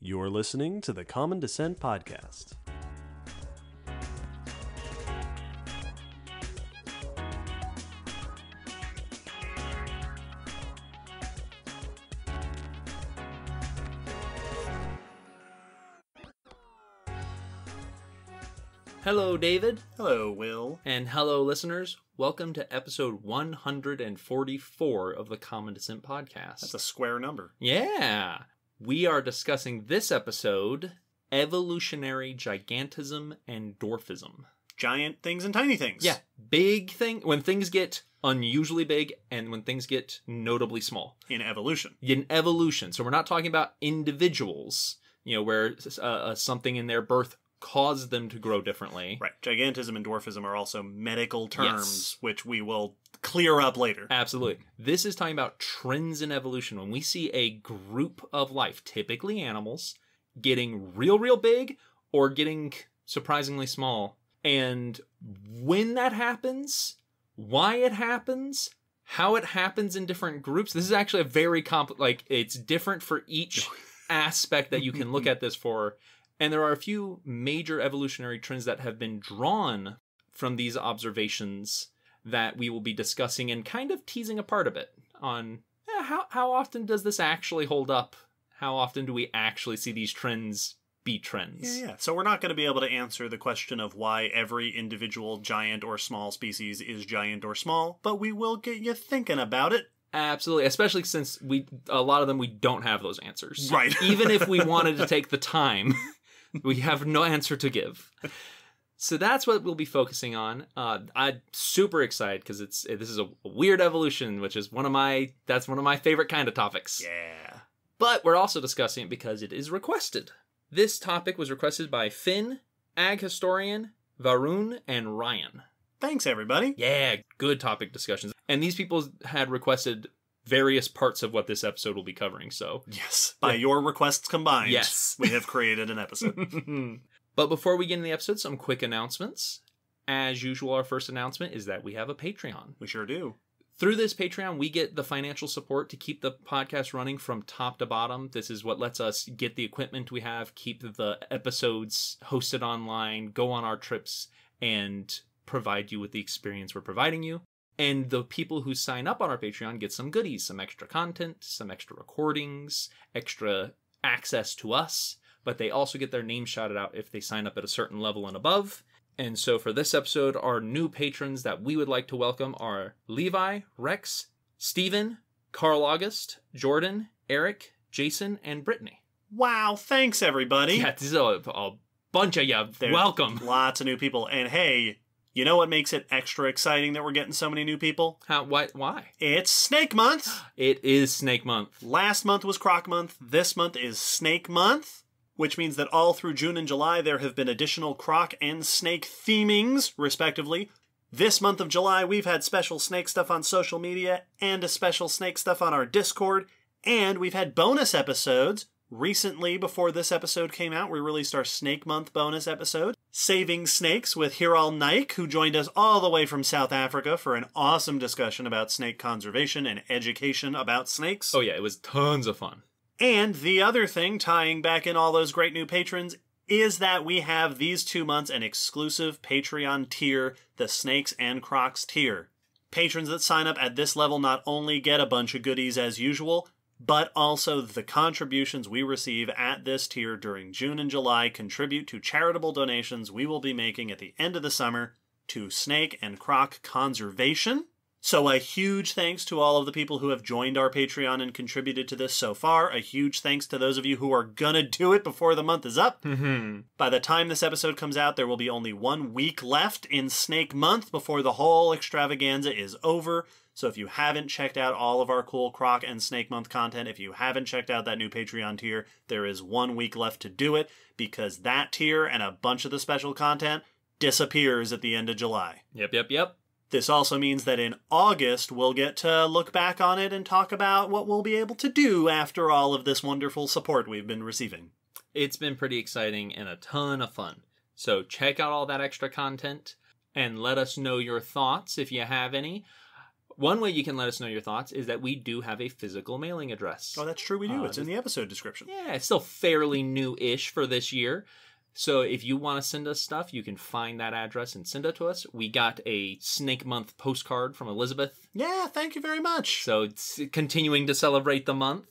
You're listening to the Common Descent Podcast. Hello, David. Hello, Will. And hello, listeners. Welcome to episode 144 of the Common Descent Podcast. That's a square number. Yeah. We are discussing this episode, Evolutionary, Gigantism, and Dwarfism. Giant things and tiny things. Yeah. Big thing. When things get unusually big and when things get notably small. In evolution. In evolution. So we're not talking about individuals, where something in their birth caused them to grow differently. Right. Gigantism and dwarfism are also medical terms, which we will clear up later. Absolutely. This is talking about trends in evolution. When we see a group of life, typically animals, getting real big or getting surprisingly small. And when that happens, why it happens, how it happens in different groups. This is actually a very it's different for each aspect that you can look at this for. And there are a few major evolutionary trends that have been drawn from these observations that we will be discussing and kind of teasing apart a bit on how often does this actually hold up? How often do we actually see these trends be trends? Yeah. So we're not going to be able to answer the question of why every individual giant or small species is giant or small, but we will get you thinking about it. Absolutely, especially since a lot of them we don't have those answers. Right. Even if we wanted to take the time, we have no answer to give. So that's what we'll be focusing on. I'm super excited because this is a weird evolution, which is one of my favorite kind of topics. Yeah. But we're also discussing it because it is requested. This topic was requested by Finn, Ag Historian, Varun, and Ryan. Thanks, everybody. Yeah, good topic discussions. And these people had requested various parts of what this episode will be covering, so... Yes, by your requests combined, yes, we have created an episode. But before we get into the episode, some quick announcements. As usual, our first announcement is that we have a Patreon. We sure do. Through this Patreon, we get the financial support to keep the podcast running from top to bottom. This is what lets us get the equipment we have, keep the episodes hosted online, go on our trips, and provide you with the experience we're providing you. And the people who sign up on our Patreon get some goodies, some extra content, some extra recordings, extra access to us, but they also get their name shouted out if they sign up at a certain level and above. And so for this episode, our new patrons that we would like to welcome are Levi, Rex, Steven, Carl August, Jordan, Eric, Jason, and Brittany. Wow, thanks, everybody. Yeah, this is a bunch of you. Welcome. Lots of new people. And hey, you know what makes it extra exciting that we're getting so many new people? Why? It's Snake Month! It is Snake Month. Last month was Croc Month. This month is Snake Month, which means that all through June and July there have been additional croc and snake themings, respectively. This month of July we've had special snake stuff on social media and a special snake stuff on our Discord, and we've had bonus episodes. Recently, before this episode came out, we released our Snake Month bonus episode, Saving Snakes with Hiral Naik, who joined us all the way from South Africa for an awesome discussion about snake conservation and education about snakes. Oh yeah, it was tons of fun. And the other thing, tying back in all those great new patrons, is that we have these 2 months an exclusive Patreon tier, the Snakes and Crocs tier. Patrons that sign up at this level not only get a bunch of goodies as usual, but also the contributions we receive at this tier during June and July contribute to charitable donations we will be making at the end of the summer to snake and croc conservation. So a huge thanks to all of the people who have joined our Patreon and contributed to this so far. A huge thanks to those of you who are gonna do it before the month is up. By the time this episode comes out, there will be only 1 week left in Snake Month before the whole extravaganza is over. So if you haven't checked out all of our cool Croc and Snake Month content, if you haven't checked out that new Patreon tier, there is 1 week left to do it, because that tier and a bunch of the special content disappears at the end of July. Yep. This also means that in August, we'll get to look back on it and talk about what we'll be able to do after all of this wonderful support we've been receiving. It's been pretty exciting and a ton of fun. So check out all that extra content and let us know your thoughts if you have any. One way you can let us know your thoughts is that we do have a physical mailing address. Oh, that's true, we do. It's in the episode description. Yeah, it's still fairly new-ish for this year. So if you want to send us stuff, you can find that address and send it to us. We got a Snake Month postcard from Elizabeth. Yeah, thank you very much. So it's continuing to celebrate the month.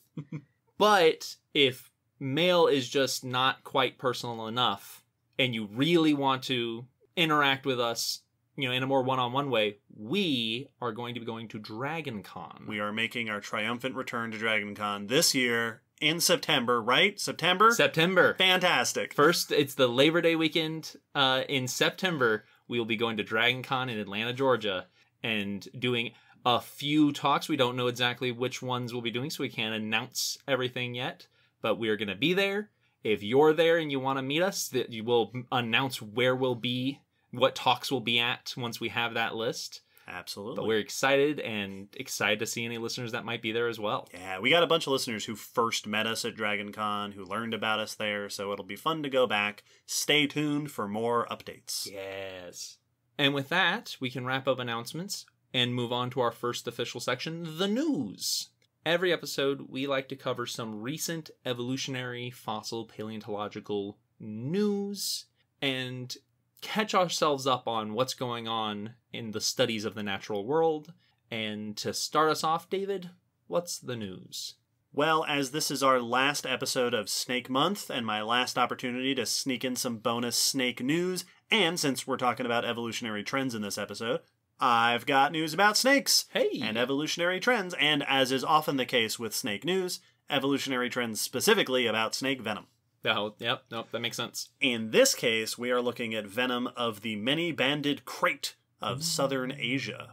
But if mail is just not quite personal enough, and you really want to interact with us, in a more one-on-one way, we are going to be going to DragonCon. We are making our triumphant return to DragonCon this year in September, right? September? September. Fantastic. First, it's the Labor Day weekend in September. We will be going to DragonCon in Atlanta, Georgia, and doing a few talks. We don't know exactly which ones we'll be doing, so we can't announce everything yet, but we are going to be there. If you're there and you want to meet us, you will announce where we'll be, what talks we'll be at once we have that list. Absolutely. But we're excited to see any listeners that might be there as well. Yeah, we got a bunch of listeners who first met us at DragonCon, who learned about us there, so it'll be fun to go back. Stay tuned for more updates. Yes. And with that, we can wrap up announcements and move on to our first official section, the news. Every episode, we like to cover some recent evolutionary, fossil, paleontological news and catch ourselves up on what's going on in the studies of the natural world. And to start us off, David, what's the news? Well, as this is our last episode of Snake Month and my last opportunity to sneak in some bonus snake news, and since we're talking about evolutionary trends in this episode, I've got news about snakes and evolutionary trends, and as is often the case with snake news, evolutionary trends specifically about snake venom. Oh, yep, nope, that makes sense. In this case, we are looking at venom of the many-banded krait of southern Asia.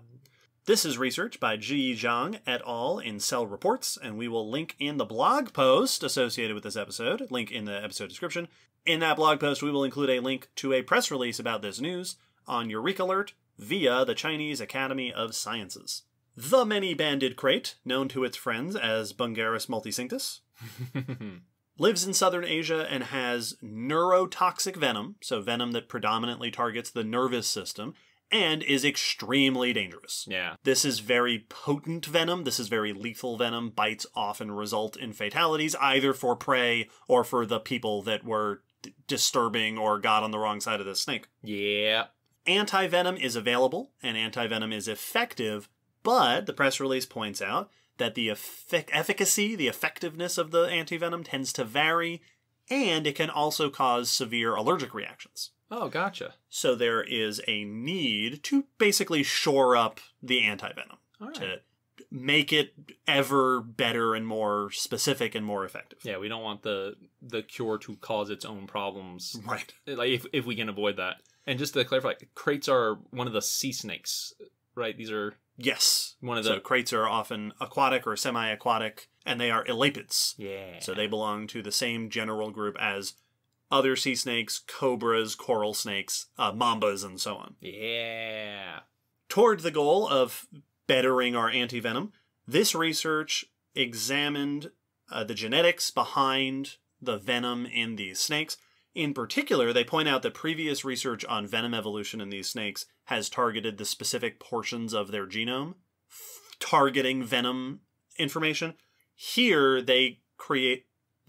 This is research by Ji Zhang et al. In Cell Reports, and we will link in the blog post associated with this episode, link in the episode description. In that blog post, we will include a link to a press release about this news on Eureka Alert via the Chinese Academy of Sciences. The many-banded krait, known to its friends as Bungarus multicinctus, lives in southern Asia and has neurotoxic venom, so venom that predominantly targets the nervous system, and is extremely dangerous. Yeah. This is very potent venom. This is very lethal venom. Bites often result in fatalities, either for prey or for the people that were disturbing or got on the wrong side of the snake. Yeah. Anti-venom is available, and anti-venom is effective, but the press release points out that the efficacy, the effectiveness of the antivenom tends to vary, and it can also cause severe allergic reactions. Oh, gotcha. So there is a need to basically shore up the antivenom to make it ever better and more specific and more effective. Yeah, we don't want the cure to cause its own problems. Right. Like if we can avoid that. And just to clarify, kraits are one of the sea snakes, right? These are... Yes. One of the... So kraits are often aquatic or semi-aquatic, and they are elapids. Yeah. So they belong to the same general group as other sea snakes, cobras, coral snakes, mambas, and so on. Yeah. Toward the goal of bettering our antivenom, this research examined the genetics behind the venom in these snakes. In particular, they point out that previous research on venom evolution in these snakes has targeted the specific portions of their genome, targeting venom information. Here, they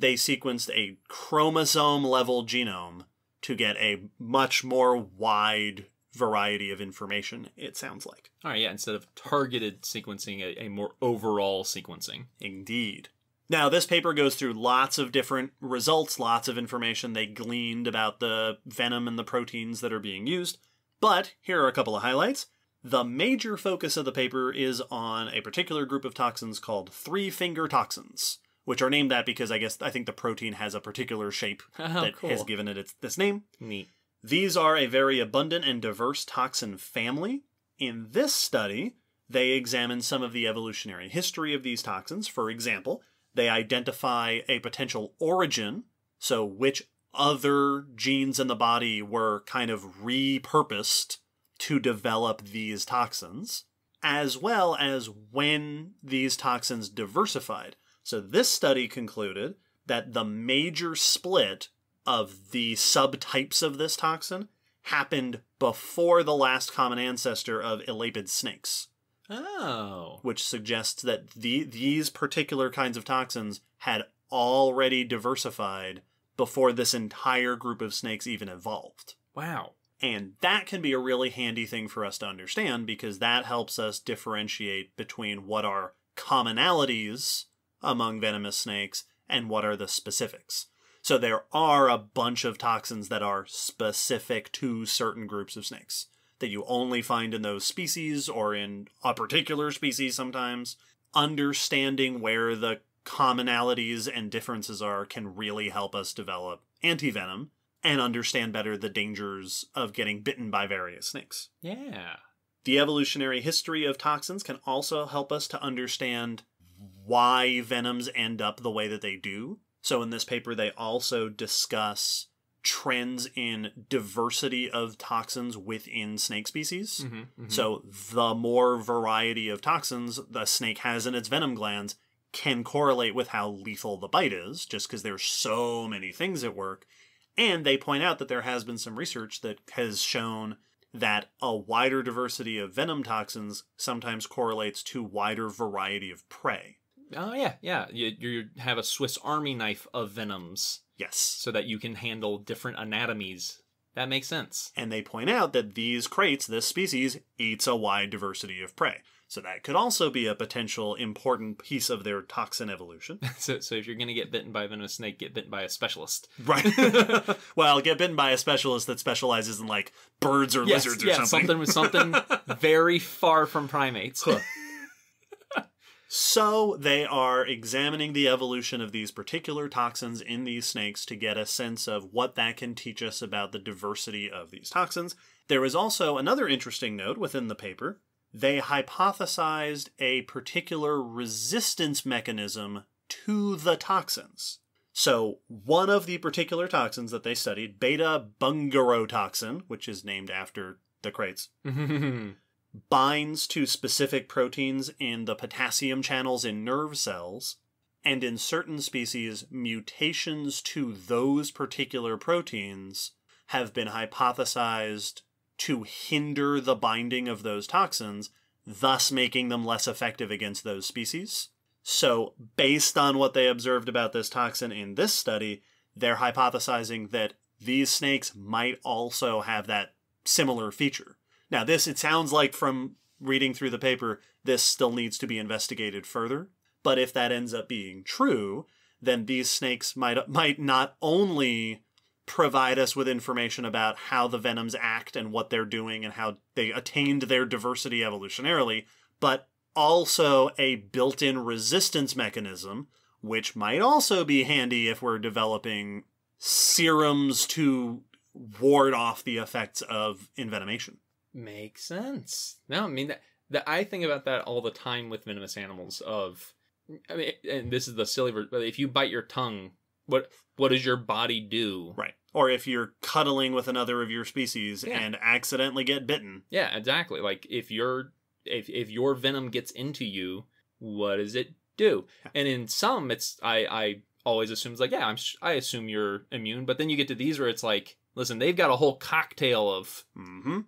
sequenced a chromosome-level genome to get a much more wide variety of information, it sounds like. All right, yeah, instead of targeted sequencing, a more overall sequencing. Indeed. Now, this paper goes through lots of different results, lots of information they gleaned about the venom and the proteins that are being used, but here are a couple of highlights. The major focus of the paper is on a particular group of toxins called three-finger toxins, which are named that because I think the protein has a particular shape that has given it this name. Neat. These are a very abundant and diverse toxin family. In this study, they examine some of the evolutionary history of these toxins. For example, they identify a potential origin, so which other genes in the body were kind of repurposed to develop these toxins, as well as when these toxins diversified. So this study concluded that the major split of the subtypes of this toxin happened before the last common ancestor of elapid snakes. Oh. which suggests that these particular kinds of toxins had already diversified before this entire group of snakes even evolved. Wow. And that can be a really handy thing for us to understand, because that helps us differentiate between what are commonalities among venomous snakes and what are the specifics. So there are a bunch of toxins that are specific to certain groups of snakes that you only find in those species or in a particular species sometimes. Understanding where the commonalities and differences are can really help us develop antivenom and understand better the dangers of getting bitten by various snakes. Yeah. The evolutionary history of toxins can also help us to understand why venoms end up the way that they do. So in this paper, they also discuss trends in diversity of toxins within snake species. So the more variety of toxins the snake has in its venom glands can correlate with how lethal the bite is, just because there's so many things at work. And they point out that there has been some research that has shown that a wider diversity of venom toxins sometimes correlates to wider variety of prey. Oh, yeah, yeah. You have a Swiss Army knife of venoms. Yes. So that you can handle different anatomies. That makes sense. And they point out that these kraits, this species, eats a wide diversity of prey. So that could also be a potential important piece of their toxin evolution. So if you're going to get bitten by a venomous snake, get bitten by a specialist. Right. Well, get bitten by a specialist that specializes in, like, birds or lizards or something. Something very far from primates. So they are examining the evolution of these particular toxins in these snakes to get a sense of what that can teach us about the diversity of these toxins. There is also another interesting note within the paper. They hypothesized a particular resistance mechanism to the toxins. So one of the particular toxins that they studied, beta-bungarotoxin, which is named after the kraits, binds to specific proteins in the potassium channels in nerve cells, and in certain species, mutations to those particular proteins have been hypothesized to hinder the binding of those toxins, thus making them less effective against those species. So, based on what they observed about this toxin in this study, they're hypothesizing that these snakes might also have that similar feature. Now, it sounds like from reading through the paper, this still needs to be investigated further. But if that ends up being true, then these snakes might not only provide us with information about how the venoms act and what they're doing and how they attained their diversity evolutionarily, but also a built-in resistance mechanism, which might also be handy if we're developing serums to ward off the effects of envenomation. Makes sense. No, I mean, I think about that all the time with venomous animals and this is the silly version, but if you bite your tongue, what does your body do? Right. Or if you're cuddling with another of your species and accidentally get bitten. Yeah, exactly. Like if your venom gets into you, what does it do? Yeah. And in some, I always assume it's like, yeah, I assume you're immune. But then you get to these where it's like, listen, they've got a whole cocktail of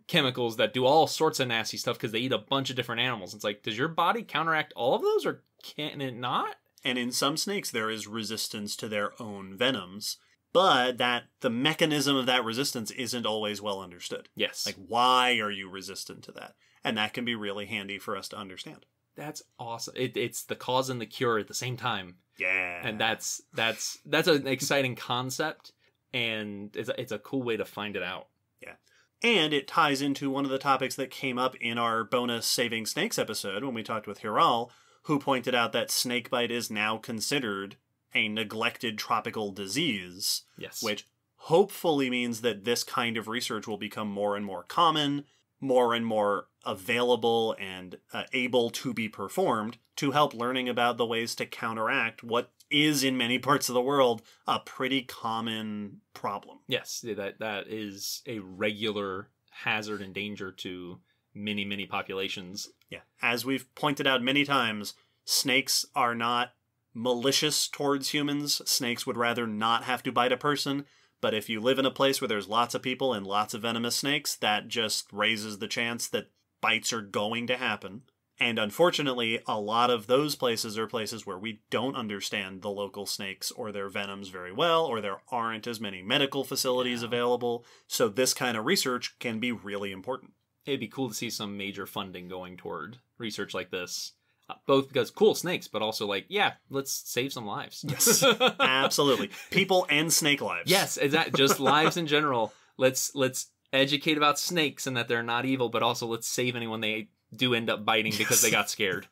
chemicals that do all sorts of nasty stuff because they eat a bunch of different animals. It's like, does your body counteract all of those, or can it not? And in some snakes, there is resistance to their own venoms, but the mechanism of that resistance isn't always well understood. Yes. Like, why are you resistant to that? And that can be really handy for us to understand. That's awesome. It's the cause and the cure at the same time. Yeah. And that's an exciting concept, and it's a cool way to find it out. Yeah. And it ties into one of the topics that came up in our bonus Saving Snakes episode when we talked with Hiral, who pointed out that snakebite is now considered a neglected tropical disease. Yes. Which hopefully means that this kind of research will become more and more common, more and more available and able to be performed to help learning about the ways to counteract what is in many parts of the world a pretty common problem. Yes, that is a regular hazard and danger to many, many populations. Yeah. As we've pointed out many times, snakes are not malicious towards humans. Snakes would rather not have to bite a person. But if you live in a place where there's lots of people and lots of venomous snakes, that just raises the chance that bites are going to happen. And unfortunately, a lot of those places are places where we don't understand the local snakes or their venoms very well, or there aren't as many medical facilities available. So this kind of research can be really important. It'd be cool to see some major funding going toward research like this. Both because cool snakes, but also like, yeah, let's save some lives. Yes, absolutely. People and snake lives. Yes, exactly. Just lives in general. Let's educate about snakes and that they're not evil, but also let's save anyone they do end up biting because they got scared.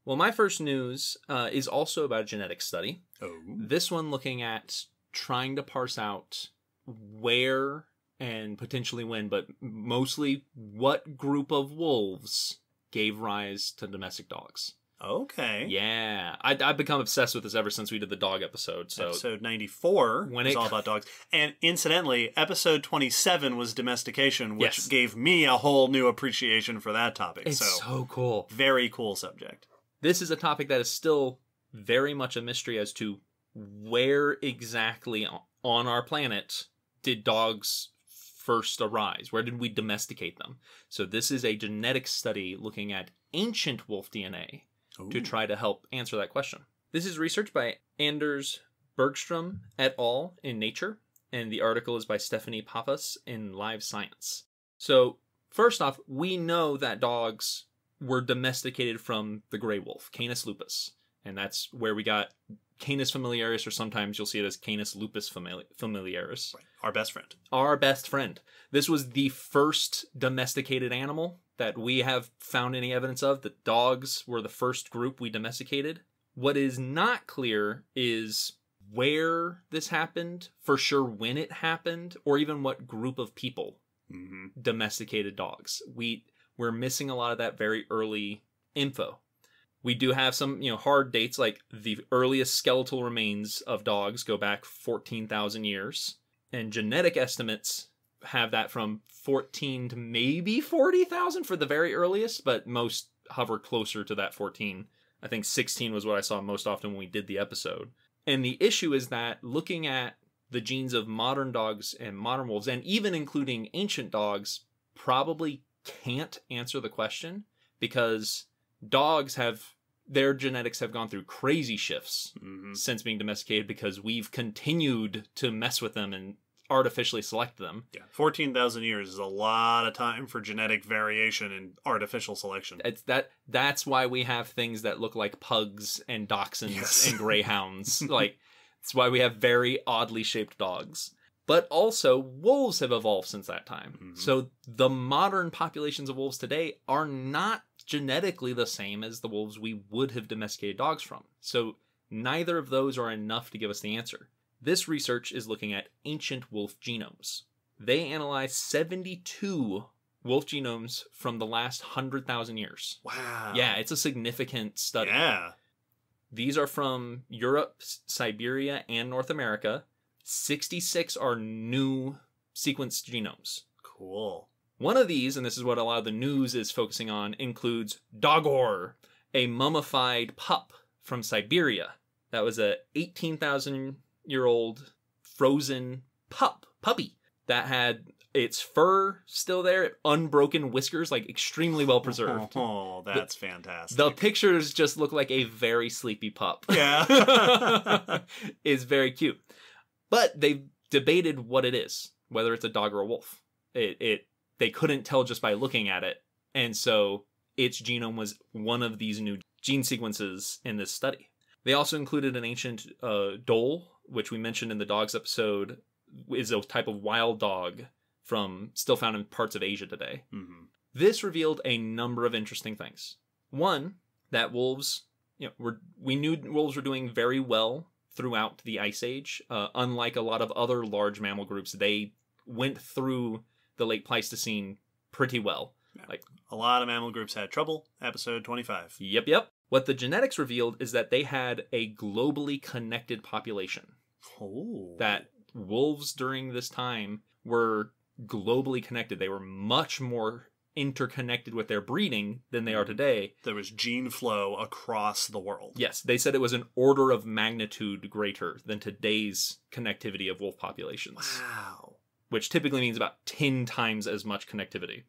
Well, my first news is also about a genetic study. Oh. This one looking at trying to parse out where and potentially when, but mostly what group of wolves gave rise to domestic dogs. Okay. Yeah. I've become obsessed with this ever since we did the dog episode. So episode 94 was all about dogs. And incidentally, episode 27 was domestication, which gave me a whole new appreciation for that topic. It's so cool. Very cool subject. This is a topic that is still very much a mystery as to where exactly on our planet did dogs first arise? Where did we domesticate them? So this is a genetic study looking at ancient wolf DNA to try to help answer that question. This is research by Anders Bergstrom et al. In Nature, and the article is by Stephanie Pappas in Live Science. So first off, we know that dogs were domesticated from the gray wolf, Canis lupus, and that's where we got Canis familiaris, or sometimes you'll see it as Canis lupus familiaris. Right. Our best friend. Our best friend. This was the first domesticated animal that we have found any evidence of. That dogs were the first group we domesticated. What is not clear is where this happened, for sure when it happened, or even what group of people domesticated dogs. We're missing a lot of that very early info. We do have some, hard dates, like the earliest skeletal remains of dogs go back 14,000 years. And genetic estimates have that from 14 to maybe 40,000 for the very earliest, but most hover closer to that 14. I think 16 was what I saw most often when we did the episode. And the issue is that looking at the genes of modern dogs and modern wolves, and even including ancient dogs, probably can't answer the question, because dogs their genetics have gone through crazy shifts since being domesticated, because we've continued to mess with them and artificially select them. Yeah, 14,000 years is a lot of time for genetic variation and artificial selection. That's why we have things that look like pugs and dachshunds and greyhounds. It's why we have very oddly shaped dogs. But also, wolves have evolved since that time. So the modern populations of wolves today are not genetically the same as the wolves we would have domesticated dogs from. So neither of those are enough to give us the answer. This research is looking at ancient wolf genomes. They analyzed 72 wolf genomes from the last 100,000 years. Wow. Yeah, it's a significant study. Yeah. These are from Europe, Siberia, and North America. 66 are new sequenced genomes. Cool. One of these, and this is what a lot of the news is focusing on, includes Dogor, a mummified pup from Siberia. That was a 18,000-year-old frozen puppy that had its fur still there, unbroken whiskers, extremely well preserved. Oh, that's fantastic. The pictures just look like a very sleepy pup. Yeah. It's very cute. But they've debated what it is, whether it's a dog or a wolf. They couldn't tell just by looking at it. And so its genome was one of these new gene sequences in this study. They also included an ancient dhole, which we mentioned in the dogs episode, is a type of wild dog still found in parts of Asia today. This revealed a number of interesting things. One, that wolves, we knew wolves were doing very well throughout the Ice Age. Unlike a lot of other large mammal groups, they went through the late Pleistocene pretty well. Yeah. A lot of mammal groups had trouble. Episode 25. Yep. What the genetics revealed is that they had a globally connected population. Oh. That wolves during this time were globally connected. They were much more interconnected with their breeding than they are today. There was gene flow across the world. Yes, they said it was an order of magnitude greater than today's connectivity of wolf populations. Wow. Which typically means about 10 times as much connectivity.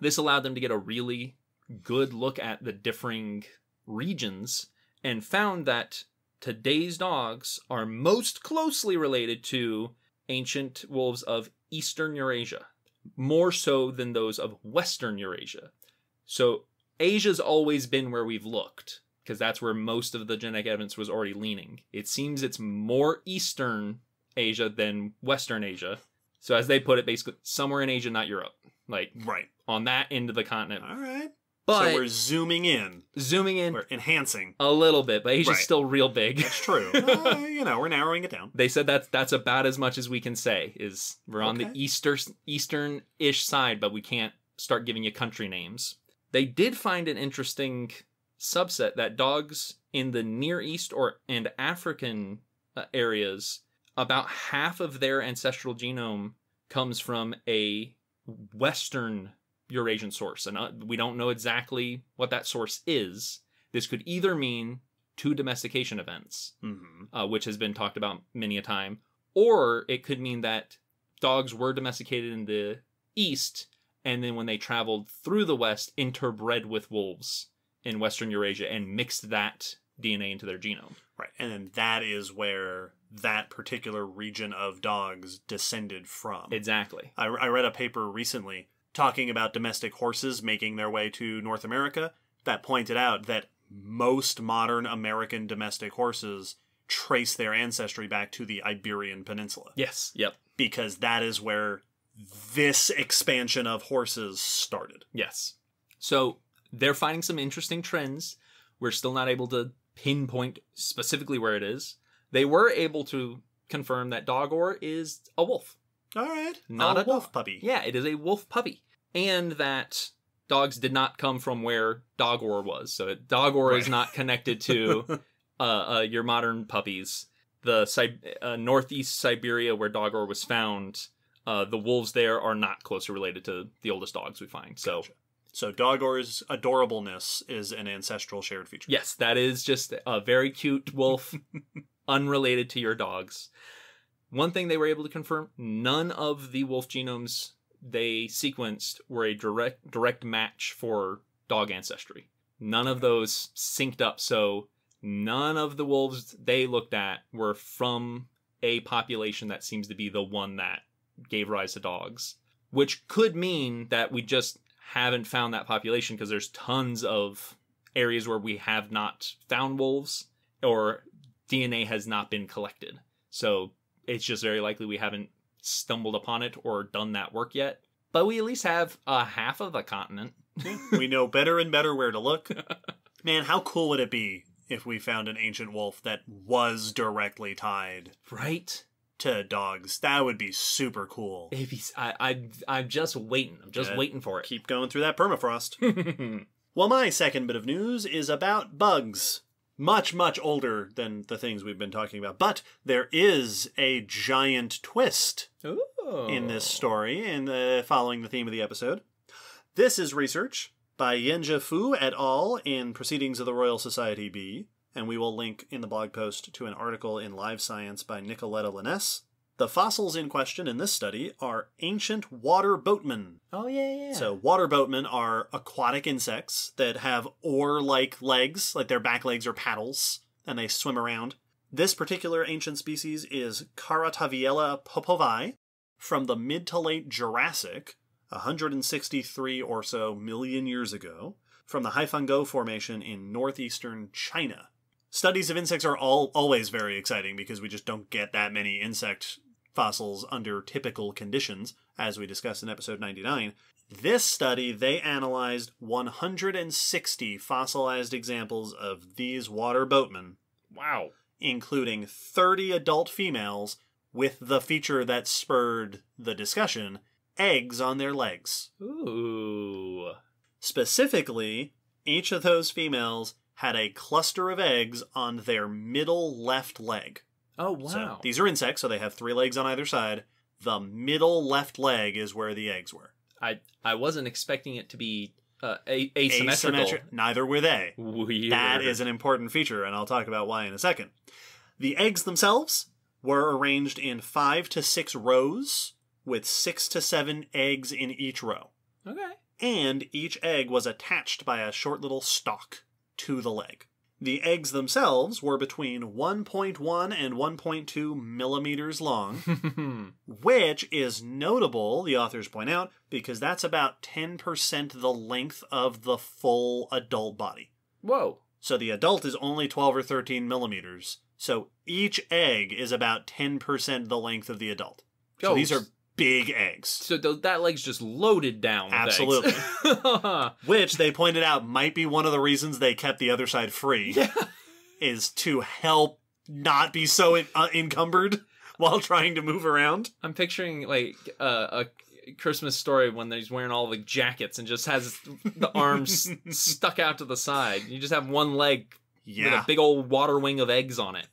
This allowed them to get a really good look at the differing regions and found that today's dogs are most closely related to ancient wolves of Eastern Eurasia, more so than those of Western Eurasia. So Asia's always been where we've looked, because that's where most of the genetic evidence was already leaning. It seems it's more Eastern Asia than Western Asia. So as they put it, basically somewhere in Asia, not Europe. Like, right on that end of the continent. All right. But so we're zooming in. We're enhancing. A little bit, but Asia's still real big. That's true. We're narrowing it down. They said that's about as much as we can say, is we're on the eastern-ish side, but we can't start giving you country names. They did find an interesting subset that dogs in the Near East and African areas, about half of their ancestral genome comes from a Western Eurasian source, and we don't know exactly what that source is. This could either mean 2 domestication events, which has been talked about many a time, or it could mean that dogs were domesticated in the East, and then when they traveled through the West, interbred with wolves in Western Eurasia and mixed that DNA into their genome. Right, and then that is where that particular region of dogs descended from. Exactly. I read a paper recently talking about domestic horses making their way to North America that pointed out that most modern American domestic horses trace their ancestry back to the Iberian Peninsula. Yes, yep. Because that is where this expansion of horses started. Yes. So they're finding some interesting trends. We're still not able to pinpoint specifically where it is. They were able to confirm that Dogor is a wolf. All right. Not a wolf puppy. Yeah, it is a wolf puppy. And that dogs did not come from where Dogor was. So Dogor is not connected to your modern puppies. The northeast Siberia where Dogor was found, the wolves there are not closely related to the oldest dogs we find. So, gotcha. So Dogor's adorableness is an ancestral shared feature. Yes, that is just a very cute wolf, unrelated to your dogs. One thing they were able to confirm, none of the wolf genomes they sequenced were a direct match for dog ancestry. None of those synced up, so none of the wolves they looked at were from a population that seems to be the one that gave rise to dogs. Which could mean that we just haven't found that population because there's tons of areas where we have not found wolves or DNA has not been collected. So it's just very likely we haven't stumbled upon it or done that work yet. But we at least have half of the continent. We know better and better where to look. Man, how cool would it be if we found an ancient wolf that was directly tied to dogs? That would be super cool. I'm just waiting. I'm just waiting for it. Keep going through that permafrost. Well, my second bit of news is about bugs. Much, much older than the things we've been talking about. But there is a giant twist in this story, following the theme of the episode. This is research by Yenja Fu et al. In Proceedings of the Royal Society B, and we will link in the blog post to an article in Live Science by Nicoletta Liness. The fossils in question in this study are ancient water boatmen. Oh, yeah. So water boatmen are aquatic insects that have oar-like legs, like their back legs are paddles, and they swim around. This particular ancient species is Carataviella popovi from the mid to late Jurassic, 163 or so million years ago, from the Haifango Formation in northeastern China. Studies of insects are always very exciting because we just don't get that many insect fossils under typical conditions, as we discussed in episode 99. This study, they analyzed 160 fossilized examples of these water boatmen. Wow. Including 30 adult females with the feature that spurred the discussion, eggs on their legs. Ooh. Specifically, each of those females had a cluster of eggs on their middle left leg. Oh, wow. So these are insects, so they have 3 legs on either side. The middle left leg is where the eggs were. I wasn't expecting it to be asymmetrical. Neither were they. Weird. That is an important feature, and I'll talk about why in a second. The eggs themselves were arranged in 5 to 6 rows, with 6 to 7 eggs in each row. Okay. and each egg was attached by a short little stalk to the leg. The eggs themselves were between 1.1 and 1.2 millimeters long, which is notable, the authors point out, because that's about 10% the length of the full adult body. Whoa. So the adult is only 12 or 13 millimeters, so each egg is about 10% the length of the adult. So these are big eggs. So that leg's just loaded down with Absolutely. eggs. Which they pointed out might be one of the reasons they kept the other side free. Yeah. Is to help not be so encumbered while trying to move around. I'm picturing like a Christmas Story when he's wearing all the jackets and just has the arms stuck out to the side. You just have one leg with a big old water wing of eggs on it.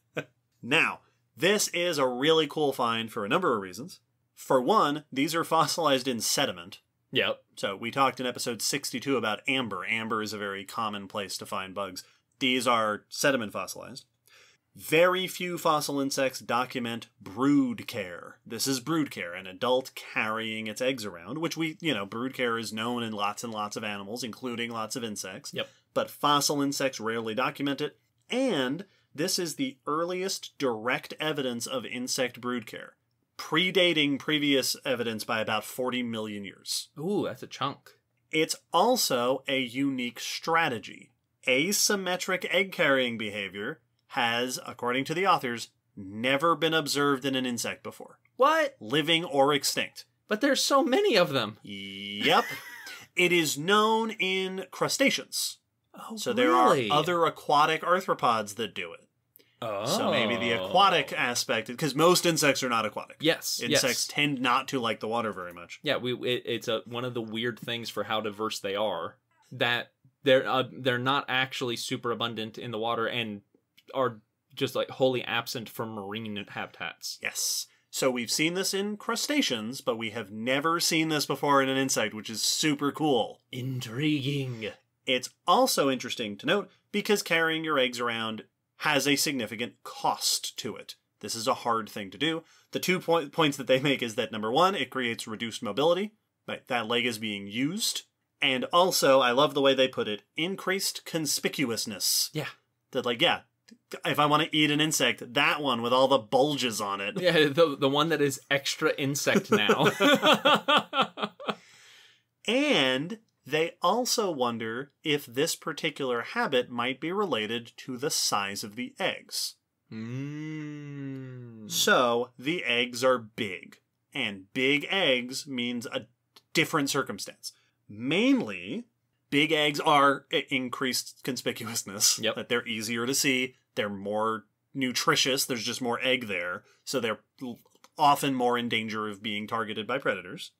Now, this is a really cool find for a number of reasons. For one, these are fossilized in sediment. Yep. So we talked in episode 62 about amber. Amber is a very common place to find bugs. These are sediment fossilized. Very few fossil insects document brood care. This is brood care, an adult carrying its eggs around, which brood care is known in lots and lots of animals, including lots of insects. Yep. But fossil insects rarely document it. And this is the earliest direct evidence of insect brood care, predating previous evidence by about 40 million years. Ooh, that's a chunk. It's also a unique strategy. Asymmetric egg-carrying behavior has, according to the authors, never been observed in an insect before. What? Living or extinct. But there's so many of them. Yep. It is known in crustaceans. Oh, so there are other aquatic arthropods that do it. Oh. So maybe the aquatic aspect, because most insects are not aquatic. Yes. Insects tend not to like the water very much. Yeah, it's one of the weird things for how diverse they are, that they're not actually super abundant in the water and are just like wholly absent from marine habitats. Yes. So we've seen this in crustaceans, but we have never seen this before in an insect, which is super cool. Intriguing. It's also interesting to note because carrying your eggs around has a significant cost to it. This is a hard thing to do. The 2 points that they make is that, number one, it creates reduced mobility. Right? That leg is being used. And also, I love the way they put it, increased conspicuousness. Yeah. That if I want to eat an insect, that one with all the bulges on it. Yeah, the one that is extra insect now. And they also wonder if this particular habit might be related to the size of the eggs. So, the eggs are big. And big eggs means a different circumstance. Mainly, big eggs are increased conspicuousness. Yep. That they're easier to see. They're more nutritious. There's just more egg there. So they're often more in danger of being targeted by predators.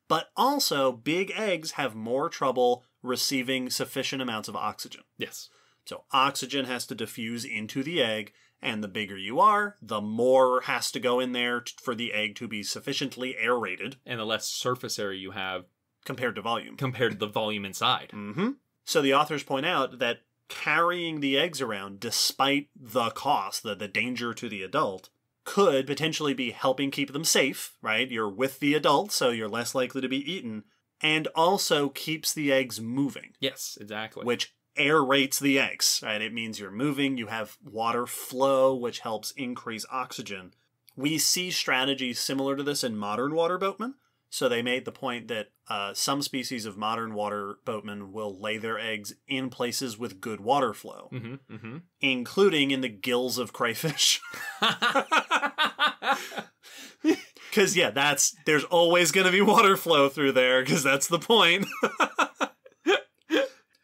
But also, big eggs have more trouble receiving sufficient amounts of oxygen. Yes. So oxygen has to diffuse into the egg, and the bigger you are, the more has to go in there for the egg to be sufficiently aerated. And the less surface area you have compared to volume. Compared to the volume inside. Mm-hmm. So the authors point out that carrying the eggs around, despite the cost, the danger to the adult, could potentially be helping keep them safe, right? You're with the adult, so you're less likely to be eaten, and also keeps the eggs moving. Yes, exactly. Which aerates the eggs, right? It means you're moving, you have water flow, which helps increase oxygen. We see strategies similar to this in modern water boatmen. So they made the point that some species of modern water boatmen will lay their eggs in places with good water flow, including in the gills of crayfish. Because, there's always going to be water flow through there, because that's the point.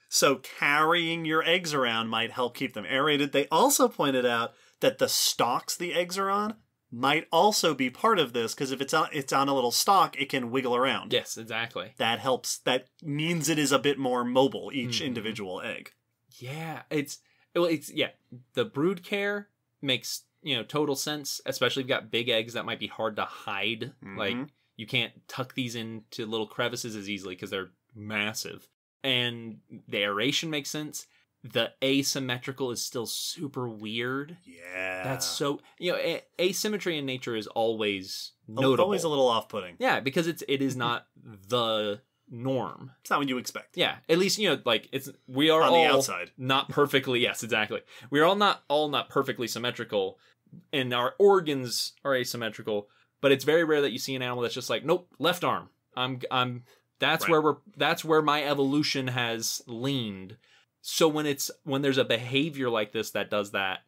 So carrying your eggs around might help keep them aerated. They also pointed out that the stalks the eggs are on might also be part of this, because if it's on a little stalk, it can wiggle around. Yes, exactly. That helps. That means it is a bit more mobile, each individual egg. Yeah, it's the brood care makes total sense, especially if you've got big eggs that might be hard to hide. Like, you can't tuck these into little crevices as easily because they're massive. And the aeration makes sense. The asymmetrical is still super weird. Yeah. That's so... asymmetry in nature is always notable. Always a little off-putting. Yeah, because it is not the norm. It's not what you expect. Yeah, at least, like, we are On all the outside. not perfectly, yes, exactly. We are all not perfectly symmetrical, and our organs are asymmetrical, but it's very rare that you see an animal that's just like, nope, left arm. That's Right. that's where my evolution has leaned. So when there's a behavior like this that does that,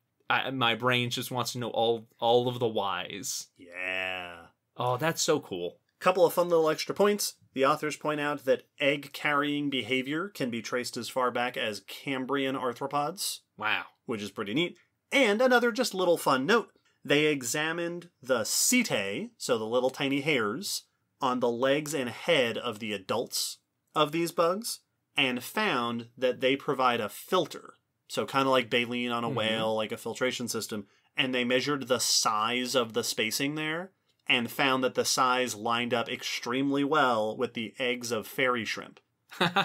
my brain just wants to know all of the whys. Yeah. Oh, that's so cool. Couple of fun little extra points. The authors point out that egg-carrying behavior can be traced as far back as Cambrian arthropods, Wow. which is pretty neat. And another just little fun note. They examined the setae, so the little tiny hairs, on the legs and head of the adults of these bugs, and found that they provide a filter. So kind of like baleen on a whale, like a filtration system. And they measured the size of the spacing there and found that the size lined up extremely well with the eggs of fairy shrimp,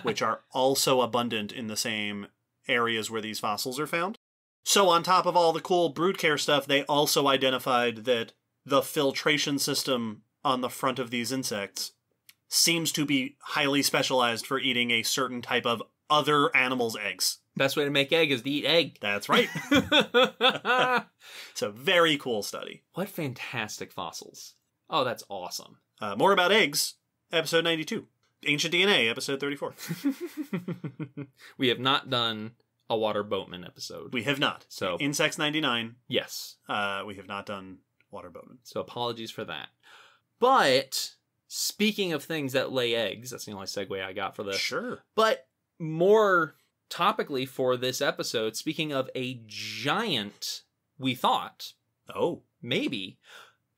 which are also abundant in the same areas where these fossils are found. So on top of all the cool brood care stuff, they also identified that the filtration system on the front of these insects seems to be highly specialized for eating a certain type of other animal's eggs. Best way to make egg is to eat egg. That's right. It's a very cool study. What fantastic fossils. Oh, that's awesome. More about eggs, episode 92. Ancient DNA, episode 34. We have not done a water boatman episode. We have not. So Insects 99. Yes. We have not done water boatman. So apologies for that. But speaking of things that lay eggs, that's the only segue I got for this. Sure. But more topically for this episode, speaking of a giant, we thought, maybe,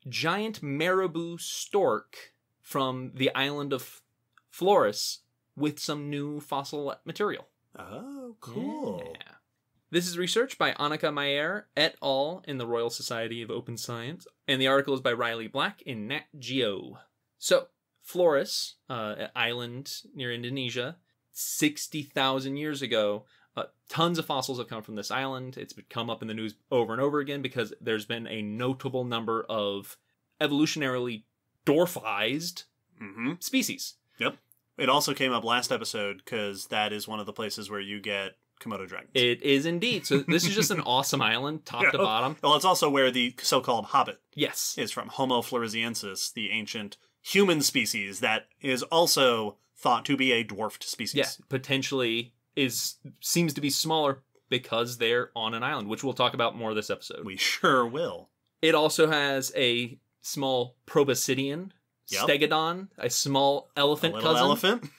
giant marabou stork from the island of Flores with some new fossil material. Oh, cool. Yeah. This is research by Annika Meyer et al. In the Royal Society of Open Science, and the article is by Riley Black in Nat Geo. So, Flores, an island near Indonesia, 60,000 years ago, tons of fossils have come from this island. It's come up in the news over and over again because there's been a notable number of evolutionarily dwarfized species. Yep. It also came up last episode because that is one of the places where you get Komodo dragons. It is indeed. So this is just an awesome island, top to bottom. Well, it's also where the so-called hobbit is from, Homo floresiensis, the ancient human species that is also thought to be a dwarfed species. Yeah, potentially seems to be smaller because they're on an island, which we'll talk about more this episode. We sure will. It also has a small proboscidean, stegodon, a small elephant cousin. Elephant.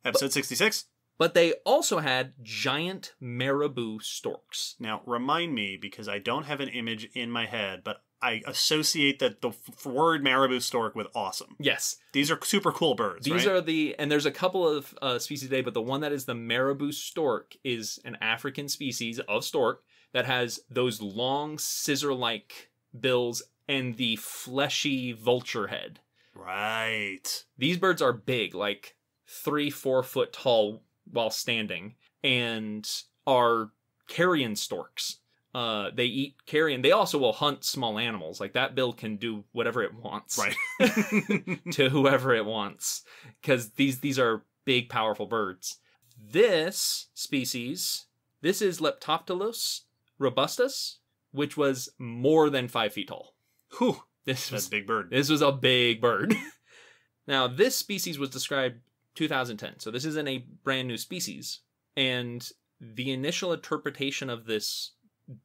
Episode 66. But they also had giant marabou storks. Now, remind me, because I don't have an image in my head, but I associate that the word marabou stork with awesome. Yes. These are super cool birds, These are and there's a couple of species today, but the one that is the marabou stork is an African species of stork that has those long scissor-like bills and the fleshy vulture head. Right. These birds are big, like 3-4 foot tall while standing, and are carrion storks. They eat carrion. They also will hunt small animals. Like that bill can do whatever it wants, right, to whoever it wants, because these are big, powerful birds. This species, this is Leptoptilus robustus, which was more than 5 feet tall. Whew, that's a big bird. This was a big bird. Now, this species was described 2010, so this isn't a brand new species. And the initial interpretation of this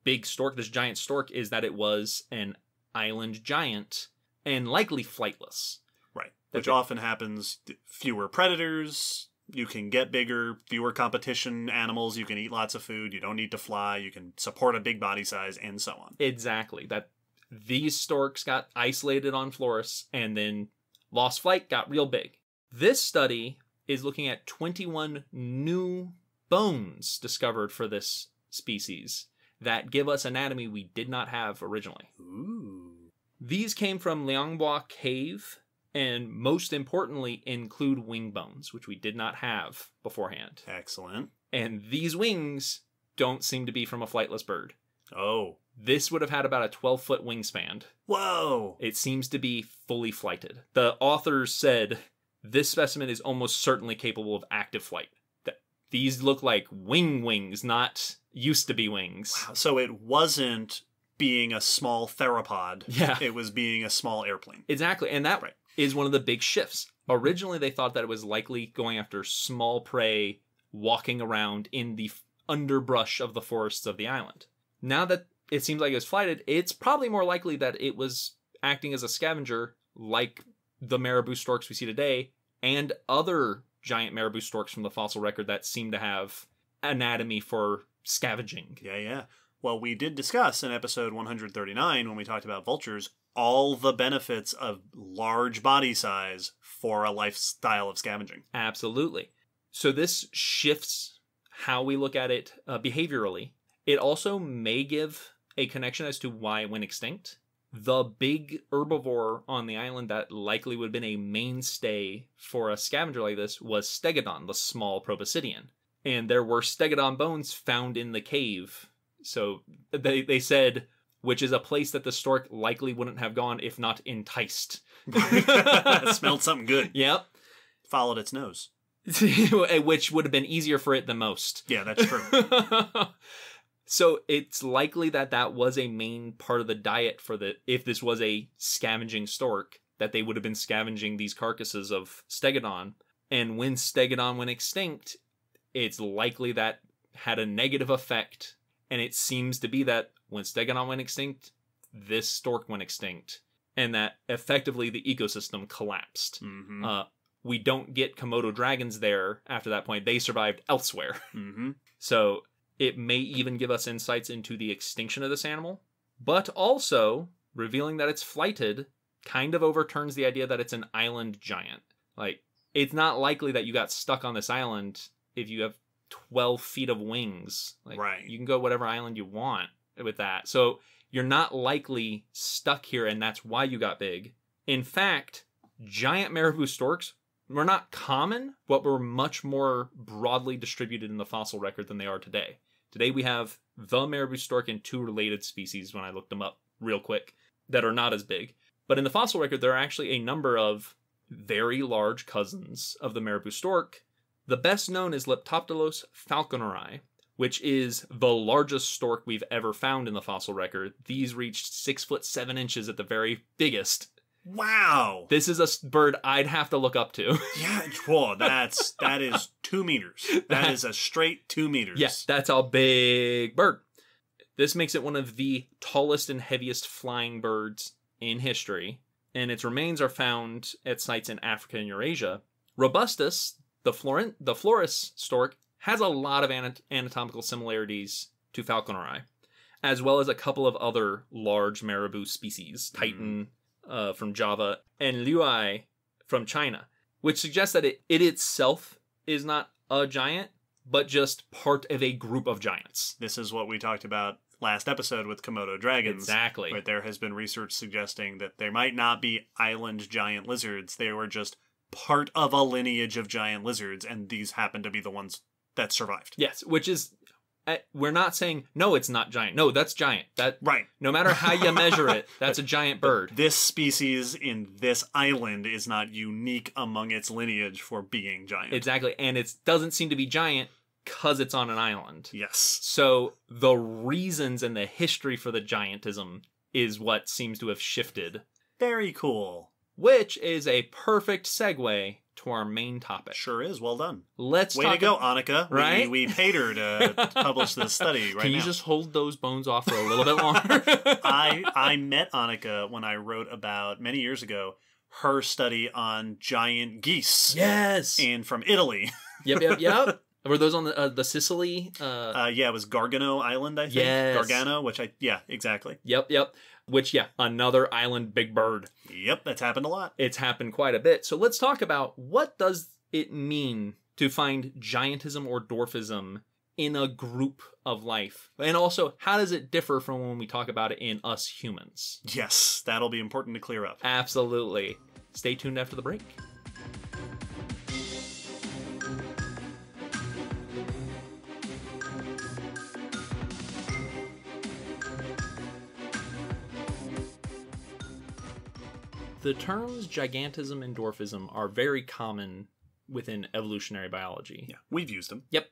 big stork, this giant stork, is that it was an island giant and likely flightless. Right. Which often happens. Fewer predators, you can get bigger, fewer competition animals, you can eat lots of food, you don't need to fly, you can support a big body size, and so on. Exactly. That these storks got isolated on Flores and then lost flight, got real big. This study is looking at 21 new bones discovered for this species that give us anatomy we did not have originally. Ooh. These came from Lianghua Cave, and most importantly include wing bones, which we did not have beforehand. Excellent. And these wings don't seem to be from a flightless bird. Oh. This would have had about a 12-foot wingspan. Whoa! It seems to be fully flighted. The authors said this specimen is almost certainly capable of active flight. These look like wings, not used to be wings. Wow. So it wasn't being a small theropod. Yeah. It was being a small airplane. Exactly. And that is one of the big shifts. Originally, they thought that it was likely going after small prey walking around in the underbrush of the forests of the island. Now that it seems like it was flighted, it's probably more likely that it was acting as a scavenger like the marabou storks we see today and other giant marabou storks from the fossil record that seem to have anatomy for scavenging. Yeah. Well, we did discuss in episode 139 when we talked about vultures all the benefits of large body size for a lifestyle of scavenging. Absolutely. So this shifts how we look at it behaviorally. It also may give a connection as to why it went extinct. The big herbivore on the island that likely would have been a mainstay for a scavenger like this was Stegodon, the small proboscidean. And there were Stegodon bones found in the cave. So they said, which is a place that the stork likely wouldn't have gone if not enticed. Smelled something good. Yep. Followed its nose. Which would have been easier for it than most. Yeah, that's true. So it's likely that that was a main part of the diet for if this was a scavenging stork, that they would have been scavenging these carcasses of Stegodon. And when Stegodon went extinct, it's likely that had a negative effect. And it seems to be that when Stegodon went extinct, this stork went extinct. And that effectively the ecosystem collapsed. Mm-hmm. We don't get Komodo dragons there after that point. They survived elsewhere. Mm-hmm. So it may even give us insights into the extinction of this animal, but also revealing that it's flighted kind of overturns the idea that it's an island giant. Like, it's not likely that you got stuck on this island if you have 12 feet of wings. Like, right. You can go whatever island you want with that. So you're not likely stuck here, and that's why you got big. In fact, giant marabou storks were not common, but were much more broadly distributed in the fossil record than they are today. Today we have the marabou stork and two related species, when I looked them up real quick, that are not as big. But in the fossil record, there are actually a number of very large cousins of the marabou stork. The best known is Leptoptylos falconeri, which is the largest stork we've ever found in the fossil record. These reached 6'7" at the very biggest. Wow. This is a bird I'd have to look up to. Yeah, whoa, that is 2 meters. That is a straight 2 meters. Yes, that's a big bird. This makes it one of the tallest and heaviest flying birds in history, and its remains are found at sites in Africa and Eurasia. Robustus, the Flores stork, has a lot of anatomical similarities to falconeri, as well as a couple of other large marabou species, Titan from Java, and Luai from China, which suggests that it itself is not a giant, but just part of a group of giants. This is what we talked about last episode with Komodo dragons. Exactly. Where there has been research suggesting that they might not be island giant lizards. They were just part of a lineage of giant lizards, and these happen to be the ones that survived. Yes, which is... we're not saying, no, it's not giant. No, that's giant. Right. No matter how you measure it, that's a giant bird. This species in this island is not unique among its lineage for being giant. Exactly. And it doesn't seem to be giant because it's on an island. Yes. So the reasons and the history for the giantism is what seems to have shifted. Very cool. Which is a perfect segue to our main topic. Sure is. Well done. Way to go, Annika. Right? We paid her to publish this study right now. Can you just hold those bones off for a little bit longer? I met Annika when I wrote about, many years ago, her study on giant geese. Yes! And from Italy. Yep. Were those on the Sicily? Yeah, it was Gargano Island, I think. Yes. Gargano, yeah, exactly. Yep. Which, another island big bird. Yep, that's happened a lot. It's happened quite a bit. So let's talk about what does it mean to find giantism or dwarfism in a group of life? And also, how does it differ from when we talk about it in us humans? Yes, that'll be important to clear up. Absolutely. Stay tuned after the break. The terms gigantism and dwarfism are very common within evolutionary biology. Yeah, we've used them. Yep.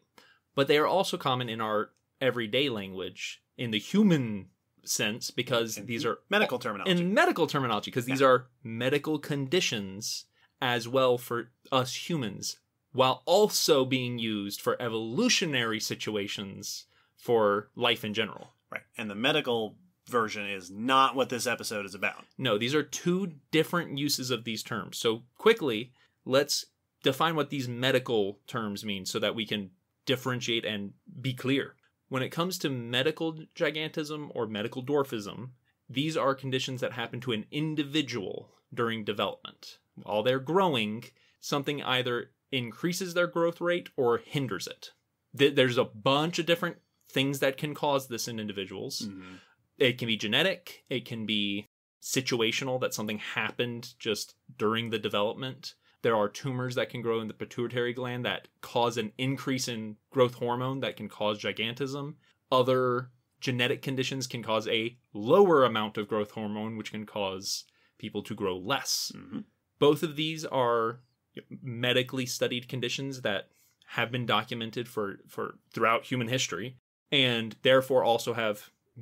But they are also common in our everyday language, in the human sense, because these are... medical terminology. In medical terminology, because these are medical conditions as well for us humans, while also being used for evolutionary situations for life in general. Right. And the medical version is not what this episode is about. No, these are two different uses of these terms. So quickly, let's define what these medical terms mean so that we can differentiate and be clear. When it comes to medical gigantism or medical dwarfism, these are conditions that happen to an individual during development. While they're growing, something either increases their growth rate or hinders it. There's a bunch of different things that can cause this in individuals. Mm-hmm. It can be genetic. It can be situational, that something happened just during the development. There are tumors that can grow in the pituitary gland that cause an increase in growth hormone that can cause gigantism. Other genetic conditions can cause a lower amount of growth hormone, which can cause people to grow less. Mm-hmm. Both of these are medically studied conditions that have been documented for throughout human history, and therefore also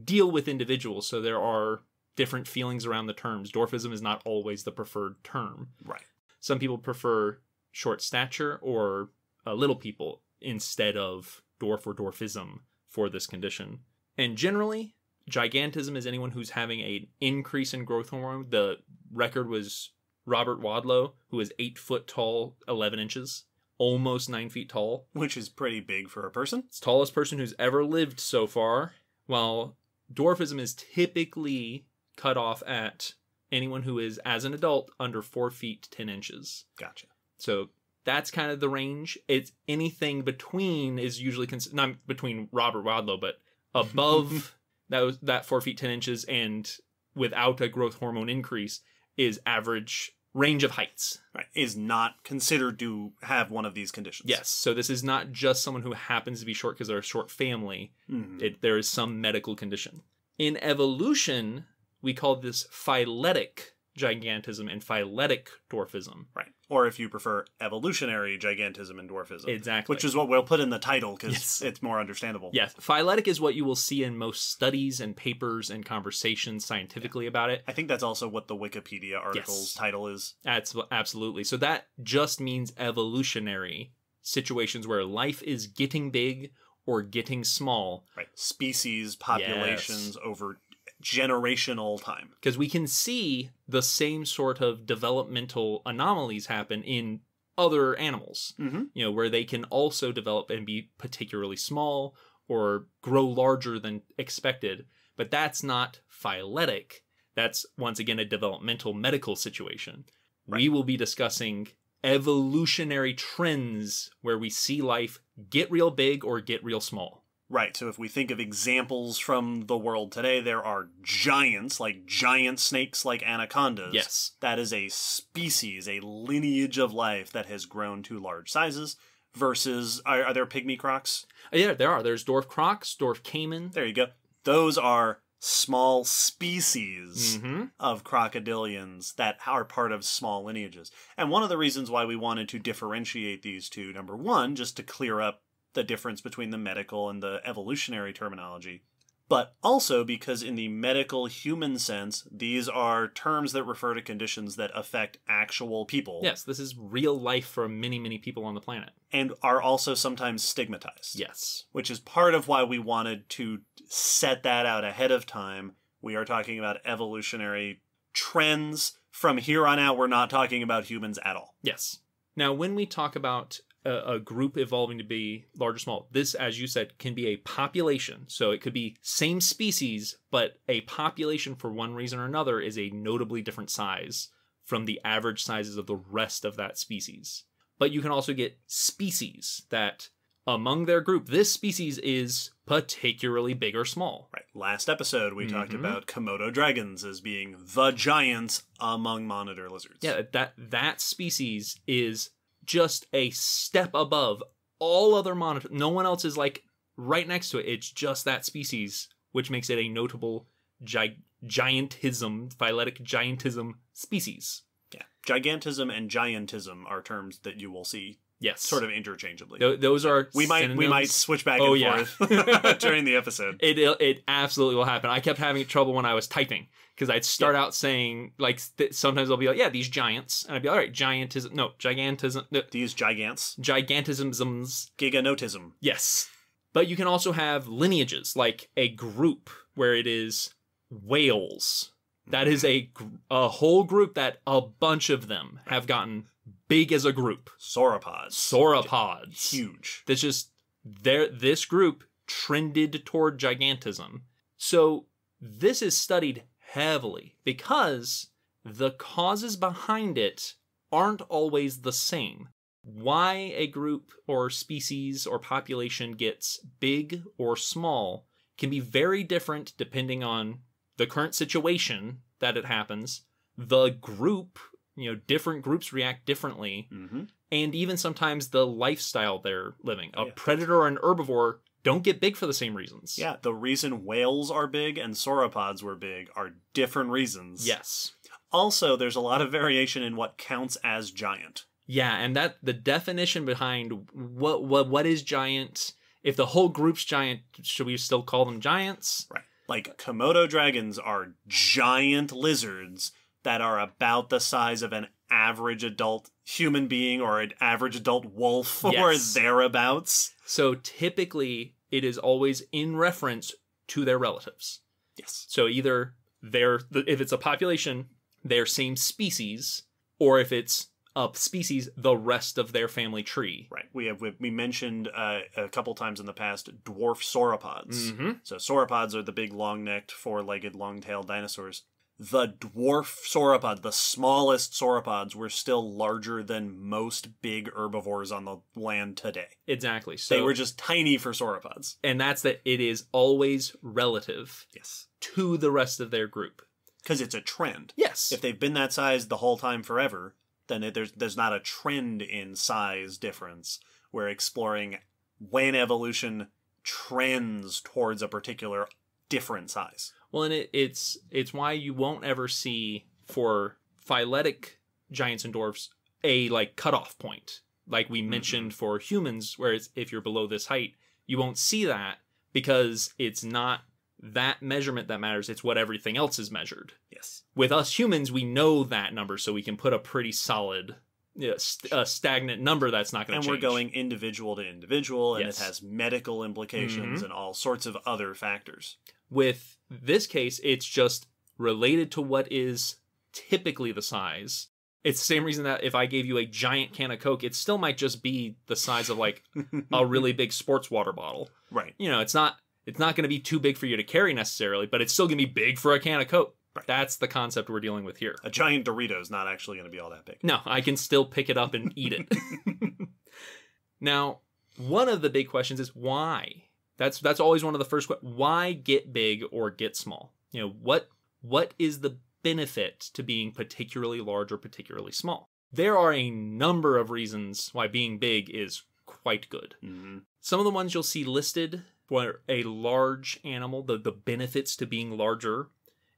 deal with individuals. So there are different feelings around the terms. Dwarfism is not always the preferred term. Right. Some people prefer short stature or little people instead of dwarf or dwarfism for this condition. And generally, gigantism is anyone who's having an increase in growth hormone. The record was Robert Wadlow, who is 8 foot tall, 11 inches, almost 9 feet tall. Which is pretty big for a person. It's the tallest person who's ever lived so far, while dwarfism is typically cut off at anyone who is, as an adult, under 4 feet 10 inches. Gotcha. So that's kind of the range. It's anything between is usually not between Robert Wadlow, but above that 4 feet 10 inches and without a growth hormone increase is average range of heights. Right. Is not considered to have one of these conditions. Yes. So this is not just someone who happens to be short because they're a short family. Mm-hmm. There is some medical condition. In evolution, we call this phyletic gigantism and phyletic dwarfism. Right. Or if you prefer, evolutionary gigantism and dwarfism. Exactly. Which is what we'll put in the title because it's more understandable. Yes. Phyletic is what you will see in most studies and papers and conversations scientifically about it. I think that's also what the Wikipedia article's title is. Absolutely. So that just means evolutionary situations where life is getting big or getting small. Right. Species, populations over generational time. Because we can see the same sort of developmental anomalies happen in other animals, where they can also develop and be particularly small or grow larger than expected. But that's not phyletic. That's, once again, a developmental medical situation. Right. We will be discussing evolutionary trends where we see life get real big or get real small. Right, so if we think of examples from the world today, there are giants, like giant snakes like anacondas. Yes. That is a species, a lineage of life that has grown to large sizes, versus, are there pygmy crocs? Yeah, there are. There's dwarf crocs, dwarf caiman. There you go. Those are small species of crocodilians that are part of small lineages. And one of the reasons why we wanted to differentiate these two, number one, just to clear up the difference between the medical and the evolutionary terminology, but also because in the medical human sense, these are terms that refer to conditions that affect actual people. Yes, this is real life for many, many people on the planet. And are also sometimes stigmatized. Yes. Which is part of why we wanted to set that out ahead of time. We are talking about evolutionary trends. From here on out, we're not talking about humans at all. Yes. Now, when we talk about a group evolving to be large or small, this, as you said, can be a population. So it could be same species, but a population for one reason or another is a notably different size from the average sizes of the rest of that species. But you can also get species that among their group, this species is particularly big or small. Right. Last episode, we talked about Komodo dragons as being the giants among monitor lizards. Yeah, that species is just a step above all other monitor. No one else is like right next to it. It's just that species, which makes it a notable gigantism, phyletic gigantism species. Yeah. Gigantism and giantism are terms that you will see sort of interchangeably. Those are we might switch back and forth during the episode. It absolutely will happen. I kept having trouble when I was typing because I'd start out saying like sometimes I'll be like, yeah, these giants, and I'd be all right, gigantism. These gigants. Gigantisms. Giganotism. Yes, but you can also have lineages like a group where it is whales. That is a whole group that a bunch of them have gotten big as a group. Sauropods. Huge. This group trended toward gigantism. So this is studied heavily because the causes behind it aren't always the same. Why a group or species or population gets big or small can be very different depending on the current situation that it happens, the group, different groups react differently, and even sometimes the lifestyle they're living. A predator or an herbivore don't get big for the same reasons. Yeah, the reason whales are big and sauropods were big are different reasons. Yes. Also, there's a lot of variation in what counts as giant. Yeah, and that the definition behind what is giant, if the whole group's giant, should we still call them giants? Right. Like, Komodo dragons are giant lizards that are about the size of an average adult human being or an average adult wolf or thereabouts. So typically, it is always in reference to their relatives. Yes. So either if it's a population, their same species, or if it's a species, the rest of their family tree. Right. We mentioned a couple times in the past dwarf sauropods. Mm-hmm. So sauropods are the big long-necked, four-legged, long-tailed dinosaurs. The dwarf sauropod, the smallest sauropods, were still larger than most big herbivores on the land today. Exactly. So they were just tiny for sauropods. And that's that it is always relative to the rest of their group. Because it's a trend. Yes. If they've been that size the whole time forever, then there's not a trend in size difference. We're exploring when evolution trends towards a particular different size. Well, and it's why you won't ever see for phyletic giants and dwarfs a cutoff point, like we mentioned for humans, where if you're below this height, you won't see that because it's not that measurement that matters. It's what everything else is measured. Yes. With us humans, we know that number, so we can put a pretty solid, stagnant number that's not going to change. And we're going individual to individual, and it has medical implications and all sorts of other factors. With this case, it's just related to what is typically the size. It's the same reason that if I gave you a giant can of Coke, it still might just be the size of a really big sports water bottle. Right. It's not going to be too big for you to carry necessarily, but it's still going to be big for a can of Coke. Right. That's the concept we're dealing with here. A giant Dorito is not actually going to be all that big. No, I can still pick it up and eat it. Now, one of the big questions is why? That's always one of the first questions. Why get big or get small? What is the benefit to being particularly large or particularly small? There are a number of reasons why being big is quite good. Mm-hmm. Some of the ones you'll see listed for a large animal, the benefits to being larger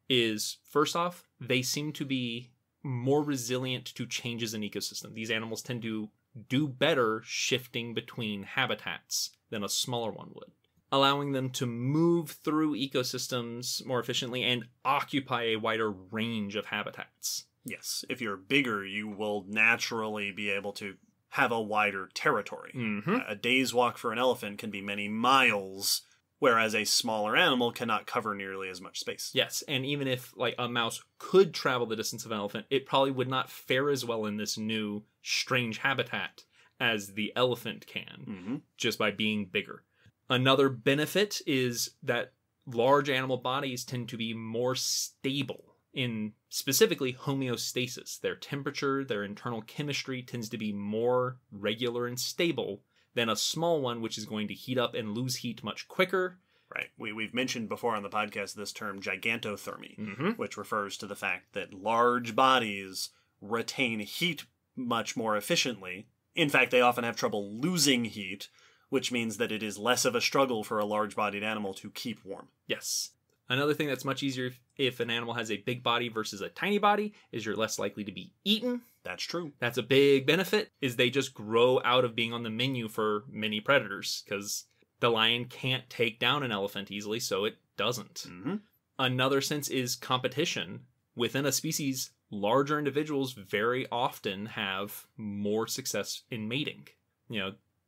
is, first off, they seem to be more resilient to changes in ecosystem. These animals tend to do better shifting between habitats than a smaller one would, allowing them to move through ecosystems more efficiently and occupy a wider range of habitats. Yes, if you're bigger, you will naturally be able to have a wider territory. Mm-hmm. A day's walk for an elephant can be many miles, whereas a smaller animal cannot cover nearly as much space. Yes, and even if a mouse could travel the distance of an elephant, it probably would not fare as well in this new strange habitat as the elephant can, just by being bigger. Another benefit is that large animal bodies tend to be more stable in specifically homeostasis. Their temperature, their internal chemistry tends to be more regular and stable than a small one, which is going to heat up and lose heat much quicker. Right. We've mentioned before on the podcast this term gigantothermy, which refers to the fact that large bodies retain heat much more efficiently. In fact, they often have trouble losing heat, which means that it is less of a struggle for a large-bodied animal to keep warm. Yes. Another thing that's much easier if an animal has a big body versus a tiny body is you're less likely to be eaten. That's true. That's a big benefit, is they just grow out of being on the menu for many predators, because the lion can't take down an elephant easily, so it doesn't. Mm-hmm. Another sense is competition. Within a species, larger individuals very often have more success in mating.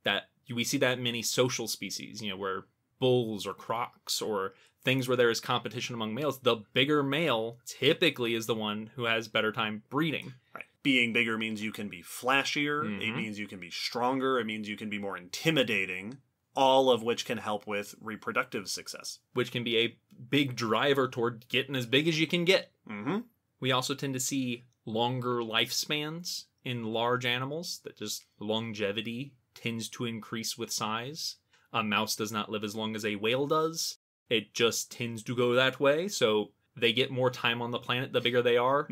That we see that in many social species, where bulls or crocs or things where there is competition among males, the bigger male typically is the one who has better time breeding. Right. Being bigger means you can be flashier. Mm-hmm. It means you can be stronger. It means you can be more intimidating, all of which can help with reproductive success. Which can be a big driver toward getting as big as you can get. Mm-hmm. We also tend to see longer lifespans in large animals, that just longevity tends to increase with size. A mouse does not live as long as a whale does. It just tends to go that way, so they get more time on the planet the bigger they are.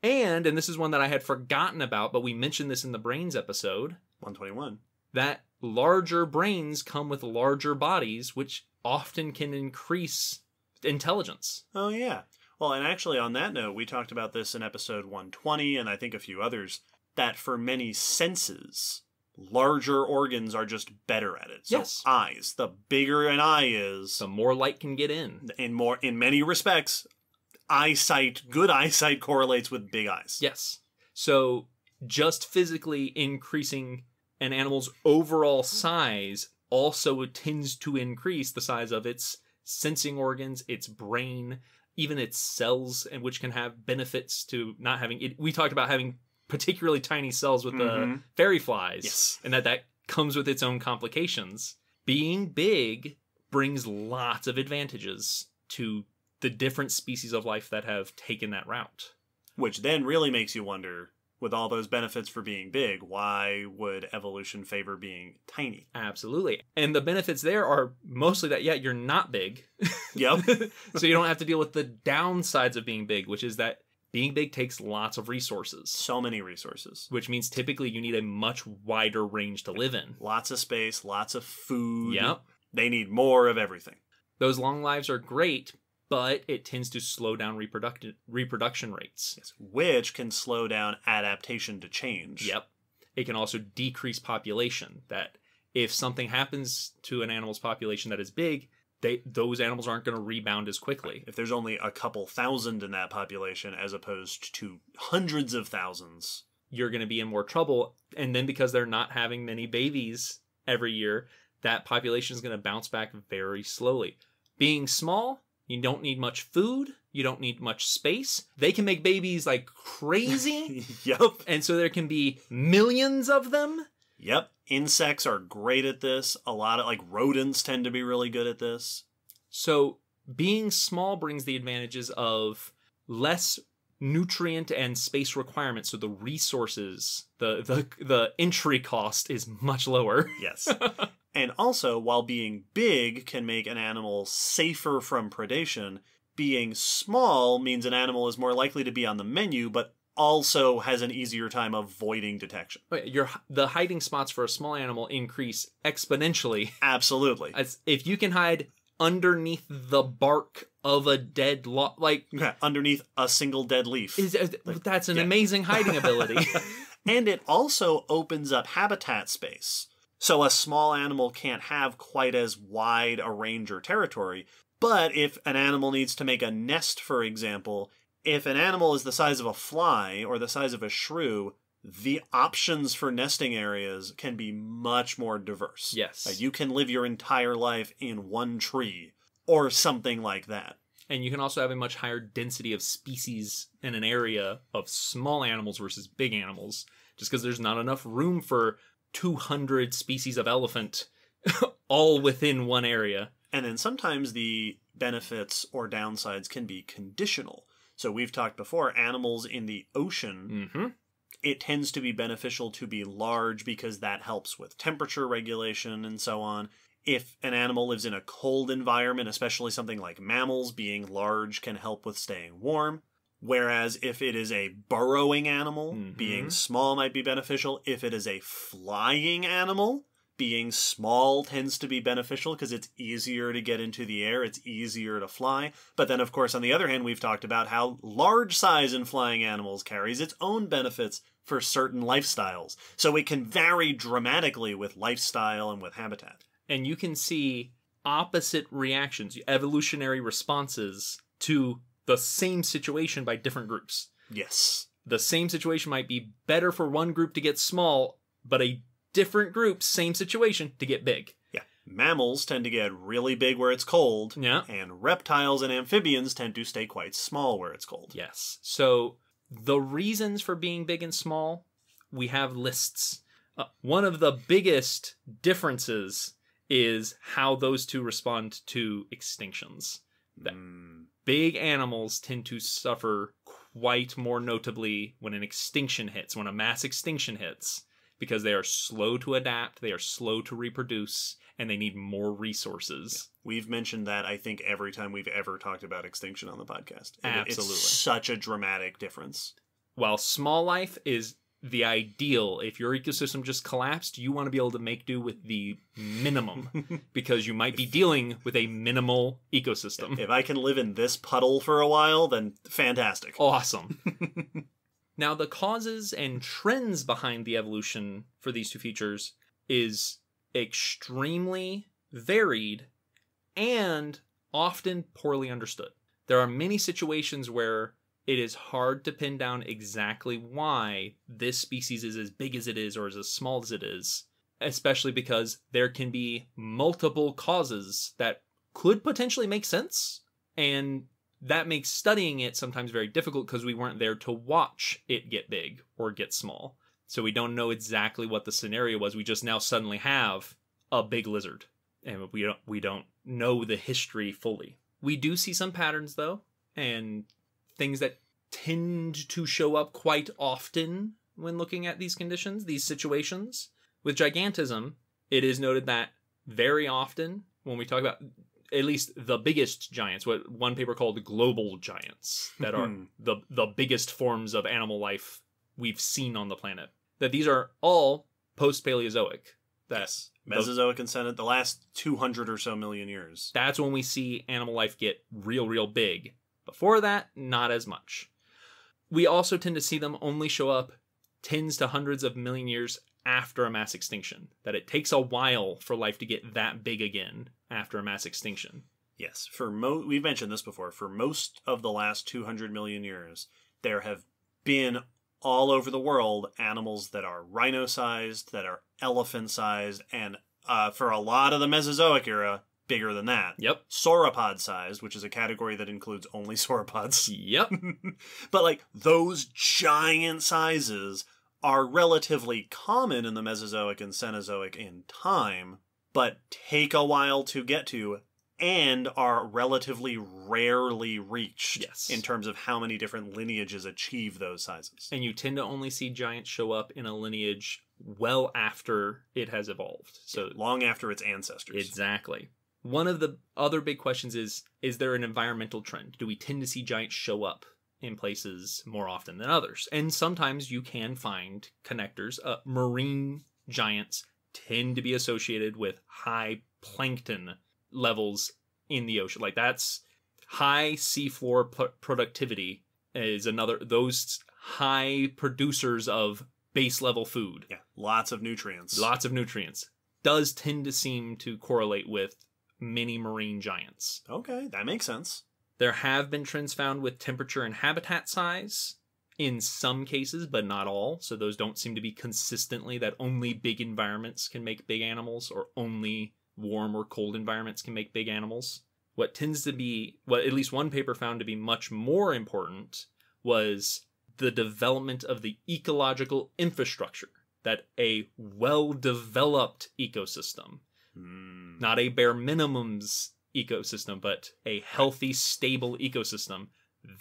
And this is one that I had forgotten about, but we mentioned this in the brains episode. 121. That larger brains come with larger bodies, which often can increase intelligence. Oh, yeah. Well, and actually on that note, we talked about this in episode 120, and I think a few others, that for many senses, larger organs are just better at it. So yes. Eyes. The bigger an eye is, the more light can get in. In many respects, good eyesight correlates with big eyes. Yes. So just physically increasing an animal's overall size also tends to increase the size of its sensing organs, its brain, even its cells, and which can have benefits to not having it. We talked about having particularly tiny cells with the fairy flies. Yes. And that comes with its own complications. Being big brings lots of advantages to the different species of life that have taken that route. Which then really makes you wonder, with all those benefits for being big, why would evolution favor being tiny? Absolutely. And the benefits there are mostly that, you're not big. Yep. So you don't have to deal with the downsides of being big, which is that being big takes lots of resources. So many resources. Which means typically you need a much wider range to live in. Lots of space, lots of food. Yep. They need more of everything. Those long lives are great, but it tends to slow down reproduction rates. Yes, which can slow down adaptation to change. Yep. It can also decrease population. That if something happens to an animal's population that is big, those animals aren't going to rebound as quickly. If there's only a couple thousand in that population as opposed to hundreds of thousands, you're going to be in more trouble. And then because they're not having many babies every year, that population is going to bounce back very slowly. Being small, you don't need much food. You don't need much space. They can make babies like crazy. Yep. And so there can be millions of them. Yep. Insects are great at this. A lot of rodents tend to be really good at this. So being small brings the advantages of less nutrient and space requirements. So the resources, the entry cost is much lower. Yes. And also, while being big can make an animal safer from predation, being small means an animal is more likely to be on the menu, but also has an easier time avoiding detection. The hiding spots for a small animal increase exponentially. Absolutely. As if you can hide underneath the bark of a dead underneath a single dead leaf. That's an amazing hiding ability. And it also opens up habitat space. So a small animal can't have quite as wide a range or territory. But if an animal needs to make a nest, for example, if an animal is the size of a fly or the size of a shrew, the options for nesting areas can be much more diverse. Yes. You can live your entire life in one tree or something like that. And you can also have a much higher density of species in an area of small animals versus big animals, just because there's not enough room for 200 species of elephant all within one area. And then sometimes the benefits or downsides can be conditional. So we've talked before, animals in the ocean, it tends to be beneficial to be large because that helps with temperature regulation and so on. If an animal lives in a cold environment, especially something like mammals, being large can help with staying warm. Whereas if it is a burrowing animal, being small might be beneficial. If it is a flying animal, being small tends to be beneficial because it's easier to get into the air, it's easier to fly. But then, of course, on the other hand, we've talked about how large size in flying animals carries its own benefits for certain lifestyles. So it can vary dramatically with lifestyle and with habitat. And you can see opposite reactions, evolutionary responses to the same situation by different groups. Yes. The same situation might be better for one group to get small, but a different group, same situation, to get big. Yeah. Mammals tend to get really big where it's cold. Yeah. And reptiles and amphibians tend to stay quite small where it's cold. Yes. So the reasons for being big and small, we have lists. One of the biggest differences is how those two respond to extinctions. Big animals tend to suffer quite more notably when an extinction hits, when a mass extinction hits, because they are slow to adapt, they are slow to reproduce, and they need more resources. Yeah. We've mentioned that, I think, every time we've ever talked about extinction on the podcast. Absolutely. It's such a dramatic difference. While small life is the ideal, if your ecosystem just collapsed, you want to be able to make do with the minimum because you might be dealing with a minimal ecosystem. If I can live in this puddle for a while, then fantastic. Awesome. Now, the causes and trends behind the evolution for these two features is extremely varied and often poorly understood. There are many situations where it is hard to pin down exactly why this species is as big as it is or is as small as it is, especially because there can be multiple causes that could potentially make sense, and that makes studying it sometimes very difficult because we weren't there to watch it get big or get small. So we don't know exactly what the scenario was. We just now suddenly have a big lizard, and we don't know the history fully. We do see some patterns, though, and things that tend to show up quite often when looking at these conditions, these situations. With gigantism, it is noted that very often when we talk about at least the biggest giants, what one paper called global giants, that are the biggest forms of animal life we've seen on the planet, that these are all post-Paleozoic. Yes. Mesozoic and Cenozoic, the last 200 or so million years. That's when we see animal life get real big. Before that, not as much. We also tend to see them only show up tens to hundreds of million years after a mass extinction. That it takes a while for life to get that big again after a mass extinction. Yes, we've mentioned this before. For most of the last 200 million years, there have been all over the world animals that are rhino-sized, that are elephant-sized, and for a lot of the Mesozoic era, bigger than that. Yep. Sauropod-sized, which is a category that includes only sauropods. Yep. But like those giant sizes are relatively common in the Mesozoic and Cenozoic in time, but take a while to get to and are relatively rarely reached in terms of how many different lineages achieve those sizes. And you tend to only see giants show up in a lineage well after it has evolved. So long after its ancestors. Exactly. One of the other big questions is there an environmental trend? Do we tend to see giants show up in places more often than others? And sometimes you can find connectors. Marine giants tend to be associated with high plankton levels in the ocean. Like that's high seafloor productivity is another, those high producers of base level food. Yeah, lots of nutrients. Lots of nutrients. Does tend to seem to correlate with many marine giants. Okay, that makes sense. There have been trends found with temperature and habitat size in some cases, but not all. So those don't seem to be consistently that only big environments can make big animals or only warm or cold environments can make big animals. What tends to be, what at least one paper found to be much more important was the development of the ecological infrastructure, that a well-developed ecosystem, not a bare minimums ecosystem, but a healthy, stable ecosystem,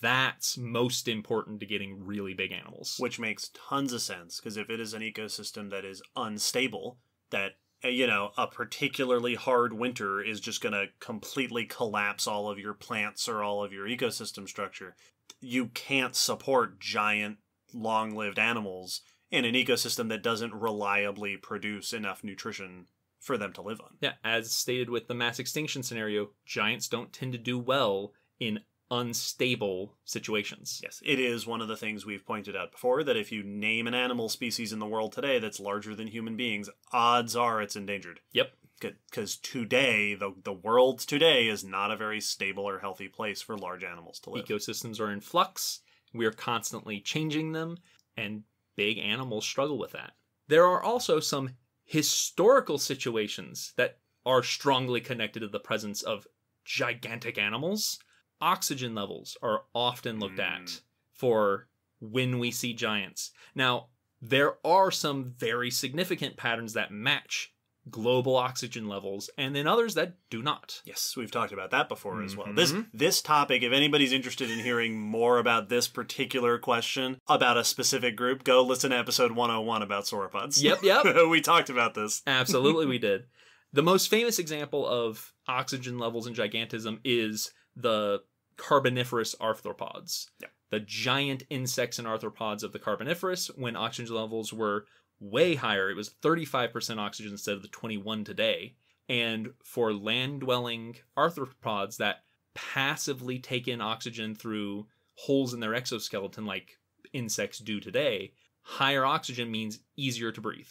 that's most important to getting really big animals. Which makes tons of sense, because if it is an ecosystem that is unstable, that, you know, a particularly hard winter is just going to completely collapse all of your plants or all of your ecosystem structure, you can't support giant, long-lived animals in an ecosystem that doesn't reliably produce enough nutrition for them to live on. Yeah, as stated with the mass extinction scenario, giants don't tend to do well in unstable situations. Yes, it is one of the things we've pointed out before, that if you name an animal species in the world today that's larger than human beings, odds are it's endangered. Yep. Because today, the world today is not a very stable or healthy place for large animals to live. Ecosystems are in flux. We are constantly changing them, and big animals struggle with that. There are also some historical situations that are strongly connected to the presence of gigantic animals. Oxygen levels are often looked at for when we see giants. Now, there are some very significant patterns that match global oxygen levels, and then others that do not. Yes, we've talked about that before as well. This topic, if anybody's interested in hearing more about this particular question about a specific group, go listen to episode 101 about sauropods. Yep. We talked about this. Absolutely, we did. The most famous example of oxygen levels in gigantism is the Carboniferous arthropods. Yep. The giant insects and arthropods of the Carboniferous, when oxygen levels were way higher. It was 35% oxygen instead of the 21 today. And for land-dwelling arthropods that passively take in oxygen through holes in their exoskeleton like insects do today, higher oxygen means easier to breathe.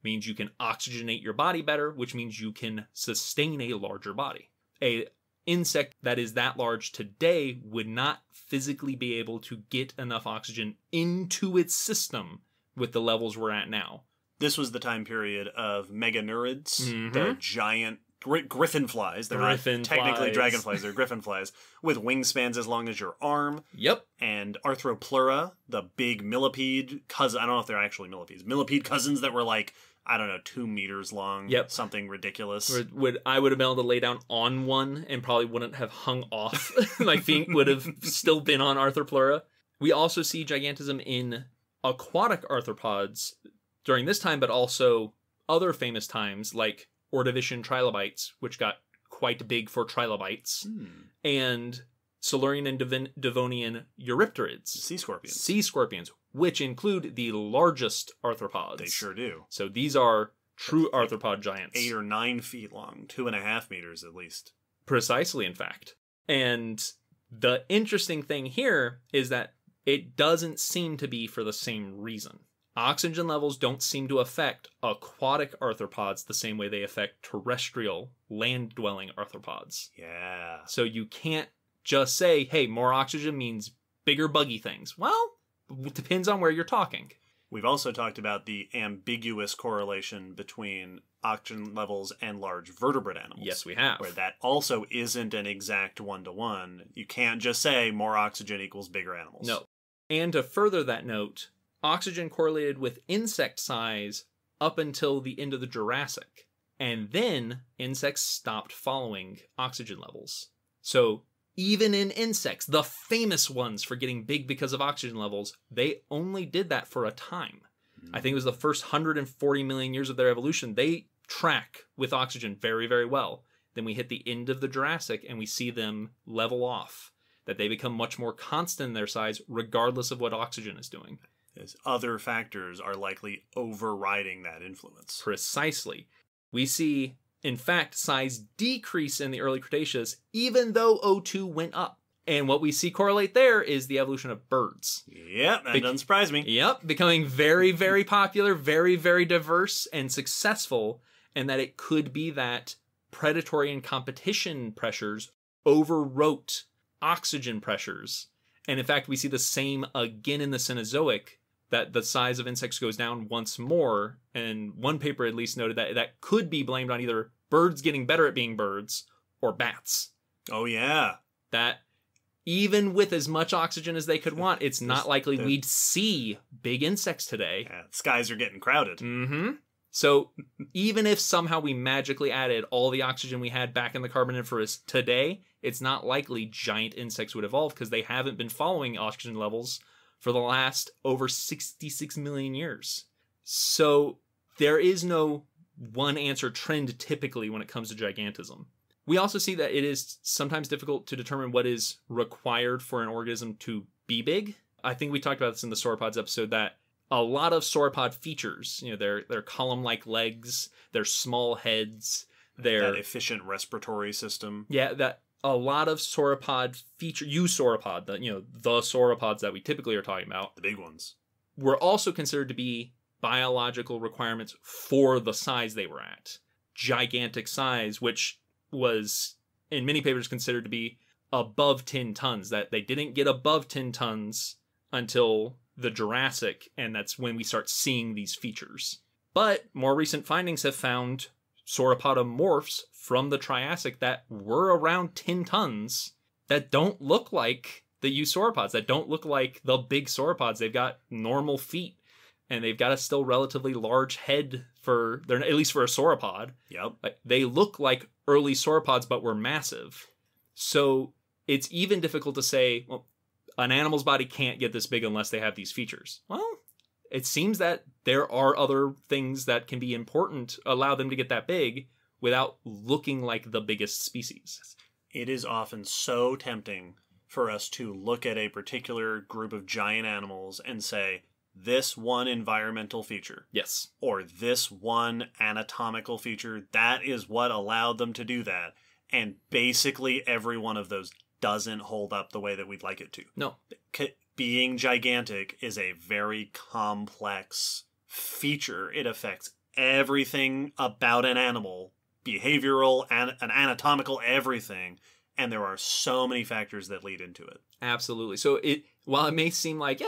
Means you can oxygenate your body better, which means you can sustain a larger body. A insect that is that large today would not physically be able to get enough oxygen into its system with the levels we're at now. This was the time period of meganeurids, the giant griffin flies. They're not technically dragonflies, they're griffin flies, with wingspans as long as your arm. Yep. And Arthropleura, the big millipede cousin. I don't know if they're actually millipedes. Millipede cousins that were like, I don't know, 2 meters long. Yep. Something ridiculous. I would have been able to lay down on one and probably wouldn't have hung off. My feet would have still been on Arthropleura. We also see gigantism in aquatic arthropods during this time, but also other famous times like Ordovician trilobites, which got quite big for trilobites, and Silurian and Devonian eurypterids. Sea scorpions, which include the largest arthropods. They sure do. So these are true arthropod giants. 8 or 9 feet long, 2.5 meters at least. Precisely, in fact. And the interesting thing here is that it doesn't seem to be for the same reason. Oxygen levels don't seem to affect aquatic arthropods the same way they affect terrestrial, land-dwelling arthropods. Yeah. So you can't just say, hey, more oxygen means bigger buggy things. Well, it depends on where you're talking. We've also talked about the ambiguous correlation between oxygen levels and large vertebrate animals. Yes, we have. Where that also isn't an exact one-to-one. You can't just say more oxygen equals bigger animals. No. And to further that note, oxygen correlated with insect size up until the end of the Jurassic. And then insects stopped following oxygen levels. So even in insects, the famous ones for getting big because of oxygen levels, they only did that for a time. I think it was the first 140 million years of their evolution. They track with oxygen very, very well. Then we hit the end of the Jurassic and we see them level off, that they become much more constant in their size regardless of what oxygen is doing. As other factors are likely overriding that influence. Precisely. We see, in fact, size decrease in the early Cretaceous, even though O2 went up. And what we see correlate there is the evolution of birds. Yep, that doesn't surprise me. Yep, becoming very, very popular, very, very diverse and successful, and that it could be that predatory and competition pressures overwrote oxygen pressures. And in fact, we see the same again in the Cenozoic, that the size of insects goes down once more. And one paper at least noted that that could be blamed on either birds getting better at being birds or bats. Oh, yeah. That even with as much oxygen as they could want, it's not likely we'd see big insects today. Yeah, skies are getting crowded. Mm-hmm. So even if somehow we magically added all the oxygen we had back in the Carboniferous today, it's not likely giant insects would evolve because they haven't been following oxygen levels for the last over 66 million years. So there is no one answer trend typically when it comes to gigantism. We also see that it is sometimes difficult to determine what is required for an organism to be big. I think we talked about this in the sauropods episode, that a lot of sauropod features. You know, their column-like legs, their small heads, their that efficient respiratory system. Yeah, that a lot of sauropod feature, eusauropod, the sauropods that we typically are talking about, The big ones. were also considered to be biological requirements for the size they were at. Gigantic size, which was in many papers considered to be above 10 tons, that they didn't get above 10 tons until the Jurassic, and that's when we start seeing these features. But more recent findings have found sauropodomorphs from the Triassic that were around 10 tons that don't look like the eusauropods, that don't look like the big sauropods. They've got normal feet, and they've got a still relatively large head at least for a sauropod. Yep. Like, they look like early sauropods, but were massive. So it's even difficult to say, well, an animal's body can't get this big unless they have these features. Well, it seems that there are other things that can be important, allow them to get that big without looking like the biggest species. It is often so tempting for us to look at a particular group of giant animals and say, this one environmental feature. Yes. Or this one anatomical feature, that is what allowed them to do that. And basically every one of those doesn't hold up the way that we'd like it to. No. Being gigantic is a very complex feature. It affects everything about an animal, behavioral, and an anatomical, everything. And there are so many factors that lead into it. Absolutely. So while it may seem like,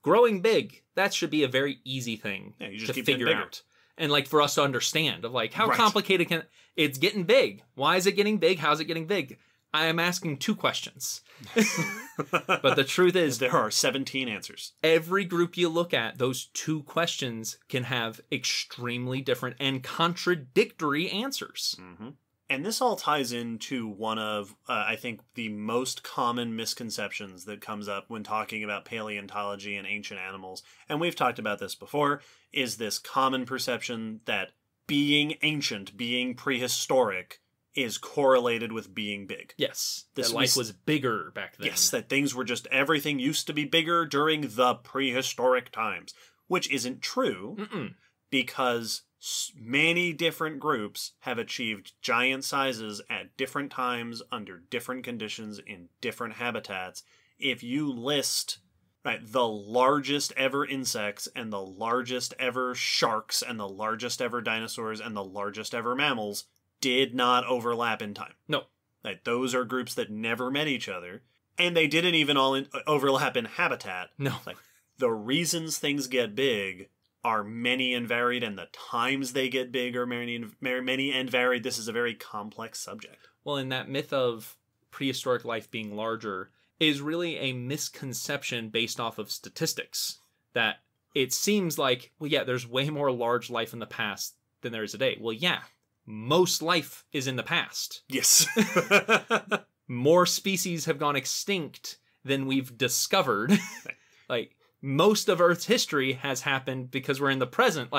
growing big, that should be a very easy thing You just to keep figure getting bigger. out. And like for us to understand of like, how Right. complicated it's getting big. Why is it getting big? How's it getting big? I am asking 2 questions. But the truth is, There are 17 answers. every group you look at, those 2 questions can have extremely different and contradictory answers. Mm-hmm. And this all ties into one of, I think, the most common misconceptions that comes up when talking about paleontology and ancient animals. And we've talked about this before, is this common perception that being ancient, being prehistoric, is correlated with being big. Yes, This that life was bigger back then. Yes, that things were just, everything used to be bigger during the prehistoric times, which isn't true. Mm-mm. Because many different groups have achieved giant sizes at different times, under different conditions, in different habitats. If you list the largest ever insects and the largest ever sharks and the largest ever dinosaurs and the largest ever mammals did not overlap in time. No. Those are groups that never met each other, and they didn't even all overlap in habitat. No. The reasons things get big are many and varied, and the times they get big are many and varied. This is a very complex subject. Well, and that myth of prehistoric life being larger is really a misconception based off of statistics. That it seems like, well, yeah, there's way more large life in the past than there is today. Well, yeah, most life is in the past. Yes. More species have gone extinct than we've discovered. Most of Earth's history has happened because we're in the present.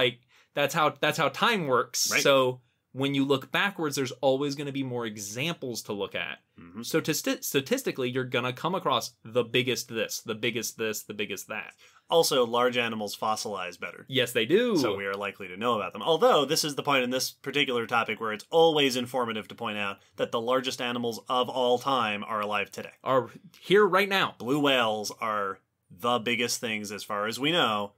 That's how time works. Right. So when you look backwards, there's always going to be more examples to look at. Mm-hmm. So statistically, you're going to come across the biggest this, the biggest this, the biggest that. Also, large animals fossilize better. Yes, they do. So we are likely to know about them. Although, this is the point in this particular topic where it's always informative to point out that the largest animals of all time are alive today. Are here right now. Blue whales are the biggest things, as far as we know,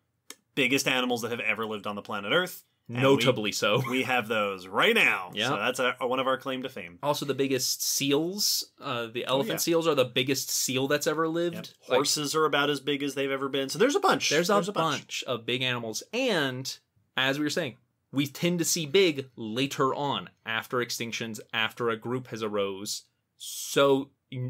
biggest animals that have ever lived on the planet Earth. Notably so. We have those right now. Yeah. So that's one of our claim to fame. Also, the biggest seals, the elephant seals are the biggest seal that's ever lived. Yep. Horses are about as big as they've ever been. So there's a bunch. There's a bunch of big animals. And, as we were saying, we tend to see big later on, after extinctions, after a group has arose. So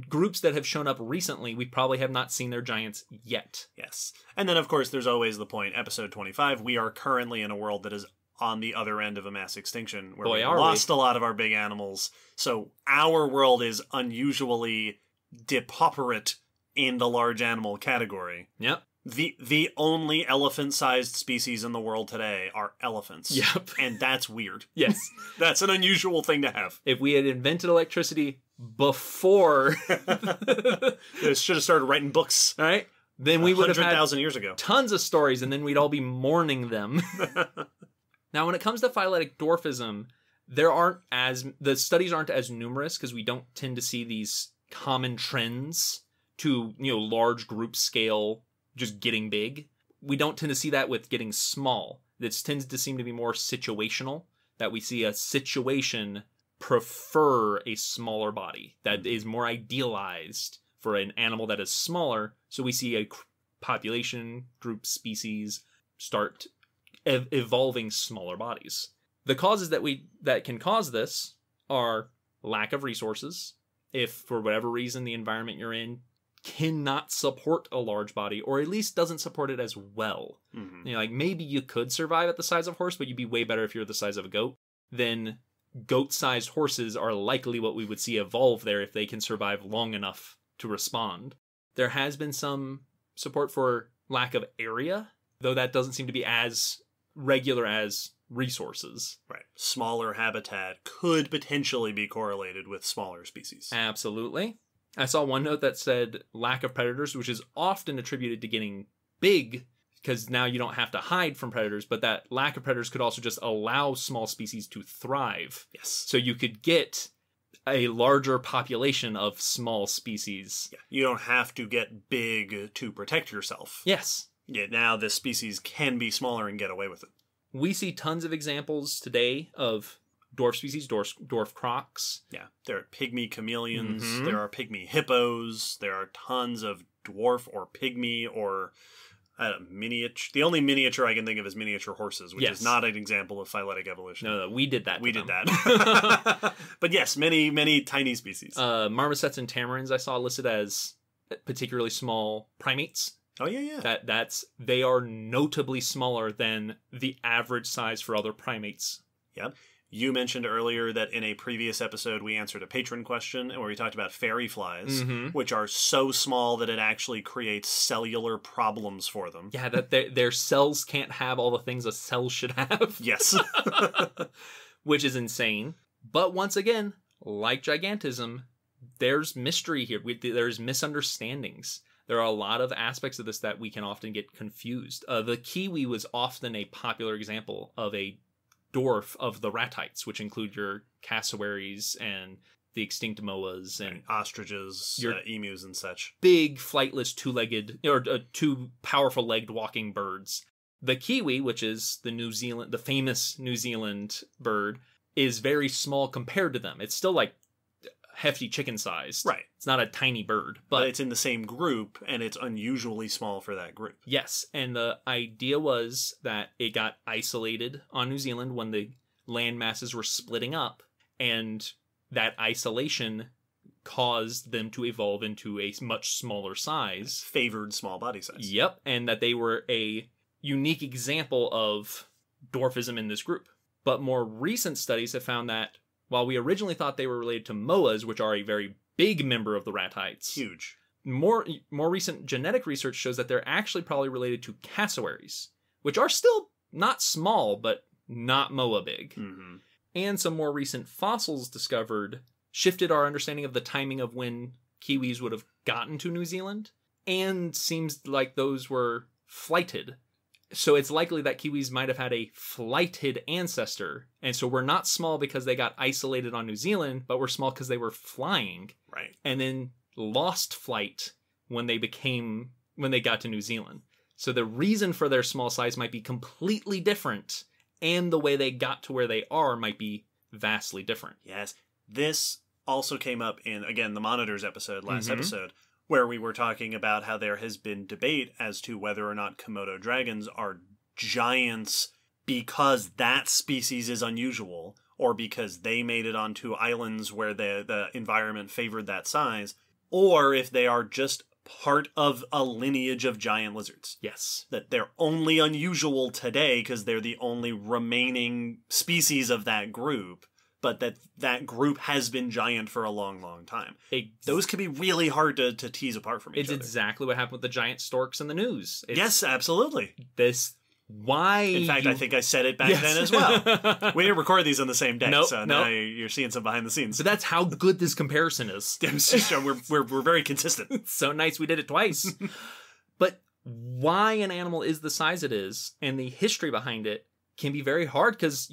groups that have shown up recently, we probably have not seen their giants yet. Yes. And then, of course, there's always the point, episode 25, we are currently in a world that is on the other end of a mass extinction, where we lost a lot of our big animals. So our world is unusually depauperate in the large animal category. Yep. The only elephant-sized species in the world today are elephants. Yep. And that's weird. Yes. That's an unusual thing to have. If we had invented electricity before... They should have started writing books. All right? then we would have had 100,000 years ago. tons of stories, and then we'd all be mourning them. Now, when it comes to phyletic dwarfism, the studies aren't as numerous because we don't tend to see these common trends to, large group scale just getting big. We don't tend to see that with getting small. This tends to seem to be more situational, that we see a situation prefer a smaller body that is more idealized for an animal that is smaller. So we see a population, group, species start evolving smaller bodies. The causes that can cause this are lack of resources. If for whatever reason the environment you're in cannot support a large body, or at least doesn't support it as well. Mm-hmm. Like maybe you could survive at the size of a horse, but you'd be way better if you're the size of a goat. Then goat-sized horses are likely what we would see evolve there if they can survive long enough to respond. There has been some support for lack of area, though that doesn't seem to be as regular as resources. Right. Smaller habitat could potentially be correlated with smaller species. Absolutely. I saw one note that said lack of predators, which is often attributed to getting big, because now you don't have to hide from predators, but that lack of predators could also just allow small species to thrive. Yes. So you could get a larger population of small species. Yeah. You don't have to get big to protect yourself. Yes. Yeah, now this species can be smaller and get away with it. We see tons of examples today of dwarf species, dwarf crocs. Yeah, there are pygmy chameleons, Mm-hmm. there are pygmy hippos, there are tons of dwarf or pygmy or miniature. The only miniature I can think of is miniature horses, which is not an example of phyletic evolution. No, we did that. We did that. But yes, many tiny species. Marmosets and tamarins I saw listed as particularly small primates. Oh, yeah. They are notably smaller than the average size for other primates. Yep. You mentioned earlier that in a previous episode we answered a Patron question where we talked about fairy flies, which are so small that it actually creates cellular problems for them. Yeah, that their cells can't have all the things a cell should have. Yes. Which is insane. But once again, like Gigantism, there's mystery here. There's misunderstandings. There are a lot of aspects of this that we can often get confused. The kiwi was often a popular example of a dwarf of the ratites, which include your cassowaries and the extinct moas and ostriches, emus and such. Big flightless two-legged or two powerful legged walking birds. The kiwi, which is the famous New Zealand bird, is very small compared to them. It's still like hefty chicken sized. Right. It's not a tiny bird, but it's in the same group and it's unusually small for that group. Yes. And the idea was that it got isolated on New Zealand when the land masses were splitting up, and that isolation caused them to evolve into a much smaller size. Favored small body size. Yep. And that they were a unique example of dwarfism in this group. But more recent studies have found that while we originally thought they were related to moas, which are a very big member of the ratites, huge, more recent genetic research shows that they're actually probably related to cassowaries, which are still not small, but not moa big. Mm-hmm. And some more recent fossils discovered shifted our understanding of the timing of when kiwis would have gotten to New Zealand, and seems like those were flighted. So it's likely that kiwis might have had a flighted ancestor. And so we're not small because they got isolated on New Zealand, but we're small because they were flying. Right. And then lost flight when they got to New Zealand. So the reason for their small size might be completely different, and the way they got to where they are might be vastly different. Yes. This also came up in, again, the Monitors episode, last episode, where we were talking about how there has been debate as to whether or not Komodo dragons are giants because that species is unusual, or because they made it onto islands where the environment favored that size, or if they are just part of a lineage of giant lizards. Yes. That they're only unusual today because they're the only remaining species of that group, but that group has been giant for a long, long time. Those can be really hard to tease apart from each other. It's exactly what happened with the giant storks in the news. Yes, absolutely. In fact, I think I said it back then as well. We didn't record these on the same day, now you're seeing some behind the scenes. But that's how good this comparison is. We're very consistent. It's so nice we did it twice. But why an animal is the size it is and the history behind it can be very hard because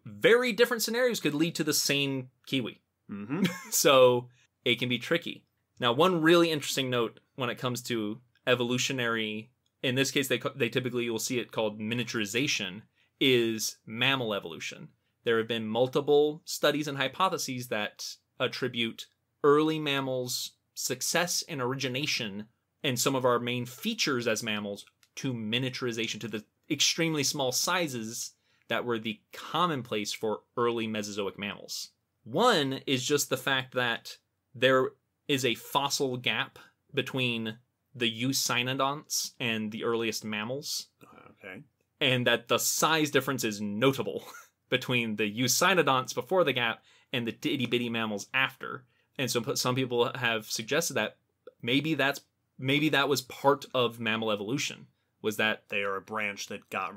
very different scenarios could lead to the same kiwi. Mm-hmm. So it can be tricky. Now, one really interesting note when it comes to evolutionary, in this case, they typically, you'll see it called miniaturization, is mammal evolution. There have been multiple studies and hypotheses that attribute early mammals' success and origination and some of our main features as mammals to miniaturization, to the extremely small sizes that were the commonplace for early Mesozoic mammals. One is just the fact that there is a fossil gap between the Eucynodonts and the earliest mammals. Okay. And that the size difference is notable between the Eucynodonts before the gap and the itty-bitty mammals after. And so some people have suggested that maybe that was part of mammal evolution, was that they are a branch that got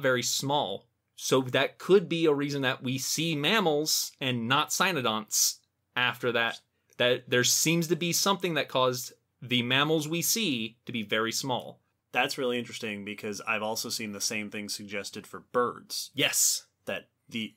very small. So that could be a reason that we see mammals and not cynodonts after that. That there seems to be something that caused the mammals we see to be very small. That's really interesting because I've also seen the same thing suggested for birds. Yes. That the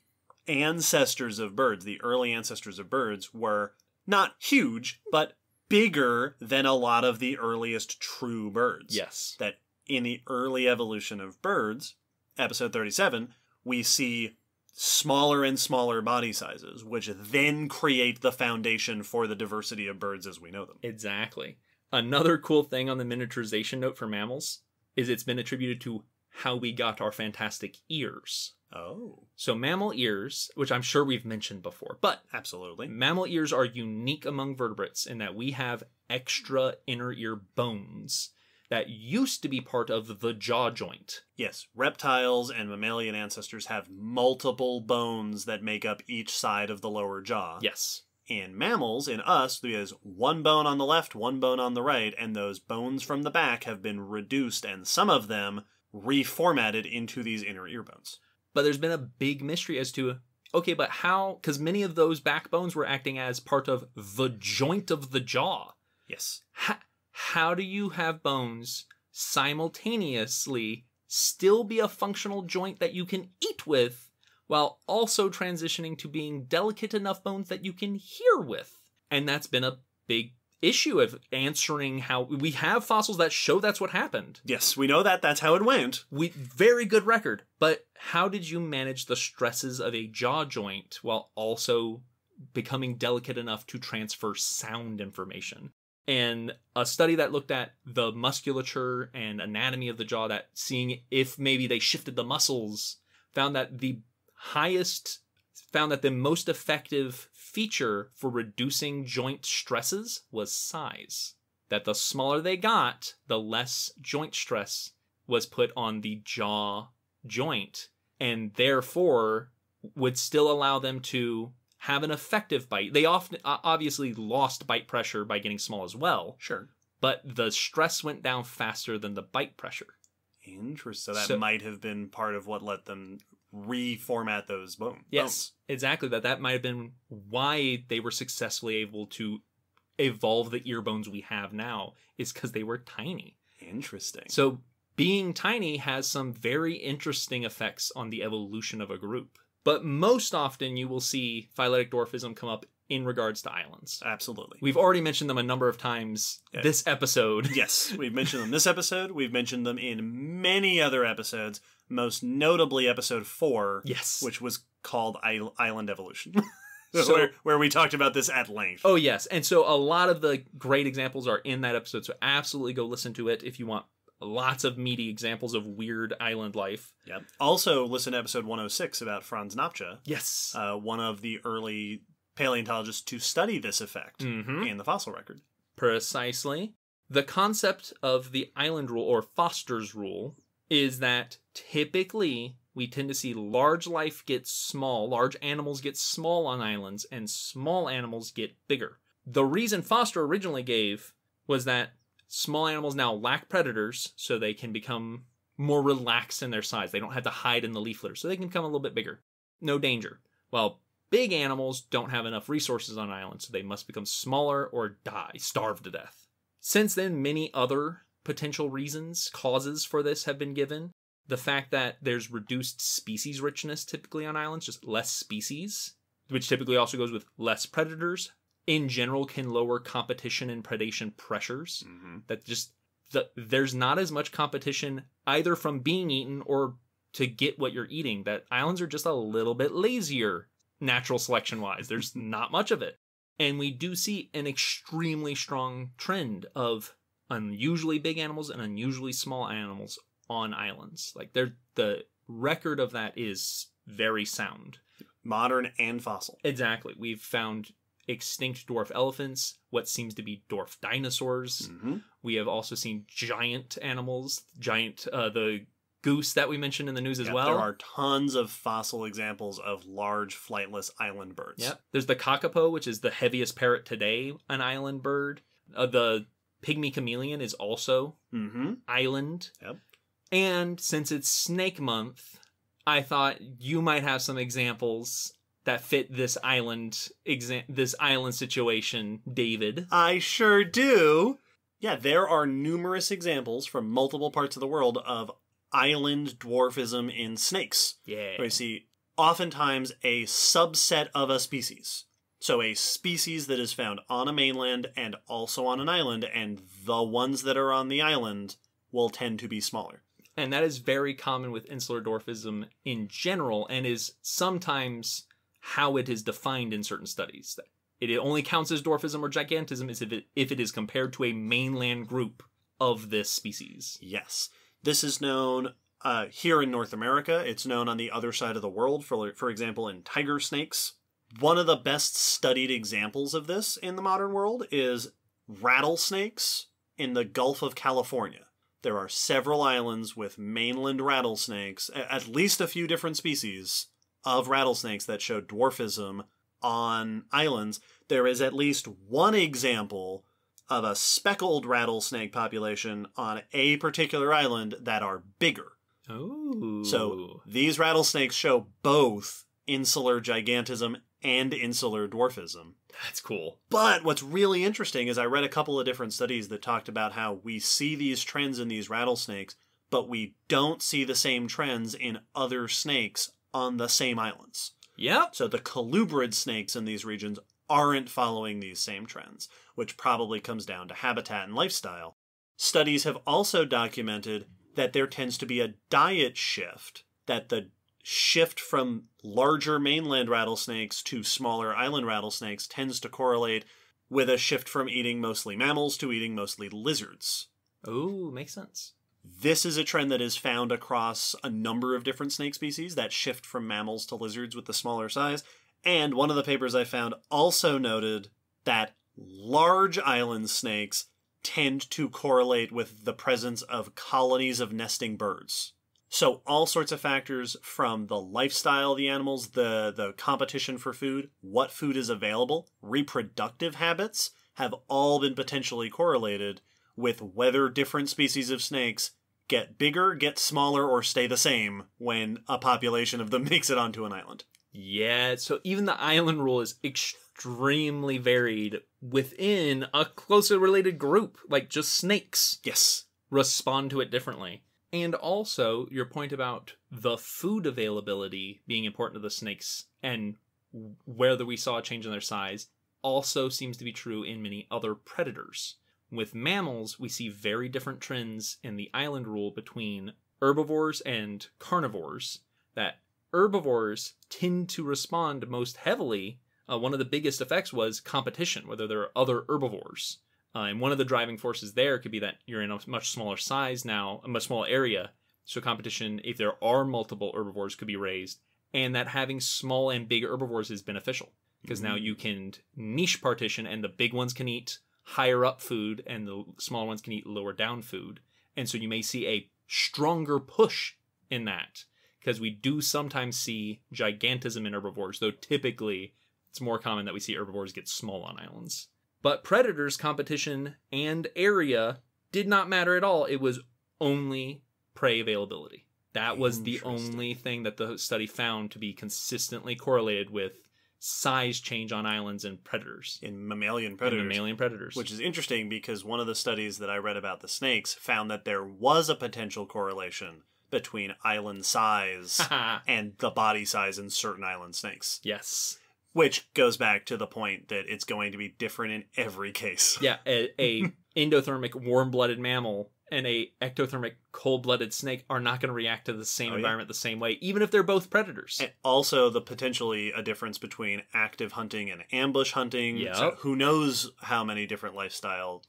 ancestors of birds, the early ancestors of birds, were not huge, but bigger than a lot of the earliest true birds. Yes. That in the early evolution of birds, episode 37, we see smaller and smaller body sizes, which then create the foundation for the diversity of birds as we know them. Exactly. Another cool thing on the miniaturization note for mammals is it's been attributed to how we got our fantastic ears. Oh. So mammal ears, which I'm sure we've mentioned before, but absolutely, mammal ears are unique among vertebrates in that we have extra inner ear bones that used to be part of the jaw joint. Yes, reptiles and mammalian ancestors have multiple bones that make up each side of the lower jaw. Yes. In mammals, in us, there's one bone on the left, one bone on the right, and those bones from the back have been reduced and some of them reformatted into these inner ear bones. But there's been a big mystery as to, okay, but how, because many of those backbones were acting as part of the joint of the jaw. Yes. How do you have bones simultaneously still be a functional joint that you can eat with while also transitioning to being delicate enough bones that you can hear with? And that's been a big issue of answering how we have fossils that show that's what happened. Yes, we know that. That's how it went. Very good record. But how did you manage the stresses of a jaw joint while also becoming delicate enough to transfer sound information? And a study that looked at the musculature and anatomy of the jaw, that seeing if maybe they shifted the muscles, found that the most effective feature for reducing joint stresses was size. That the smaller they got, the less joint stress was put on the jaw joint, and therefore would still allow them to have an effective bite. They often obviously lost bite pressure by getting small as well. Sure. But the stress went down faster than the bite pressure. Interesting. So that might have been part of what let them reformat those bones. Yes, exactly. That might have been why they were successfully able to evolve the ear bones we have now, is because they were tiny. Interesting. So being tiny has some very interesting effects on the evolution of a group. But most often you will see phyletic dwarfism come up in regards to islands. Absolutely. We've already mentioned them a number of times this episode. Yes, we've mentioned them this episode. We've mentioned them in many other episodes, most notably episode 4, yes, which was called Island Evolution, so, where we talked about this at length. Oh, yes. And so a lot of the great examples are in that episode, so absolutely go listen to it if you want lots of meaty examples of weird island life. Yep. Also, listen to episode 106 about Franz Napcha. Yes. One of the early paleontologists to study this effect in the fossil record. Precisely. The concept of the island rule, or Foster's rule, is that typically we tend to see large animals get small on islands, and small animals get bigger. The reason Foster originally gave was that small animals now lack predators, so they can become more relaxed in their size. They don't have to hide in the leaf litter, so they can become a little bit bigger. No danger. Well, big animals don't have enough resources on islands, so they must become smaller or die, starve to death. Since then, many other potential reasons, causes for this have been given. The fact that there's reduced species richness typically on islands, just less species, which typically also goes with less predators, in general can lower competition and predation pressures. That just, there's not as much competition either from being eaten or to get what you're eating, that islands are just a little bit lazier natural selection wise. There's not much of it. And we do see an extremely strong trend of unusually big animals and unusually small animals on islands. Like the record of that is very sound. Modern and fossil. Exactly. We've found extinct dwarf elephants, what seems to be dwarf dinosaurs. We have also seen giant animals, the goose that we mentioned in the news as well. There are tons of fossil examples of large flightless island birds. Yep. There's the kakapo, which is the heaviest parrot today, an island bird. The pygmy chameleon is also island. Yep. And since it's Snake Month, I thought you might have some examples that fit this island situation, David. I sure do. Yeah, there are numerous examples from multiple parts of the world of island dwarfism in snakes. Yeah. Where you see oftentimes a subset of a species. So a species that is found on a mainland and also on an island, and the ones that are on the island will tend to be smaller. And that is very common with insular dwarfism in general, and is sometimes how it is defined in certain studies. It only counts as dwarfism or gigantism if it is compared to a mainland group of this species. Yes. This is known here in North America. It's known on the other side of the world, for example, in tiger snakes. One of the best studied examples of this in the modern world is rattlesnakes in the Gulf of California. There are several islands with mainland rattlesnakes, at least a few different species of rattlesnakes that show dwarfism on islands. There is at least one example of a speckled rattlesnake population on a particular island that are bigger. Oh. So these rattlesnakes show both insular gigantism and insular dwarfism. That's cool. But what's really interesting is I read a couple of different studies that talked about how we see these trends in these rattlesnakes, but we don't see the same trends in other snakes on the same islands. Yep. So the colubrid snakes in these regions aren't following these same trends, which probably comes down to habitat and lifestyle. Studies have also documented that there tends to be a diet shift, that the shift from larger mainland rattlesnakes to smaller island rattlesnakes tends to correlate with a shift from eating mostly mammals to eating mostly lizards. Oh, makes sense. This is a trend that is found across a number of different snake species, that shift from mammals to lizards with the smaller size. And one of the papers I found also noted that large island snakes tend to correlate with the presence of colonies of nesting birds. So all sorts of factors from the lifestyle of the animals, the competition for food, what food is available, reproductive habits have all been potentially correlated with whether different species of snakes get bigger, get smaller, or stay the same when a population of them makes it onto an island. Yeah, so even the island rule is extremely varied within a closely related group, like just snakes. Yes. Respond to it differently. And also, your point about the food availability being important to the snakes and whether we saw a change in their size also seems to be true in many other predators. With mammals, we see very different trends in the island rule between herbivores and carnivores, that herbivores tend to respond most heavily. One of the biggest effects was competition, whether there are other herbivores. And one of the driving forces there could be that you're in a much smaller size now, a much smaller area. So competition, if there are multiple herbivores, could be raised. And that having small and big herbivores is beneficial. Because now you can niche partition and the big ones can eat higher up food and the smaller ones can eat lower down food. And so you may see a stronger push in that. Because we do sometimes see gigantism in herbivores, though typically it's more common that we see herbivores get small on islands. But predators, competition, and area did not matter at all. It was only prey availability. That was the only thing that the study found to be consistently correlated with size change on islands and predators. In mammalian predators. In mammalian predators. Which is interesting because one of the studies that I read about the snakes found that there was a potential correlation between island size and the body size in certain island snakes. Yes. Which goes back to the point that it's going to be different in every case. Yeah, a endothermic warm-blooded mammal and a ectothermic cold-blooded snake are not going to react to the same environment the same way, even if they're both predators. And also, the potentially a difference between active hunting and ambush hunting. Yep. So who knows how many different lifestyle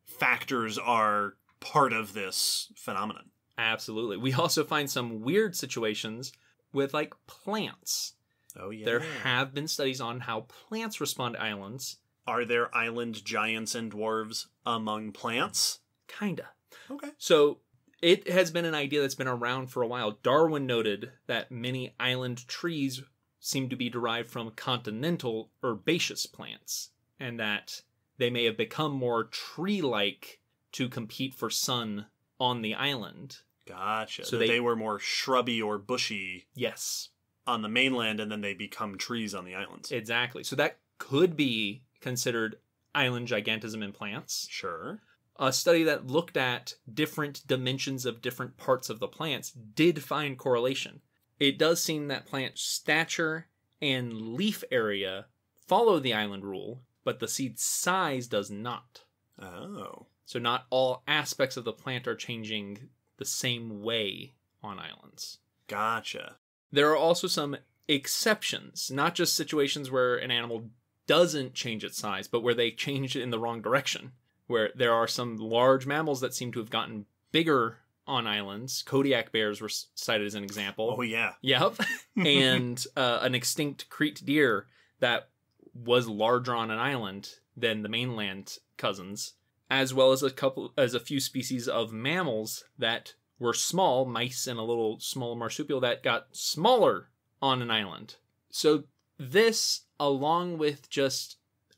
factors are part of this phenomenon. Absolutely. We also find some weird situations with, like, plants. Oh, yeah. There have been studies on how plants respond to islands. Are there island giants and dwarves among plants? Kinda. Okay. So it has been an idea that's been around for a while. Darwin noted that many island trees seem to be derived from continental herbaceous plants, and that they may have become more tree-like to compete for sun on the island. Gotcha. So they were more shrubby or bushy. Yes. On the mainland, and then they become trees on the islands. Exactly. So that could be considered island gigantism in plants. Sure. A study that looked at different dimensions of different parts of the plants did find correlation. It does seem that plant stature and leaf area follow the island rule, but the seed size does not. Oh. So not all aspects of the plant are changing the same way on islands. Gotcha. There are also some exceptions, not just situations where an animal doesn't change its size, but where they change it in the wrong direction. Where there are some large mammals that seem to have gotten bigger on islands. Kodiak bears were cited as an example. Oh, yeah. Yep. And an extinct krait deer that was larger on an island than the mainland cousins, as well as a few species of mammals that were small, mice and a little small marsupial that got smaller on an island. So this, along with just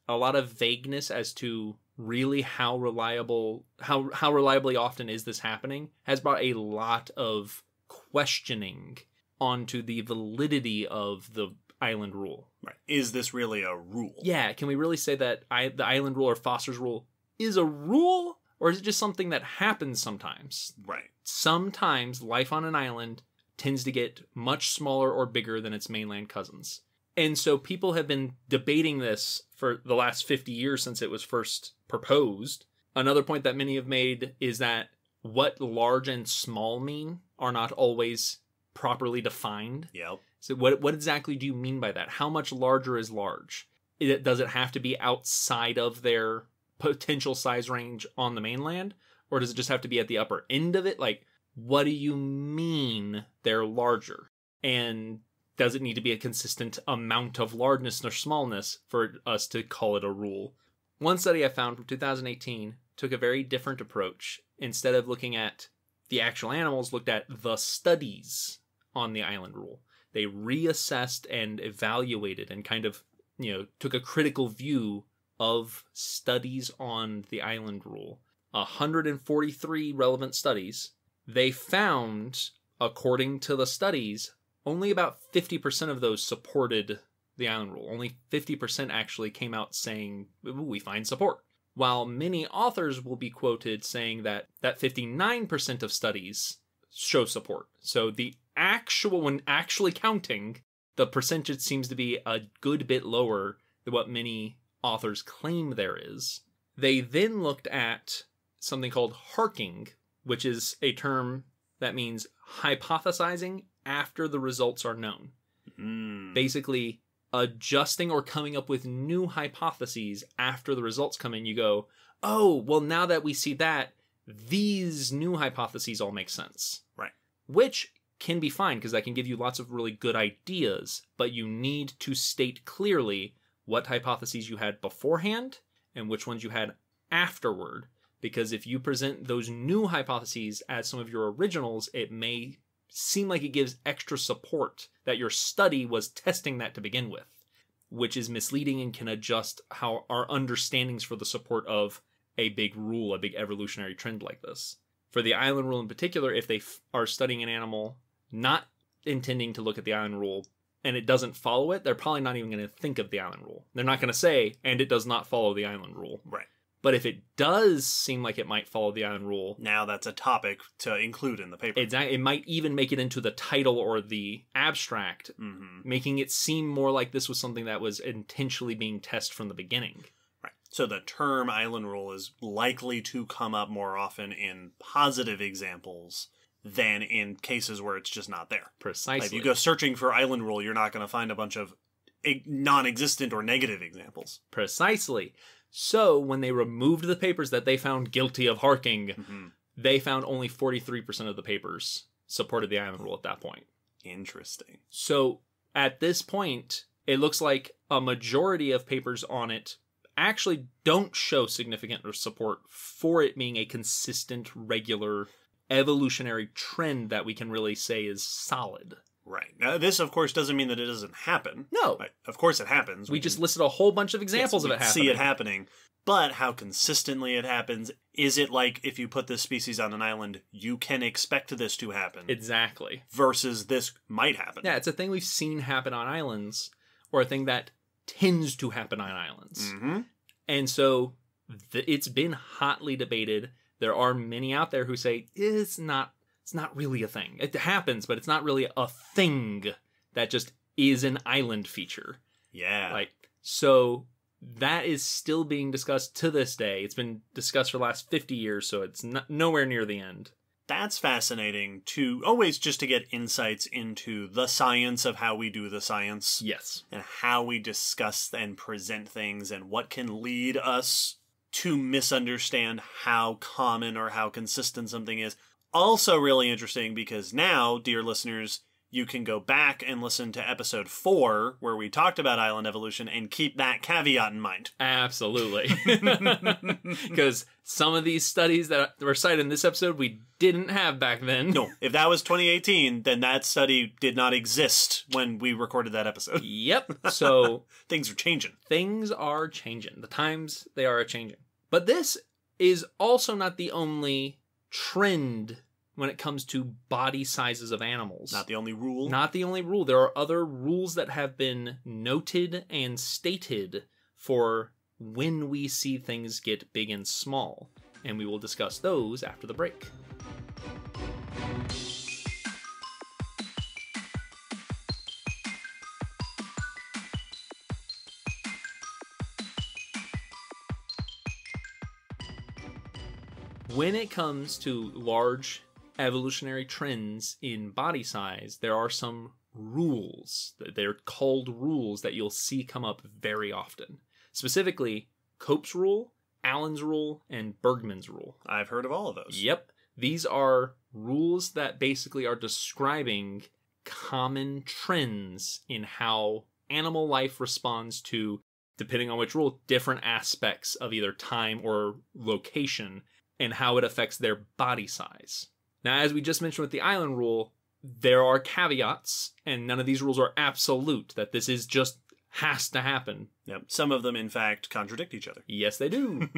a lot of vagueness as to really how reliably often is this happening, has brought a lot of questioning onto the validity of the island rule. Right. Is this really a rule? Yeah, can we really say that the island rule or Foster's rule is a rule? Or is it just something that happens sometimes? Right. Sometimes life on an island tends to get much smaller or bigger than its mainland cousins. And so people have been debating this for the last 50 years since it was first proposed. Another point that many have made is that what large and small mean are not always properly defined. Yep. So what exactly do you mean by that? How much larger is large? Does it have to be outside of their potential size range on the mainland? Or does it just have to be at the upper end of it? Like, what do you mean they're larger? And does it need to be a consistent amount of largeness or smallness for us to call it a rule? One study I found from 2018 took a very different approach. Instead of looking at the actual animals, looked at the studies on the island rule. They reassessed and evaluated and kind of, took a critical view of studies on the island rule. 143 relevant studies. They found, according to the studies, only about 50% of those supported the island rule. Only 50% actually came out saying, we find support. While many authors will be quoted saying that 59% of studies show support. So when actually counting, the percentage seems to be a good bit lower than what many authors claim there is. They then looked at something called harking, which is a term that means hypothesizing after the results are known. Basically, adjusting or coming up with new hypotheses after the results come in. You go, oh, well, now that we see that, these new hypotheses all make sense. Right. Which can be fine, because that can give you lots of really good ideas, but you need to state clearly what hypotheses you had beforehand and which ones you had afterward. Because if you present those new hypotheses as some of your originals, it may seem like it gives extra support that your study was testing that to begin with, which is misleading and can adjust how our understandings for the support of a big rule, a big evolutionary trend like this. For the island rule in particular, if they are studying an animal not intending to look at the island rule and it doesn't follow it, they're probably not even going to think of the island rule. They're not going to say, and it does not follow the island rule. Right. But if it does seem like it might follow the island rule, now that's a topic to include in the paper. It might even make it into the title or the abstract, making it seem more like this was something that was intentionally being tested from the beginning. Right. So the term island rule is likely to come up more often in positive examples than in cases where it's just not there. Precisely. Like if you go searching for island rule, you're not going to find a bunch of non-existent or negative examples. Precisely. So when they removed the papers that they found guilty of harking, they found only 43% of the papers supported the island rule at that point. Interesting. So at this point, it looks like a majority of papers on it actually don't show significant support for it being a consistent, regular, evolutionary trend that we can really say is solid. Right. Now, this, of course, doesn't mean that it doesn't happen. No. Right. Of course it happens. We just listed a whole bunch of examples of it happening. See it happening. But how consistently it happens, is it like if you put this species on an island, you can expect this to happen? Exactly. Versus this might happen. Yeah, it's a thing we've seen happen on islands, or a thing that tends to happen on islands. And so it's been hotly debated. There are many out there who say it's not really a thing. It happens, but it's not really a thing that just is an island feature. Yeah. So that is still being discussed to this day. It's been discussed for the last 50 years, so it's nowhere near the end. That's fascinating always just to get insights into the science of how we do the science. Yes. And how we discuss and present things and what can lead us to misunderstand how common or how consistent something is. Also really interesting because now, dear listeners, you can go back and listen to episode 4 where we talked about island evolution and keep that caveat in mind. Absolutely. Because some of these studies that were cited in this episode we didn't have back then. No, if that was 2018, then that study did not exist when we recorded that episode. Yep. So things are changing. Things are changing. The times, they are changing. But this is also not the only trend when it comes to body sizes of animals. Not the only rule. Not the only rule. There are other rules that have been noted and stated for when we see things get big and small. And we will discuss those after the break. When it comes to large evolutionary trends in body size, there are some rules. They're called rules that you'll see come up very often. Specifically, Cope's rule, Allen's rule, and Bergman's rule. I've heard of all of those. Yep. These are rules that basically are describing common trends in how animal life responds to, depending on which rule, different aspects of either time or location and how it affects their body size. Now, as we just mentioned with the island rule, there are caveats, and none of these rules are absolute, that this is just has to happen. Yep. Some of them, in fact, contradict each other. Yes, they do.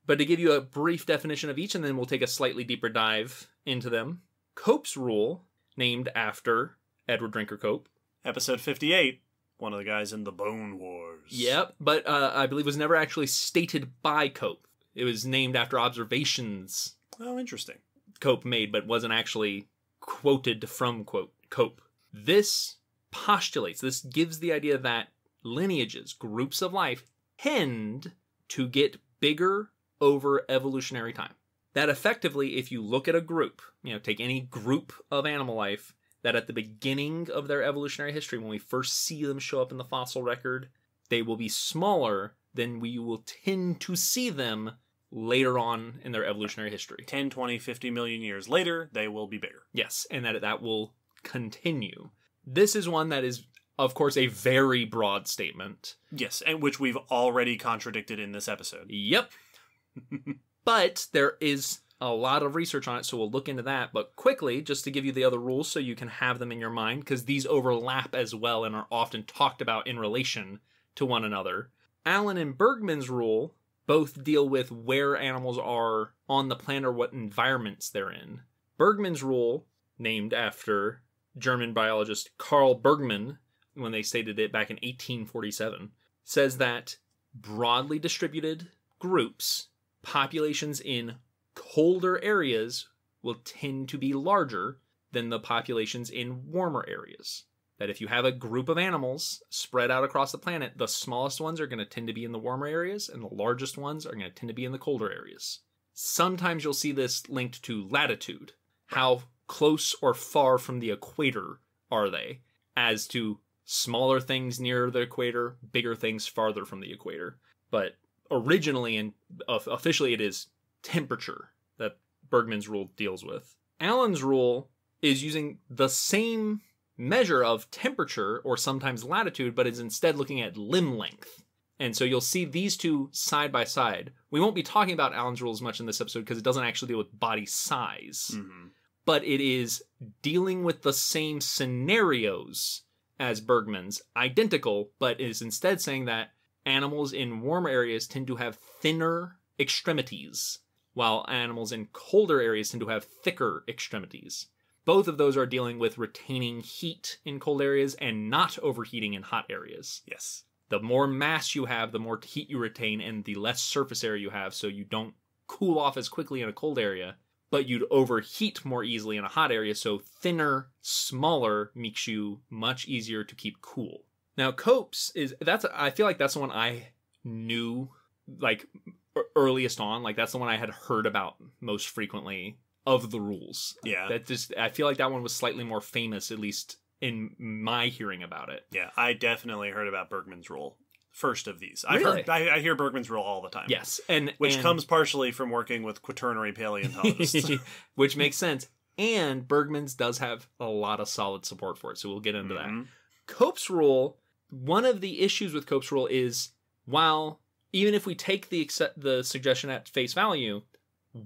But to give you a brief definition of each, and then we'll take a slightly deeper dive into them. Cope's rule, named after Edward Drinker Cope. Episode 58, one of the guys in the Bone Wars. Yep, but I believe was never actually stated by Cope. It was named after observations. Oh, interesting. Cope made, but wasn't actually quoted from Cope. This gives the idea that lineages, groups of life, tend to get bigger over evolutionary time. That effectively, if you look at a group, take any group of animal life, that at the beginning of their evolutionary history, when we first see them show up in the fossil record, they will be smaller than we will tend to see them later on in their evolutionary history. 10, 20, 50 million years later, they will be bigger. Yes, and that will continue. This is one that is, of course, a very broad statement. Yes, and which we've already contradicted in this episode. Yep. But there is a lot of research on it, so we'll look into that. But quickly, just to give you the other rules so you can have them in your mind, because these overlap as well and are often talked about in relation to one another. Allen and Bergman's rule both deal with where animals are on the planet or what environments they're in. Bergman's rule, named after German biologist Carl Bergman, when they stated it back in 1847, says that broadly distributed groups, populations in colder areas will tend to be larger than the populations in warmer areas. That if you have a group of animals spread out across the planet, the smallest ones are going to tend to be in the warmer areas, and the largest ones are going to tend to be in the colder areas. Sometimes you'll see this linked to latitude. How close or far from the equator are they? As to smaller things near the equator, bigger things farther from the equator. But originally and officially it is temperature that Bergmann's rule deals with. Allen's rule is using the same measure of temperature or sometimes latitude, but is instead looking at limb length. And so you'll see these two side by side. We won't be talking about Allen's rule as much in this episode because it doesn't actually deal with body size. Mm-hmm. But it is dealing with the same scenarios as Bergmann's, identical, but is instead saying that animals in warmer areas tend to have thinner extremities, while animals in colder areas tend to have thicker extremities. Both of those are dealing with retaining heat in cold areas and not overheating in hot areas. Yes. The more mass you have, the more heat you retain, and the less surface area you have, so you don't cool off as quickly in a cold area, but you'd overheat more easily in a hot area, so thinner, smaller makes you much easier to keep cool. Now, Cope's I feel like that's the one I knew, like, earliest on. Like, that's the one I had heard about most frequently of the rules. Yeah. I feel like that one was slightly more famous, at least in my hearing about it. Yeah, I definitely heard about Bergmann's rule first of these. Really? I hear Bergmann's rule all the time. Yes. Which comes partially from working with quaternary paleontologists. Which makes sense. And Bergmann's does have a lot of solid support for it, so we'll get into that. Cope's rule, one of the issues with Cope's rule is, while even if we take the suggestion at face value,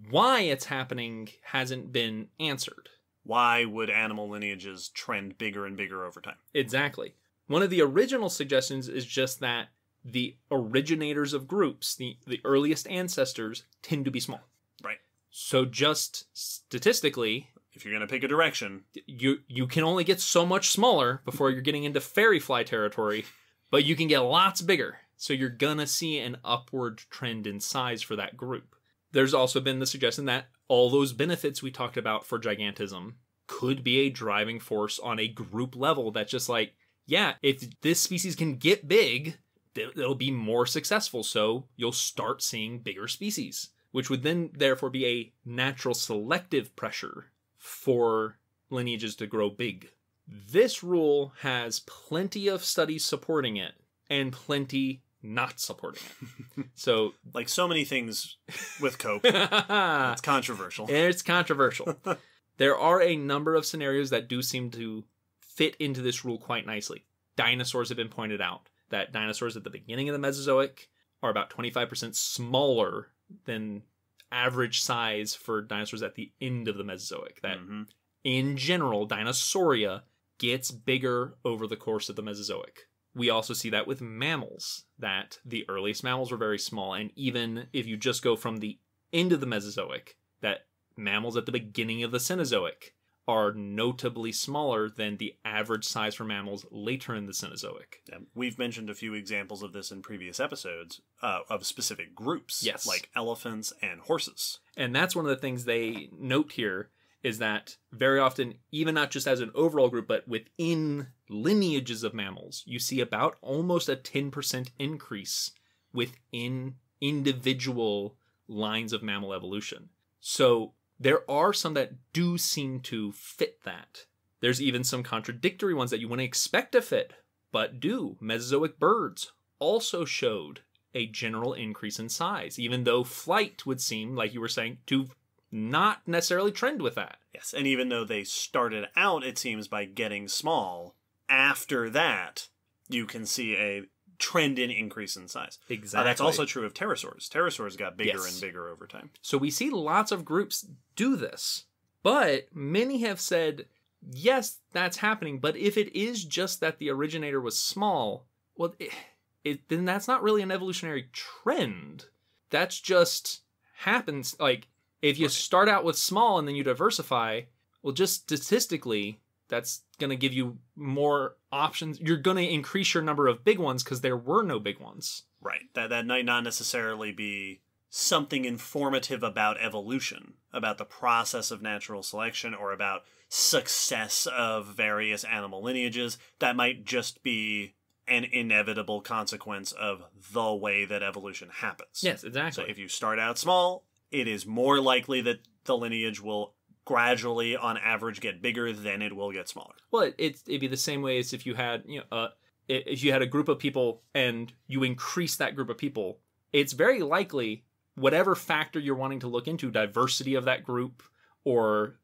why it's happening hasn't been answered. Why would animal lineages trend bigger and bigger over time? Exactly. One of the original suggestions is just that the originators of groups, the earliest ancestors, tend to be small. Right. So just statistically, if you're going to pick a direction, you can only get so much smaller before you're getting into fairy fly territory, but you can get lots bigger. So you're going to see an upward trend in size for that group. There's also been the suggestion that all those benefits we talked about for gigantism could be a driving force on a group level that's just like, yeah, if this species can get big, it'll be more successful, so you'll start seeing bigger species, which would then therefore be a natural selective pressure for lineages to grow big. This rule has plenty of studies supporting it and plenty not supporting it. So, like so many things with Cope, it's controversial. It's controversial. There are a number of scenarios that do seem to fit into this rule quite nicely. Dinosaurs have been pointed out, that dinosaurs at the beginning of the Mesozoic are about 25% smaller than average size for dinosaurs at the end of the Mesozoic. That in general, Dinosauria gets bigger over the course of the Mesozoic. We also see that with mammals, that the earliest mammals were very small, and even if you just go from the end of the Mesozoic, that mammals at the beginning of the Cenozoic are notably smaller than the average size for mammals later in the Cenozoic. Yeah, we've mentioned a few examples of this in previous episodes of specific groups, yes, like elephants and horses. And that's one of the things they note here, is that very often, even not just as an overall group, but within lineages of mammals, you see about almost a 10% increase within individual lines of mammal evolution. So there are some that do seem to fit that. There's even some contradictory ones that you wouldn't expect to fit, but do. Mesozoic birds also showed a general increase in size, even though flight would seem, like you were saying, to not necessarily trend with that. Yes, and even though they started out, it seems, by getting small, after that, you can see a trend in increase in size. Exactly. That's also true of pterosaurs. Pterosaurs got bigger and bigger over time. So we see lots of groups do this, but many have said, yes, that's happening, but if it is just that the originator was small, well, then that's not really an evolutionary trend. That's just happens. Like, if you start out with small and then you diversify, well, just statistically, That's going to give you more options. You're going to increase your number of big ones because there were no big ones. Right. That might not necessarily be something informative about evolution, about the process of natural selection, or about success of various animal lineages. That might just be an inevitable consequence of the way that evolution happens. Yes, exactly. So if you start out small, it is more likely that the lineage will gradually, on average, get bigger than it will get smaller. Well, it'd be the same way as if you had, if you had a group of people and you increase that group of people, it's very likely whatever factor you're wanting to look into, diversity of that group or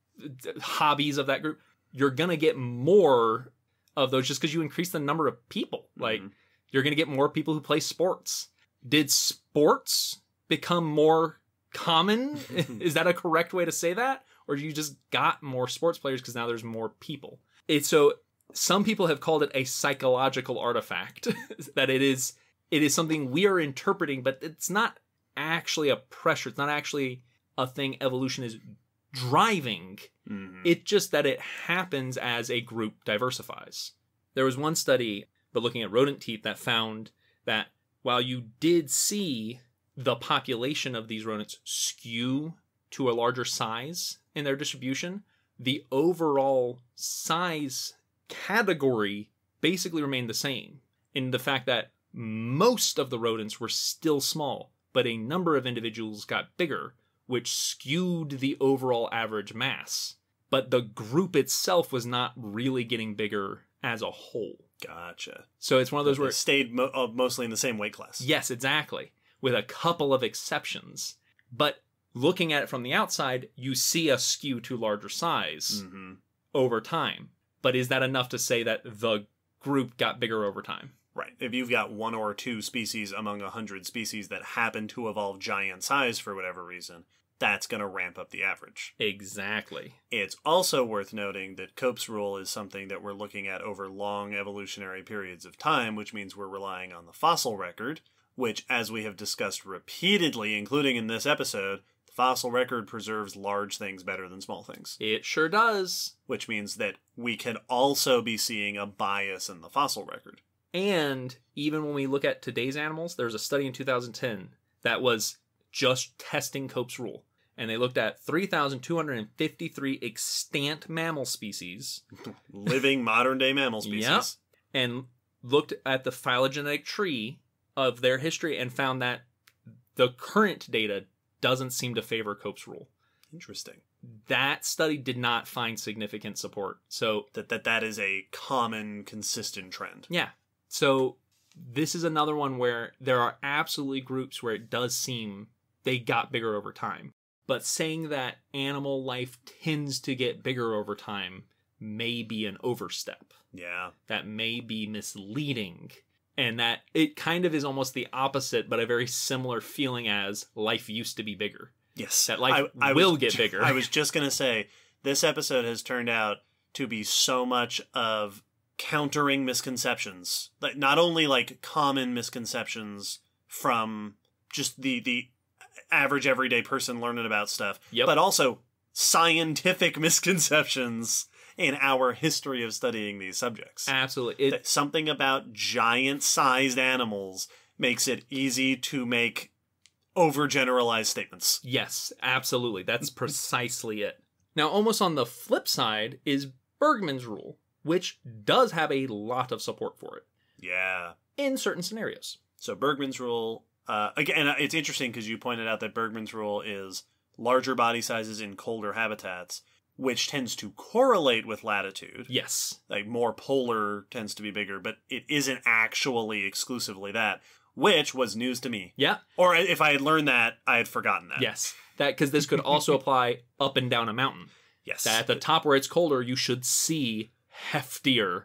hobbies of that group, you're going to get more of those just because you increase the number of people. Like, you're going to get more people who play sports. Did sports become more common? Is that a correct way to say that? Or you just got more sports players because now there's more people? So some people have called it a psychological artifact, that it is something we are interpreting, but it's not actually a pressure. It's not actually a thing evolution is driving. It's just that it happens as a group diversifies. There was one study, but looking at rodent teeth, that found that while you did see the population of these rodents skew to a larger size in their distribution, the overall size category basically remained the same, in the fact that most of the rodents were still small, but a number of individuals got bigger, which skewed the overall average mass. But the group itself was not really getting bigger as a whole. Gotcha. So it's one of those where it stayed mostly in the same weight class. Yes, exactly, with a couple of exceptions. But looking at it from the outside, you see a skew to larger size over time. But is that enough to say that the group got bigger over time? Right. If you've got one or two species among 100 species that happen to evolve giant size for whatever reason, that's going to ramp up the average. Exactly. It's also worth noting that Cope's rule is something that we're looking at over long evolutionary periods of time, which means we're relying on the fossil record, which, as we have discussed repeatedly, including in this episode, the fossil record preserves large things better than small things. It sure does. Which means that we can also be seeing a bias in the fossil record. And even when we look at today's animals, there's a study in 2010 that was just testing Cope's rule. And they looked at 3,253 extant mammal species. Living modern-day mammal species. Yep. And looked at the phylogenetic tree of their history and found that the current data doesn't seem to favor Cope's rule. Interesting. That study did not find significant support. So that is a common, consistent trend. Yeah. So this is another one where there are absolutely groups where it does seem they got bigger over time. But saying that animal life tends to get bigger over time may be an overstep. Yeah. That may be misleading. And that it kind of is almost the opposite, but a very similar feeling as life used to be bigger. Yes. That life will get bigger. I was just going to say, this episode has turned out to be so much of countering misconceptions. Like, not only like common misconceptions from just the average everyday person learning about stuff, but also scientific misconceptions in our history of studying these subjects. Absolutely. Something about giant-sized animals makes it easy to make overgeneralized statements. Yes, absolutely. That's precisely it. Now, almost on the flip side is Bergmann's rule, which does have a lot of support for it. Yeah. In certain scenarios. So Bergmann's rule, again, it's interesting because you pointed out that Bergmann's rule is larger body sizes in colder habitats, which tends to correlate with latitude. Yes. Like, more polar tends to be bigger, but it isn't actually exclusively that, which was news to me. Yeah. Or if I had learned that, I had forgotten that. Yes. Because this could also apply up and down a mountain. Yes. That at the top where it's colder, you should see heftier.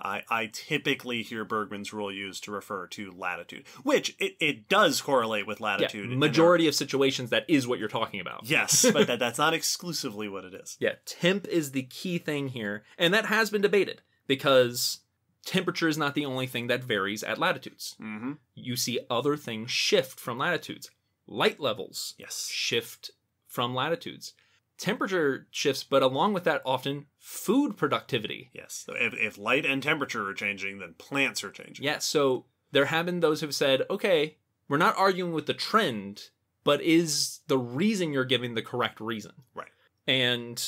I typically hear Bergmann's rule used to refer to latitude, which it does correlate with latitude. Yeah, majority of situations, that is what you're talking about. Yes, but that's not exclusively what it is. Yeah, temp is the key thing here, and that has been debated, because temperature is not the only thing that varies at latitudes. Mm-hmm. You see other things shift from latitudes. Light levels shift from latitudes. temperature shifts, but along with that, often food productivity. Yes. So if light and temperature are changing, then plants are changing. Yeah, so there have been those who've said, okay, we're not arguing with the trend, but is the reason you're giving the correct reason? Right. And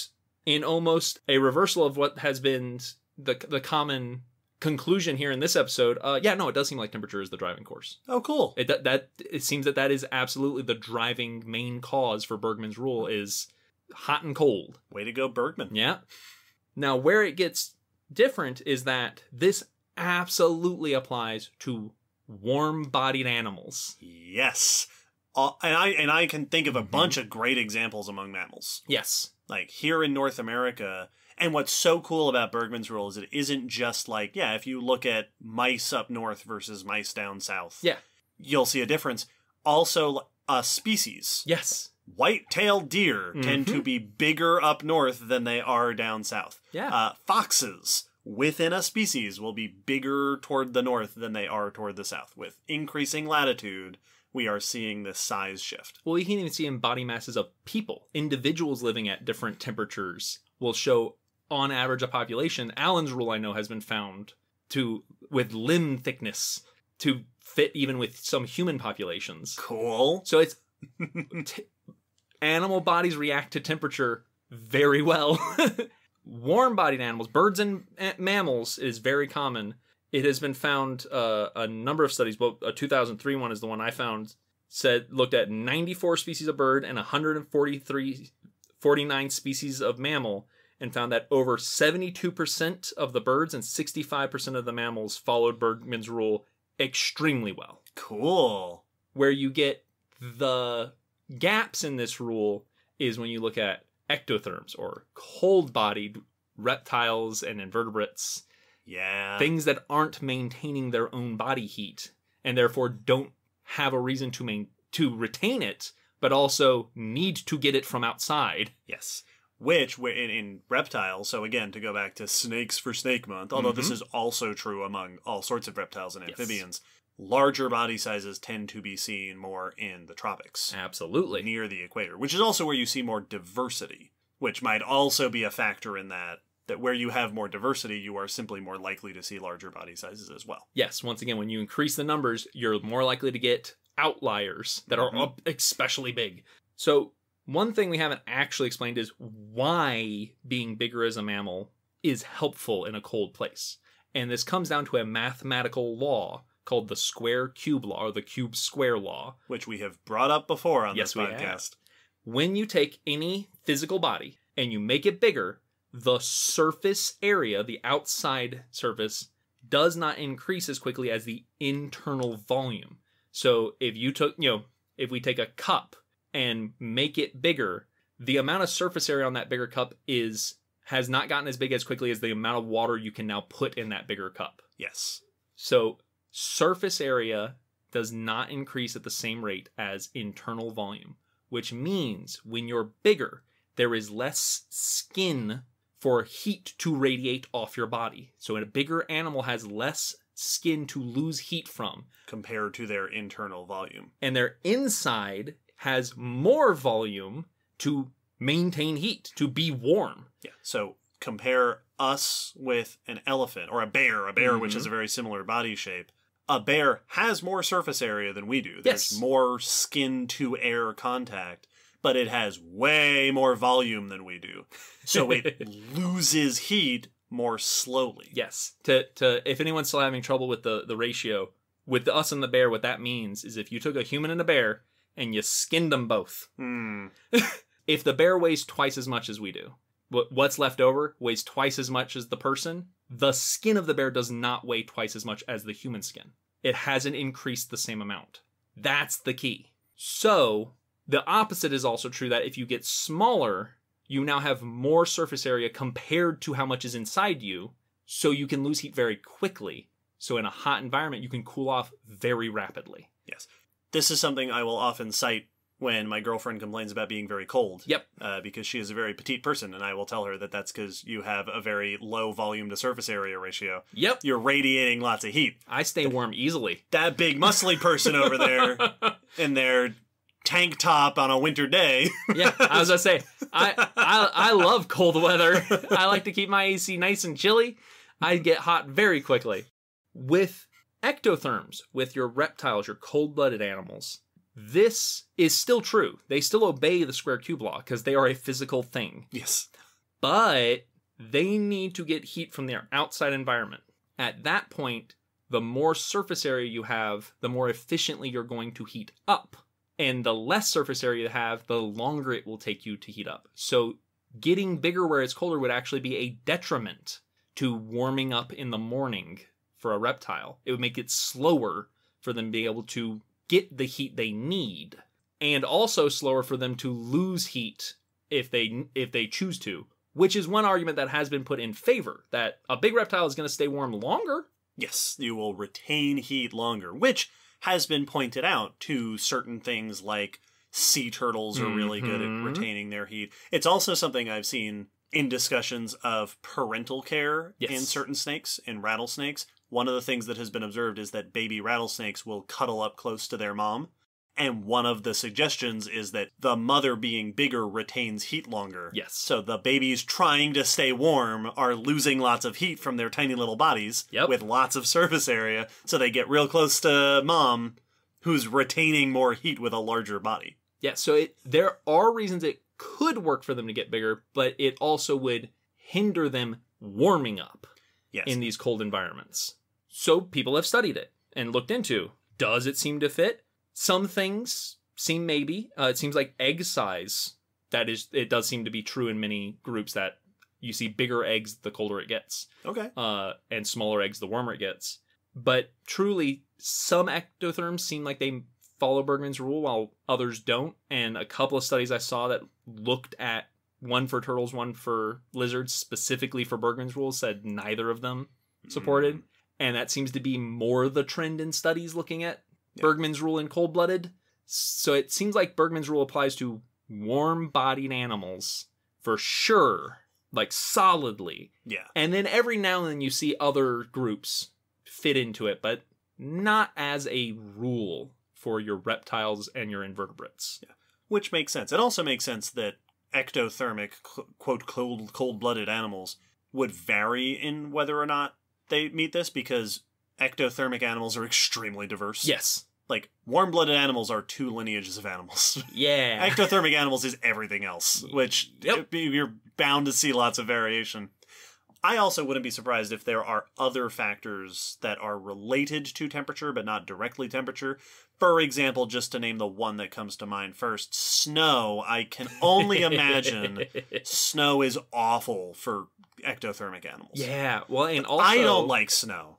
in almost a reversal of what has been the common conclusion here in this episode, it does seem like temperature is the driving force. Oh, cool. It seems that is absolutely the driving main cause for Bergman's rule is hot and cold. Way to go, Bergman. Yeah. Now, where it gets different is that this absolutely applies to warm-bodied animals. Yes. And I can think of a bunch of great examples among mammals. Yes. Like here in North America. And what's so cool about Bergman's rule is it isn't just like, if you look at mice up north versus mice down south, you'll see a difference. Also, species. Yes. White-tailed deer tend to be bigger up north than they are down south. Yeah. Foxes within a species will be bigger toward the north than they are toward the south. With increasing latitude, we are seeing this size shift. Well, you can even see in body masses of people. Individuals living at different temperatures will show, on average, a population. Allen's rule, I know, has been found with limb thickness to fit even with some human populations. Cool. So it's animal bodies react to temperature very well. Warm-bodied animals, birds and mammals, is very common. It has been found, a number of studies, but a 2003 one is the one I found, looked at 94 species of bird and 49 species of mammal, and found that over 72% of the birds and 65% of the mammals followed Bergman's rule extremely well. Cool. Where you get the gaps in this rule is when you look at ectotherms, or cold-bodied reptiles and invertebrates. Yeah. Things that aren't maintaining their own body heat, and therefore don't have a reason to retain it, but also need to get it from outside. Yes. Which, in reptiles, so again, to go back to snakes for Snake Month, although this is also true among all sorts of reptiles and amphibians, larger body sizes tend to be seen more in the tropics. Absolutely. Near the equator, which is also where you see more diversity, which might also be a factor in that where you have more diversity, you are simply more likely to see larger body sizes as well. Yes, once again, when you increase the numbers, you're more likely to get outliers that are especially big. So one thing we haven't actually explained is why being bigger as a mammal is helpful in a cold place. And this comes down to a mathematical law called the square-cube law, or the cube-square law. Which we have brought up before on this podcast. Have. When you take any physical body and you make it bigger, the surface area, the outside surface, does not increase as quickly as the internal volume. So if we take a cup and make it bigger, the amount of surface area on that bigger cup has not gotten as big as quickly as the amount of water you can now put in that bigger cup. Yes. So surface area does not increase at the same rate as internal volume, which means when you're bigger, there is less skin for heat to radiate off your body. So a bigger animal has less skin to lose heat from. Compared to their internal volume. And their inside has more volume to maintain heat, to be warm. Yeah, so compare us with an elephant, or a bear, which has a very similar body shape. A bear has more surface area than we do. There's more skin-to-air contact, but it has way more volume than we do. So it loses heat more slowly. Yes. If anyone's still having trouble with the ratio, with us and the bear, what that means is if you took a human and a bear and you skinned them both, if the bear weighs twice as much as we do, what's left over weighs twice as much as the person, the skin of the bear does not weigh twice as much as the human skin. It hasn't increased the same amount. That's the key. So the opposite is also true, that if you get smaller, you now have more surface area compared to how much is inside you, so you can lose heat very quickly. So in a hot environment, you can cool off very rapidly. Yes. This is something I will often cite when my girlfriend complains about being very cold. Yep. Because she is a very petite person, and I will tell her that that's because you have a very low volume to surface area ratio. Yep. You're radiating lots of heat. I stay warm easily. That big muscly person over there in their tank top on a winter day. Yeah, I was gonna say, I love cold weather. I like to keep my AC nice and chilly. I get hot very quickly. With ectotherms, with your reptiles, your cold-blooded animals, this is still true. They still obey the square cube law because they are a physical thing. Yes. But they need to get heat from their outside environment. At that point, the more surface area you have, the more efficiently you're going to heat up. And the less surface area you have, the longer it will take you to heat up. So getting bigger where it's colder would actually be a detriment to warming up in the morning for a reptile. It would make it slower for them to be able to get the heat they need, and also slower for them to lose heat if they choose to, which is one argument that has been put in favor, that a big reptile is going to stay warm longer. Yes, you will retain heat longer, which has been pointed out to certain things like sea turtles are really good at retaining their heat. It's also something I've seen in discussions of parental care in certain snakes, in rattlesnakes. One of the things that has been observed is that baby rattlesnakes will cuddle up close to their mom. And one of the suggestions is that the mother being bigger retains heat longer. Yes. So the babies trying to stay warm are losing lots of heat from their tiny little bodies with lots of surface area. So they get real close to mom, who's retaining more heat with a larger body. Yeah, so there are reasons it could work for them to get bigger, but it also would hinder them warming up in these cold environments. So people have studied it and looked into, does it seem to fit? Some things seem maybe. It seems like egg size, it does seem to be true in many groups that you see bigger eggs the colder it gets. Okay. And smaller eggs the warmer it gets. But truly, some ectotherms seem like they follow Bergman's rule while others don't. And a couple of studies I saw that looked at one for turtles, one for lizards, specifically for Bergman's rule, said neither of them supported. And that seems to be more the trend in studies looking at Bergman's rule in cold-blooded. So it seems like Bergman's rule applies to warm-bodied animals for sure, like solidly. Yeah. And then every now and then you see other groups fit into it, but not as a rule for your reptiles and your invertebrates. Yeah. Which makes sense. It also makes sense that ectothermic, quote, cold-blooded animals would vary in whether or not they meet this, because ectothermic animals are extremely diverse. Yes. Like, warm-blooded animals are two lineages of animals. Yeah. Ectothermic animals is everything else, which you're bound to see lots of variation. I also wouldn't be surprised if there are other factors that are related to temperature, but not directly temperature. For example, just to name the one that comes to mind first, snow. I can only imagine snow is awful for ectothermic animals. Yeah, well, and also I don't like snow.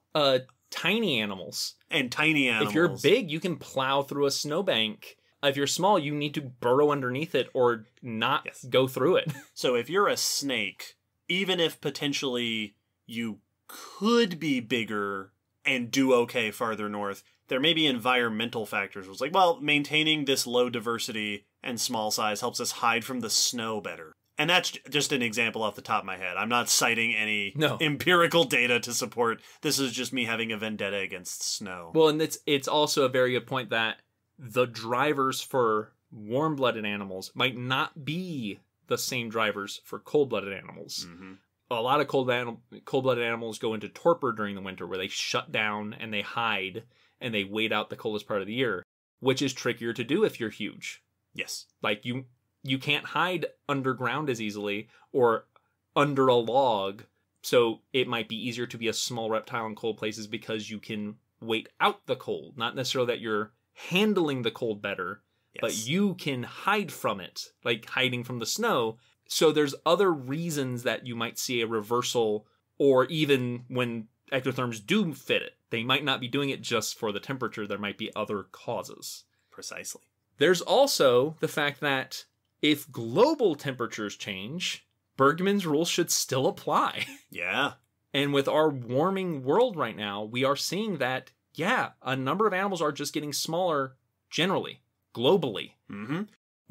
Tiny animals. And tiny animals. If you're big, you can plow through a snowbank. If you're small, you need to burrow underneath it or not go through it. So if you're a snake, even if potentially you could be bigger and do okay farther north, there may be environmental factors. It's like, well, maintaining this low diversity and small size helps us hide from the snow better. And that's just an example off the top of my head. I'm not citing any empirical data to support. This is just me having a vendetta against snow. Well, and it's also a very good point that the drivers for warm-blooded animals might not be the same drivers for cold-blooded animals. Mm-hmm. A lot of cold-blooded animals go into torpor during the winter, where they shut down and they hide and they wait out the coldest part of the year, which is trickier to do if you're huge. Yes. Like, you can't hide underground as easily or under a log, so it might be easier to be a small reptile in cold places because you can wait out the cold. Not necessarily that you're handling the cold better, but you can hide from it, like hiding from the snow. So there's other reasons that you might see a reversal, or even when ectotherms do fit it, they might not be doing it just for the temperature. There might be other causes. Precisely. There's also the fact that if global temperatures change, Bergman's rule should still apply. Yeah. And with our warming world right now, we are seeing that, a number of animals are just getting smaller generally, globally. Mm-hmm.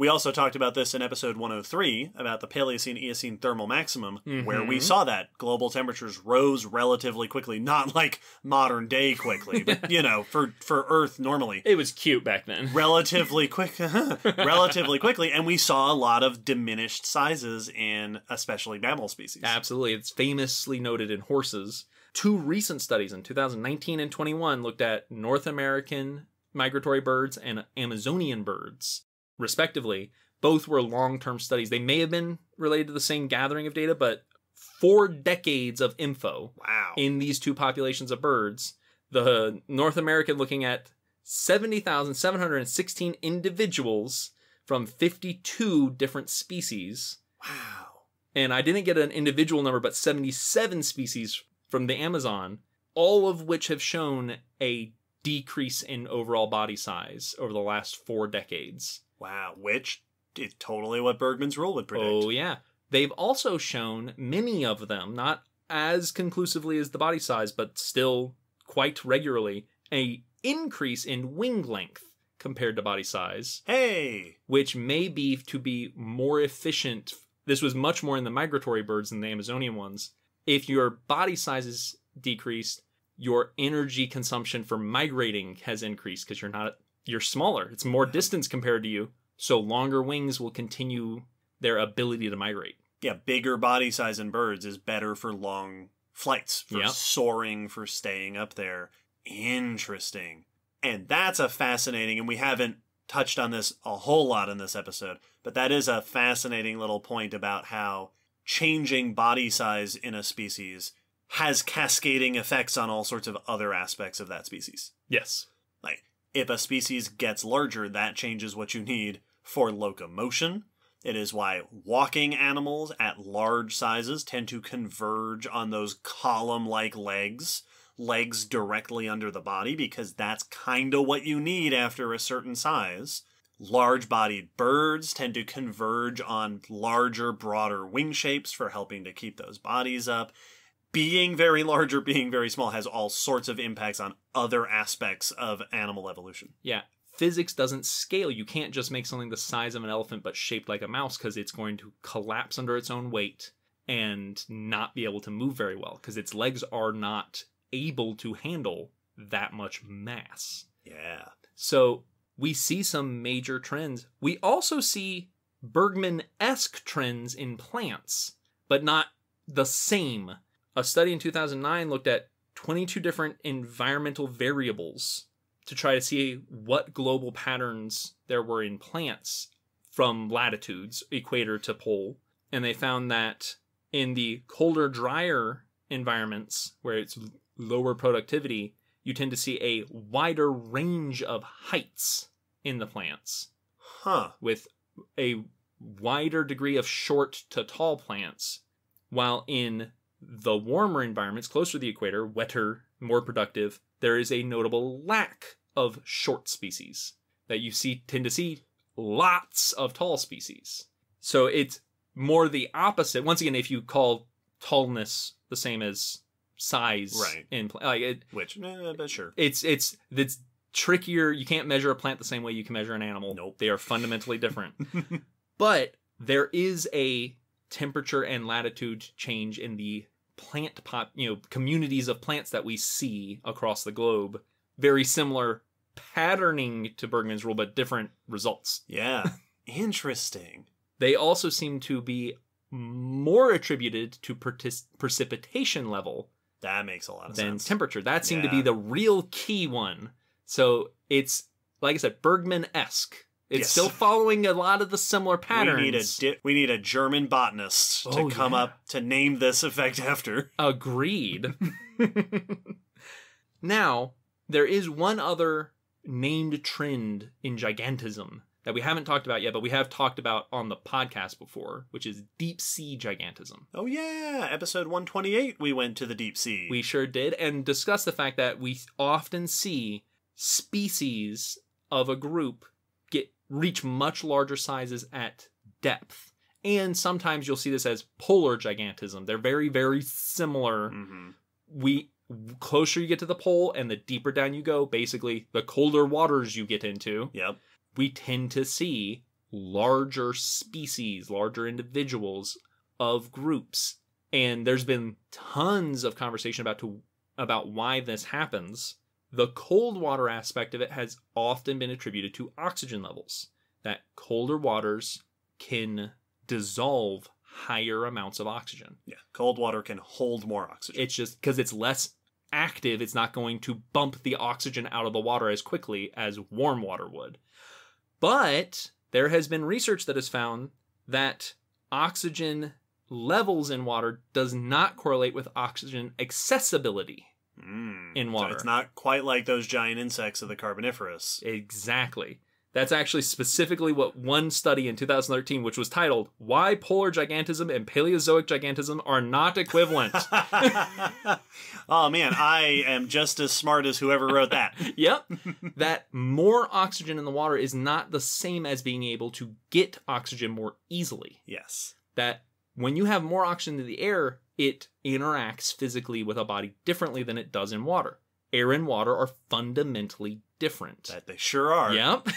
We also talked about this in episode 103 about the Paleocene-Eocene thermal maximum, where we saw that global temperatures rose relatively quickly, not like modern day quickly, but for Earth normally. It was cute back then. Relatively relatively quickly, and we saw a lot of diminished sizes in especially mammal species. Absolutely. It's famously noted in horses. 2 recent studies in 2019 and 21 looked at North American migratory birds and Amazonian birds, respectively. Both were long-term studies. They may have been related to the same gathering of data, but 4 decades of info in these 2 populations of birds. The North American looking at 70,716 individuals from 52 different species. Wow. And I didn't get an individual number, but 77 species from the Amazon, all of which have shown a decrease in overall body size over the last 4 decades. Wow, which is totally what Bergman's rule would predict. Oh, yeah. They've also shown many of them, not as conclusively as the body size, but still quite regularly, a increase in wing length compared to body size. Hey! Which may be to be more efficient. This was much more in the migratory birds than the Amazonian ones. If your body size is decreased, your energy consumption for migrating has increased because you're smaller. It's more distance compared to you, so longer wings will continue their ability to migrate. Yeah, bigger body size in birds is better for long flights, for soaring, for staying up there. Interesting. And that's a fascinating, and we haven't touched on this a whole lot in this episode, but that is a fascinating little point about how changing body size in a species has cascading effects on all sorts of other aspects of that species. Yes. Like, if a species gets larger, that changes what you need for locomotion. It is why walking animals at large sizes tend to converge on those column-like legs directly under the body, because that's kind of what you need after a certain size. Large-bodied birds tend to converge on larger, broader wing shapes for helping to keep those bodies up. Being very large or being very small has all sorts of impacts on other aspects of animal evolution. Yeah. Physics doesn't scale. You can't just make something the size of an elephant but shaped like a mouse, because it's going to collapse under its own weight and not be able to move very well because its legs are not able to handle that much mass. Yeah. So we see some major trends. We also see Bergman-esque trends in plants, but not the same. A study in 2009 looked at 22 different environmental variables to try to see what global patterns there were in plants from latitudes, equator to pole. And they found that in the colder, drier environments where it's lower productivity, you tend to see a wider range of heights in the plants. With a wider degree of short to tall plants, while in the warmer environments, closer to the equator, wetter, more productive, there is a notable lack of short species that you tend to see lots of tall species. So it's more the opposite. Once again, if you call tallness the same as size, right? But sure, it's trickier. You can't measure a plant the same way you can measure an animal. Nope, they are fundamentally different. But there is a temperature and latitude change in the plant communities of plants that we see across the globe. Very similar patterning to Bergman's rule, but different results. Yeah. Interesting. They also seem to be more attributed to precipitation level. That makes a lot of than sense. Temperature. That seemed to be the real key one. So it's, like I said, Bergman-esque. It's still following a lot of the similar patterns. We need a German botanist to come up to name this effect after. Agreed. Now, there is one other named trend in gigantism that we haven't talked about yet, but we have talked about on the podcast before, which is deep sea gigantism. Oh yeah, episode 128 we went to the deep sea. We sure did, and discussed the fact that we often see species of a group reach much larger sizes at depth. And sometimes you'll see this as polar gigantism. They're very, very similar. Closer you get to the pole and the deeper down you go, basically the colder waters you get into, we tend to see larger species, larger individuals of groups. And there's been tons of conversation about why this happens. The cold water aspect of it has often been attributed to oxygen levels, that colder waters can dissolve higher amounts of oxygen. Yeah, cold water can hold more oxygen. It's just because it's less active, it's not going to bump the oxygen out of the water as quickly as warm water would. But there has been research that has found that oxygen levels in water does not correlate with oxygen accessibility in water. So it's not quite like those giant insects of the Carboniferous. Exactly. That's actually specifically what one study in 2013, which was titled, Why Polar Gigantism and Paleozoic Gigantism Are Not Equivalent. Oh man, I am just as smart as whoever wrote that. Yep. That more oxygen in the water is not the same as being able to get oxygen more easily. Yes. That when you have more oxygen in the air, it interacts physically with a body differently than it does in water. Air and water are fundamentally different. That they sure are. Yep.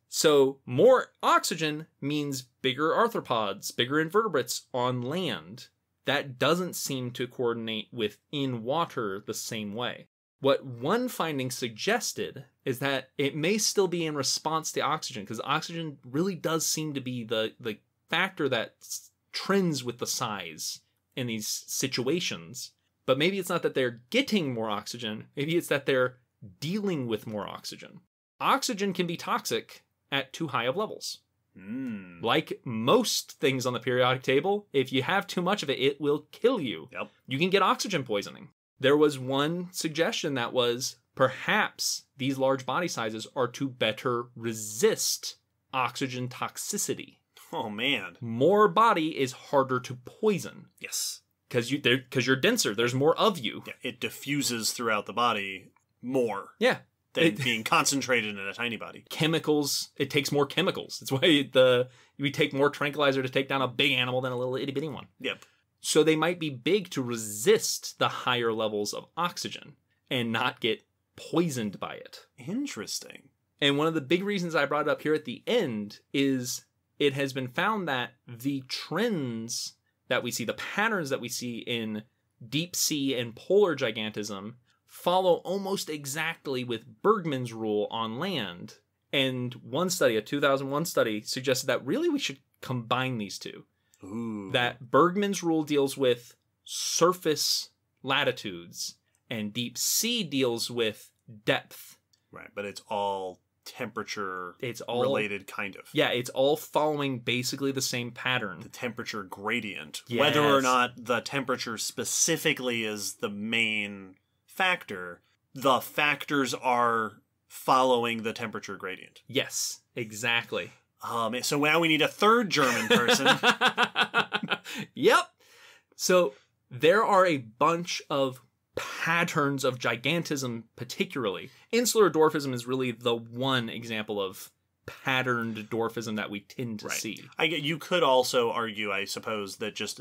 So more oxygen means bigger arthropods, bigger invertebrates on land. That doesn't seem to coordinate with in water the same way. What one finding suggested is that it may still be in response to oxygen, because oxygen really does seem to be the factor that trends with the size in these situations. But maybe it's not that they're getting more oxygen, maybe it's that they're dealing with more oxygen. Oxygen can be toxic at too high of levels. Like most things on the periodic table, if you have too much of it, it will kill you. Yep. You can get oxygen poisoning. There was one suggestion that was perhaps these large body sizes are to better resist oxygen toxicity. Oh man. More body is harder to poison. Yes. Because you're denser. There's more of you. Yeah, it diffuses throughout the body more. Yeah. Than being concentrated in a tiny body. Chemicals, it takes more chemicals. It's why we take more tranquilizer to take down a big animal than a little itty bitty one. Yep. So they might be big to resist the higher levels of oxygen and not get poisoned by it. Interesting. And one of the big reasons I brought it up here at the end is it has been found that the trends that we see, the patterns that we see in deep sea and polar gigantism follow almost exactly with Bergman's rule on land. And one study, a 2001 study, suggested that really we should combine these two. Ooh. That Bergman's rule deals with surface latitudes and deep sea deals with depth. Right, but it's all temperature all related, kind of. Yeah, it's all following basically the same pattern. The temperature gradient. Yes. Whether or not the temperature specifically is the main factor, the factors are following the temperature gradient. Yes, exactly. So now we need a third German person. Yep. So there are a bunch of patterns of gigantism, particularly. Insular dwarfism is really the one example of patterned dwarfism that we tend to see. You could also argue, I suppose, that just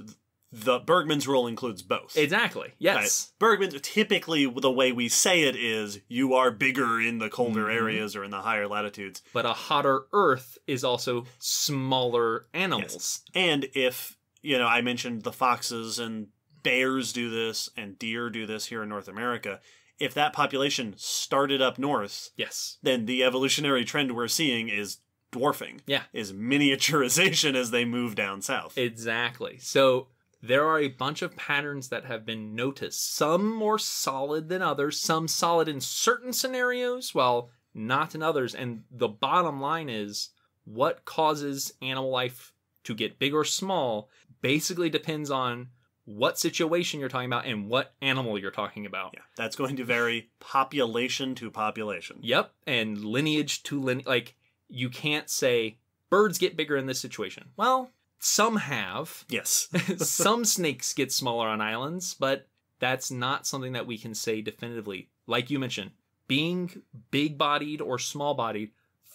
the Bergman's rule includes both. Exactly. Yes. Bergman, typically the way we say it is you are bigger in the colder areas or in the higher latitudes. But a hotter Earth is also smaller animals. Yes. And if, I mentioned the foxes and bears do this and deer do this here in North America. If that population started up north, yes, then the evolutionary trend we're seeing is dwarfing. Yeah. Is miniaturization as they move down south. Exactly. So there are a bunch of patterns that have been noticed, some more solid than others, some solid in certain scenarios, while not in others. And the bottom line is what causes animal life to get big or small basically depends on what situation you're talking about and what animal you're talking about. Yeah, that's going to vary population to population. Yep, and lineage to lineage. Like, you can't say birds get bigger in this situation. Well, some have. Yes. Some snakes get smaller on islands, but that's not something that we can say definitively. Like you mentioned, being big-bodied or small-bodied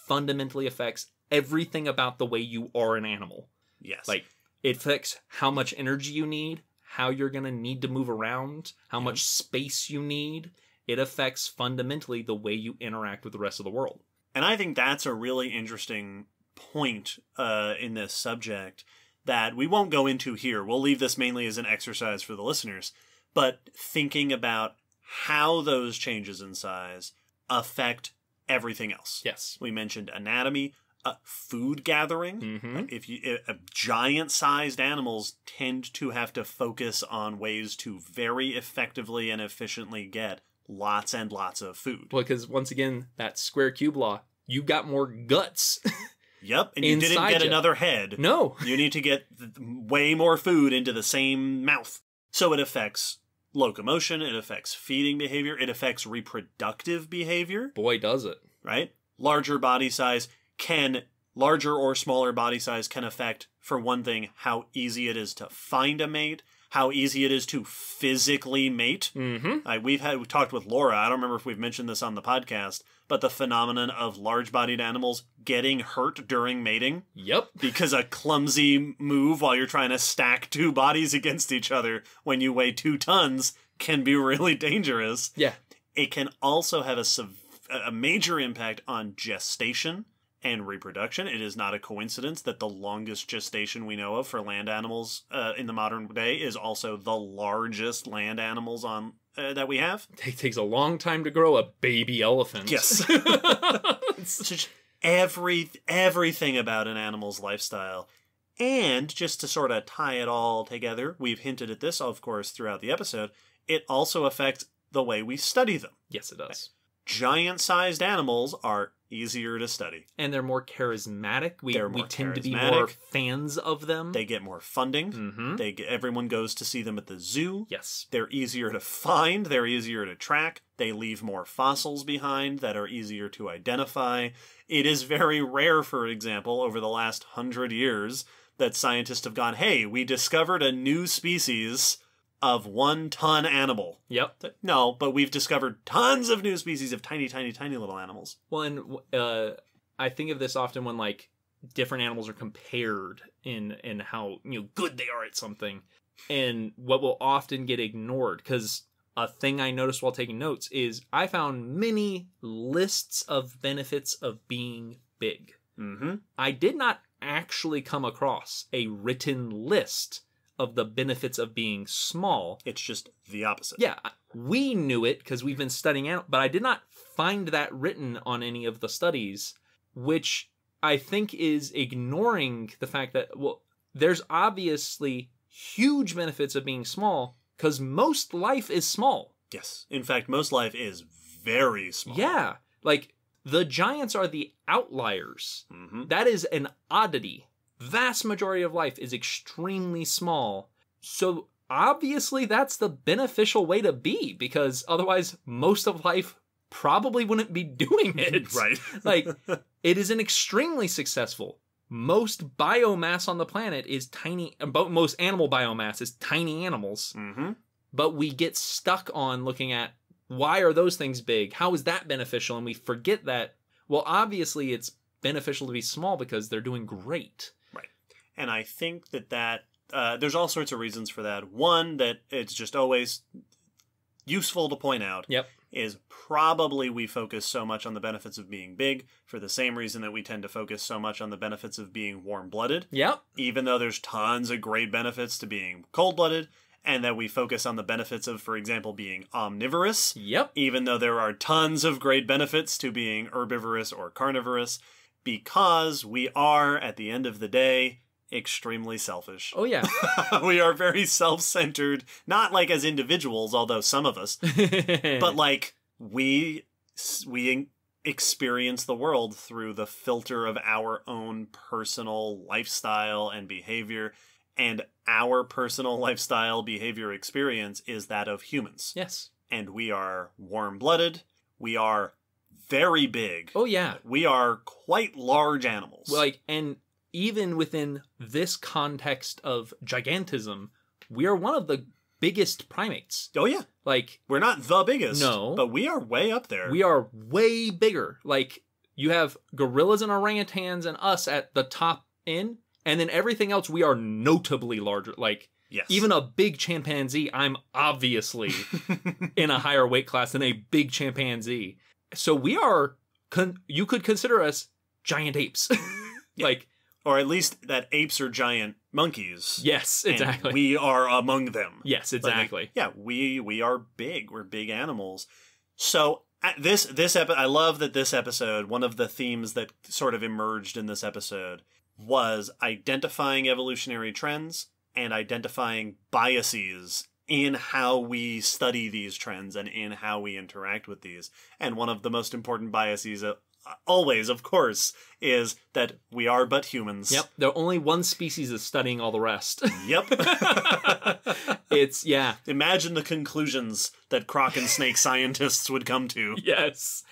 fundamentally affects everything about the way you are an animal. Yes. Like, it affects how much energy you need, how you're going to need to move around, how much space you need. It affects fundamentally the way you interact with the rest of the world. And I think that's a really interesting point in this subject that we won't go into here. We'll leave this mainly as an exercise for the listeners. But thinking about how those changes in size affect everything else. Yes. We mentioned anatomy, food gathering. Mm-hmm. Giant-sized animals tend to have to focus on ways to very effectively and efficiently get lots and lots of food. Well, because once again, that square cube law, you got more guts. Yep, and you didn't get another head. No. You need to get way more food into the same mouth. So it affects locomotion, it affects feeding behavior, it affects reproductive behavior. Boy, does it. Right? Larger or smaller body size can affect, for one thing, how easy it is to find a mate, how easy it is to physically mate. Mm-hmm. We've talked with Laura, I don't remember if we've mentioned this on the podcast, but the phenomenon of large-bodied animals getting hurt during mating. Yep. Because a clumsy move while you're trying to stack two bodies against each other when you weigh 2 tons can be really dangerous. Yeah. It can also have a major impact on gestation and reproduction. It is not a coincidence that the longest gestation we know of for land animals in the modern day is also the largest land animals on that we have. It takes a long time to grow a baby elephant. Yes. Just everything about an animal's lifestyle. And just to sort of tie it all together, we've hinted at this, of course, throughout the episode, it also affects the way we study them. Yes, it does. Giant-sized animals are easier to study. And they're more charismatic. We tend to be charismatic. more fans of them. They get more funding. Mm-hmm. Everyone goes to see them at the zoo. Yes. They're easier to find. They're easier to track. They leave more fossils behind that are easier to identify. It is very rare, for example, over the last 100 years, that scientists have gone, hey, we discovered a new species of 1-ton animal. Yep. No, but we've discovered tons of new species of tiny, tiny, tiny little animals. Well, and I think of this often when, like, different animals are compared in how, good they are at something. And what will often get ignored, because a thing I noticed while taking notes is I found many lists of benefits of being big. Mm-hmm. I did not actually come across a written list of the benefits of being small. It's just the opposite. Yeah, we knew it because we've been studying it, but I did not find that written on any of the studies, which I think is ignoring the fact that, well, there's obviously huge benefits of being small because most life is small. Yes. In fact, most life is very small. Yeah. Like, the giants are the outliers. Mm-hmm. That is an oddity. Vast majority of life is extremely small. So obviously that's the beneficial way to be, because otherwise most of life probably wouldn't be doing it. Right. Like, it is an extremely successful. Most biomass on the planet is tiny. Most animal biomass is tiny animals. Mm-hmm. But we get stuck on looking at, why are those things big? How is that beneficial? And we forget that, well, obviously it's beneficial to be small because they're doing great. And I think that there's all sorts of reasons for that. One, that it's just always useful to point out is probably we focus so much on the benefits of being big for the same reason that we tend to focus so much on the benefits of being warm-blooded. Yep. Even though there's tons of great benefits to being cold-blooded, and that we focus on the benefits of, for example, being omnivorous. Yep. Even though there are tons of great benefits to being herbivorous or carnivorous, because we are, at the end of the day, extremely selfish. Oh, yeah. We are very self-centered, not like as individuals, although some of us, but like we experience the world through the filter of our own personal lifestyle and behavior, and our personal lifestyle behavior experience is that of humans. Yes. And we are warm-blooded. We are very big. Oh, yeah. We are quite large animals. Like, and even within this context of gigantism, we are one of the biggest primates. Oh, yeah. Like, we're not the biggest. No. But we are way up there. We are way bigger. Like, you have gorillas and orangutans and us at the top end, and then everything else, we are notably larger. Like, yes. Even a big chimpanzee, I'm obviously in a higher weight class than a big chimpanzee. So we are, you could consider us giant apes. Like, or at least that apes are giant monkeys. yes, exactly. And we are among them. Yes, exactly. Like, yeah, we are big. We're big animals. So this episode, I love that this episode, one of the themes that sort of emerged in this episode was identifying evolutionary trends and identifying biases in how we study these trends and in how we interact with these. And one of the most important biases always, of course, is that we are but humans. Yep. There are only one species is studying all the rest. Yep. It's, yeah. Imagine the conclusions that croc and snake scientists would come to. Yes.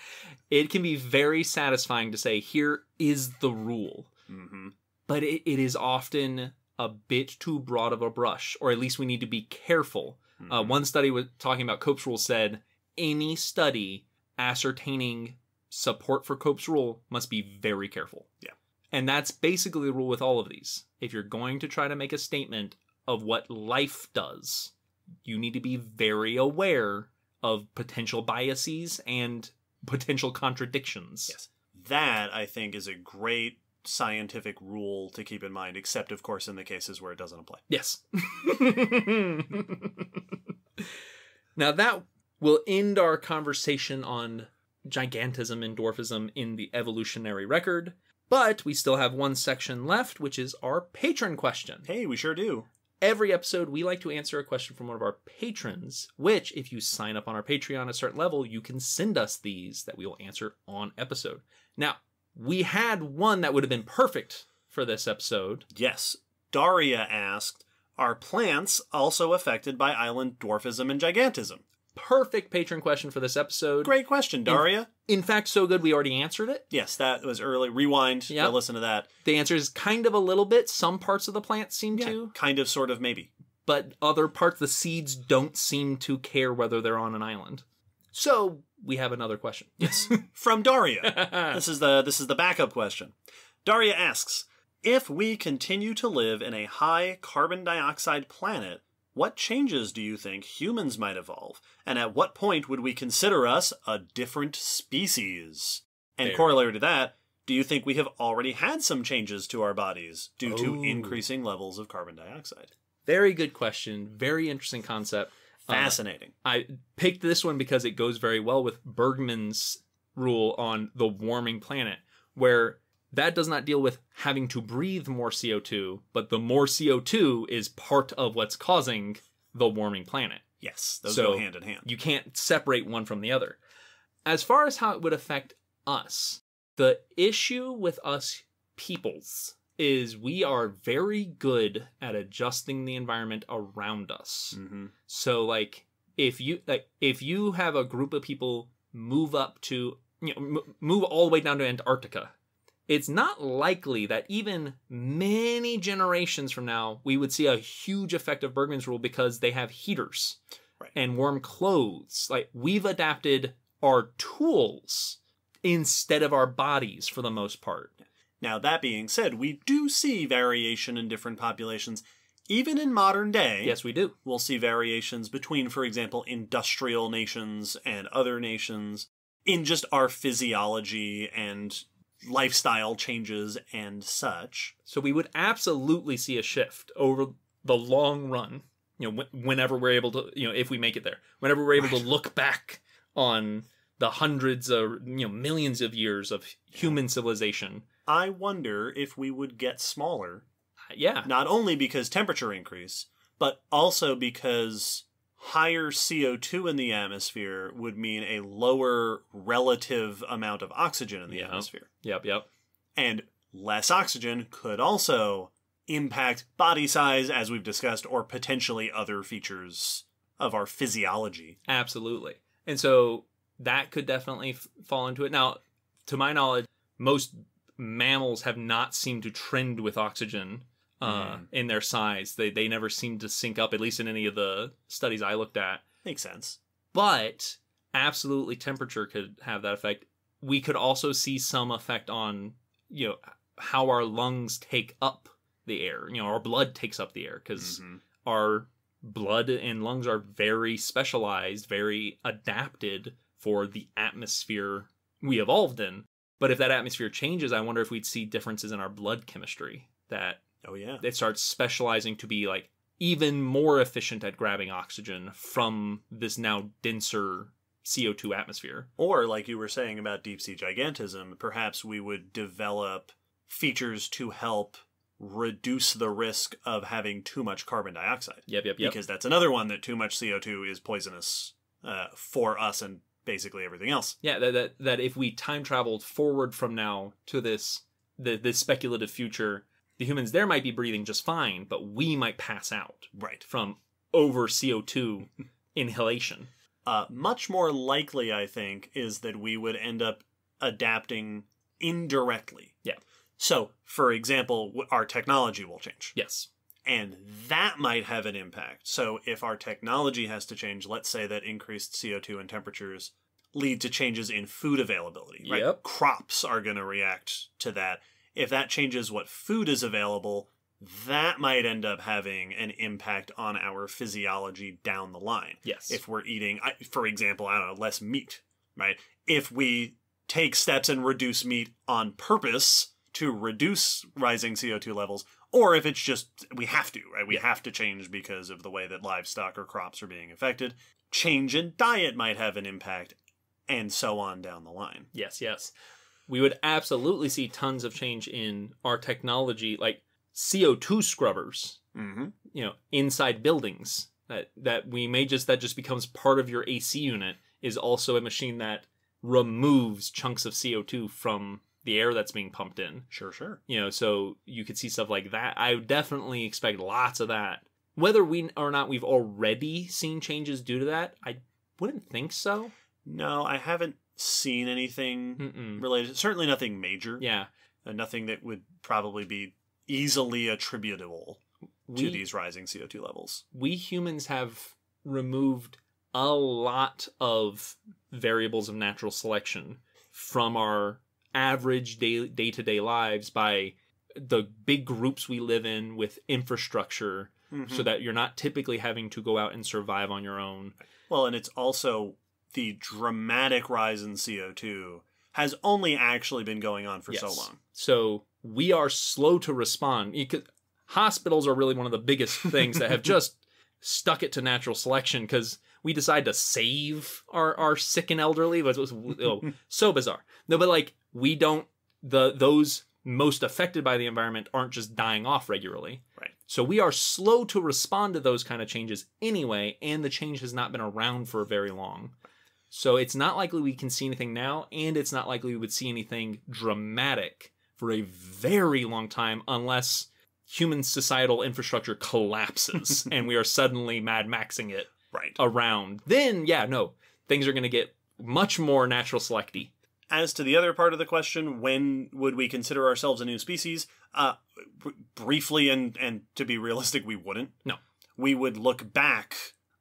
It can be very satisfying to say, here is the rule. Mm-hmm. But it is often a bit too broad of a brush, or at least we need to be careful. Mm-hmm. One study was talking about Cope's rule said, any study ascertaining support for Cope's rule must be very careful. Yeah. And that's basically the rule with all of these. If you're going to try to make a statement of what life does, you need to be very aware of potential biases and potential contradictions. Yes. That, I think, is a great scientific rule to keep in mind, except, of course, in the cases where it doesn't apply. Yes. Now that will end our conversation on gigantism and dwarfism in the evolutionary record, but we still have one section left, which is our patron question. Hey, we sure do. Every episode, we like to answer a question from one of our patrons, which, if you sign up on our Patreon at a certain level, you can send us these that we will answer on episode. Now, we had one that would have been perfect for this episode. Yes. Daria asked, are plants also affected by island dwarfism and gigantism? Perfect patron question for this episode. Great question, Daria. In fact, so good we already answered it. Yes, that was early. Rewind. Yep. Go listen to that. The answer is kind of a little bit. Some parts of the plant seem to. Kind of, sort of, maybe. But other parts, the seeds don't seem to care whether they're on an island. So we have another question. Yes. From Daria. This is the backup question. Daria asks, if we continue to live in a high carbon dioxide planet, what changes do you think humans might evolve? And at what point would we consider us a different species? And corollary to that, do you think we have already had some changes to our bodies due to increasing levels of carbon dioxide? Very good question. Very interesting concept. Fascinating. I picked this one because it goes very well with Bergman's rule on the warming planet, where that does not deal with having to breathe more CO2, but the more CO2 is part of what's causing the warming planet. Yes, those go hand in hand. You can't separate one from the other. As far as how it would affect us, the issue with us peoples is we are very good at adjusting the environment around us. Mm-hmm. So, like, if you have a group of people move up to, move all the way down to Antarctica, it's not likely that even many generations from now, we would see a huge effect of Bergman's rule because they have heaters and warm clothes. Like, we've adapted our tools instead of our bodies for the most part. Now, that being said, we do see variation in different populations. Even in modern day, yes, we do. We'll see variations between, for example, industrial nations and other nations in just our physiology and lifestyle changes and such. So we would absolutely see a shift over the long run, whenever we're able to, if we make it there, whenever we're able to look back on the hundreds of, millions of years of human civilization. I wonder if we would get smaller. Yeah. Not only because temperature increase, but also because higher CO2 in the atmosphere would mean a lower relative amount of oxygen in the atmosphere. Yep. And less oxygen could also impact body size, as we've discussed, or potentially other features of our physiology. Absolutely. And so that could definitely fall into it. Now, to my knowledge, most mammals have not seemed to trend with oxygen in their size. They never seem to sync up, at least in any of the studies I looked at. Makes sense. But absolutely temperature could have that effect. We could also see some effect on, how our lungs take up the air. Our blood takes up the air because our blood and lungs are very specialized, very adapted for the atmosphere we evolved in. But if that atmosphere changes, I wonder if we'd see differences in our blood chemistry, that Oh, yeah. it starts specializing to be like even more efficient at grabbing oxygen from this now denser CO2 atmosphere. Or, like you were saying about deep sea gigantism, perhaps we would develop features to help reduce the risk of having too much carbon dioxide. Yep. Because that's another one, that too much CO2 is poisonous for us and basically everything else. Yeah, that if we time traveled forward from now to this speculative future, the humans there might be breathing just fine, but we might pass out. Right. From over CO2 inhalation. Much more likely, I think, is that we would end up adapting indirectly. Yeah. So, for example, our technology will change. Yes. And that might have an impact. So if our technology has to change, let's say that increased CO2 and temperatures lead to changes in food availability. Right? Yep. Crops are going to react to that. If that changes what food is available, that might end up having an impact on our physiology down the line. Yes. If we're eating, for example, I don't know, less meat, right? If we take steps and reduce meat on purpose to reduce rising CO2 levels, or if it's just we have to, right? We have to change because of the way that livestock or crops are being affected. Change in diet might have an impact, and so on down the line. Yes. We would absolutely see tons of change in our technology, like CO2 scrubbers, inside buildings. That just becomes part of your AC unit, is also a machine that removes chunks of CO2 from the air that's being pumped in. Sure. So you could see stuff like that. I would definitely expect lots of that. Whether we or not we've already seen changes due to that, I wouldn't think so. No, I haven't seen anything related. Certainly nothing major. Yeah. Nothing that would probably be easily attributable to these rising CO2 levels. We humans have removed a lot of variables of natural selection from our average day-to-day lives by the big groups we live in with infrastructure, so that you're not typically having to go out and survive on your own. Well, and it's also the dramatic rise in CO2 has only actually been going on for so long. So we are slow to respond. Hospitals are really one of the biggest things that have just stuck it to natural selection, because we decide to save our sick and elderly. It was so bizarre. No, but like we don't, those most affected by the environment aren't just dying off regularly. Right. So we are slow to respond to those kind of changes anyway, and the change has not been around for very long. So it's not likely we can see anything now, and it's not likely we would see anything dramatic for a very long time unless human societal infrastructure collapses and we are suddenly Mad Maxing it around. Then, things are going to get much more natural selecty. As to the other part of the question, when would we consider ourselves a new species? Briefly, and to be realistic, we wouldn't. No. We would look back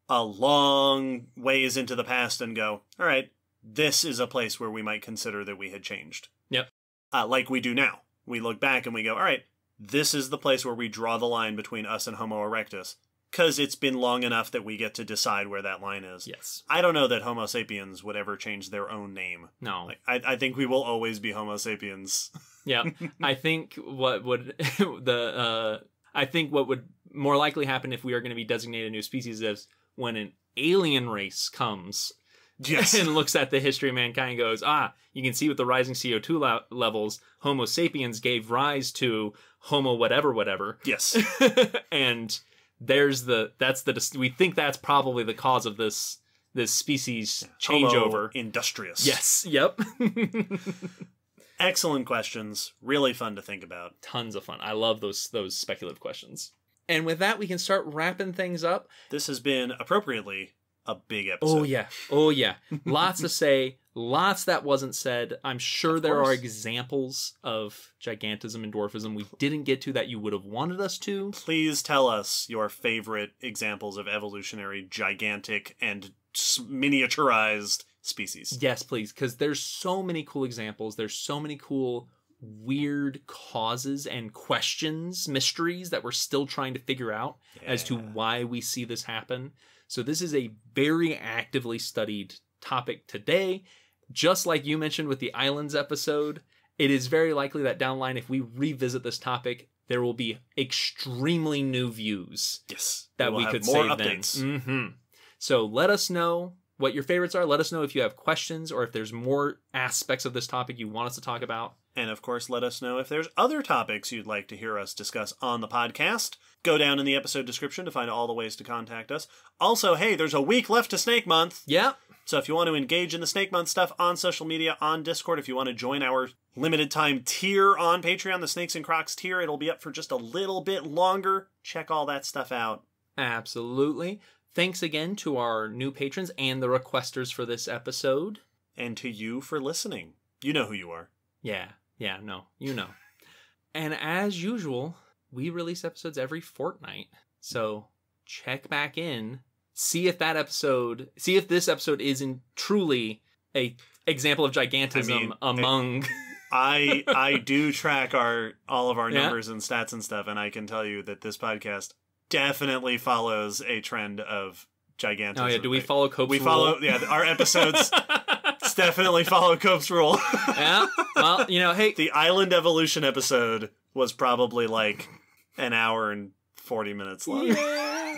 a long ways into the past and go, all right, this is a place where we might consider that we had changed. Yep. Like we do now. We look back and we go, all right, this is the place where we draw the line between us and Homo erectus, because it's been long enough that we get to decide where that line is. Yes. I don't know that Homo sapiens would ever change their own name. No. I think we will always be Homo sapiens. Yeah. I think what would more likely happen if we are going to be designated a new species is when an alien race comes and looks at the history of mankind and goes, you can see with the rising CO2 levels, Homo sapiens gave rise to Homo whatever. Yes. And we think that's probably the cause of this species changeover. Homo industrious. Yes. Yep. Excellent questions. Really fun to think about. Tons of fun. I love those speculative questions. And with that, we can start wrapping things up. This has been, appropriately, a big episode. Oh, yeah. Lots to say. Lots that wasn't said. I'm sure there are examples of gigantism and dwarfism we didn't get to that you would have wanted us to. Please tell us your favorite examples of evolutionary, gigantic, and miniaturized species. Yes, please, because there's so many cool examples. There's so many cool weird causes and questions, mysteries that we're still trying to figure out as to why we see this happen. So this is a very actively studied topic today. just like you mentioned with the islands episode, it is very likely that down the line, if we revisit this topic, there will be extremely new views. Yes. That we could more save updates. then. Mm-hmm. So let us know what your favorites are. Let us know if you have questions or if there's more aspects of this topic you want us to talk about. And of course, let us know if there's other topics you'd like to hear us discuss on the podcast. Go down in the episode description to find all the ways to contact us. Also, hey, there's a week left to Snake Month. Yeah. So if you want to engage in the Snake Month stuff on social media, on Discord, if you want to join our limited time tier on Patreon, the Snakes and Crocs tier, it'll be up for just a little bit longer. Check all that stuff out. Absolutely. Thanks again to our new patrons and the requesters for this episode. And to you for listening. You know who you are. Yeah, no, you know. And as usual, we release episodes every fortnight. So check back in, see if this episode isn't truly a example of gigantism among... I do track all of our numbers and stats and stuff, and I can tell you that this podcast definitely follows a trend of gigantism. Oh yeah, do we follow Cope's rule? We follow, our episodes definitely follow Cope's rule. Yeah, well, hey. The Island Evolution episode was probably like an hour and 40 minutes long. Yeah.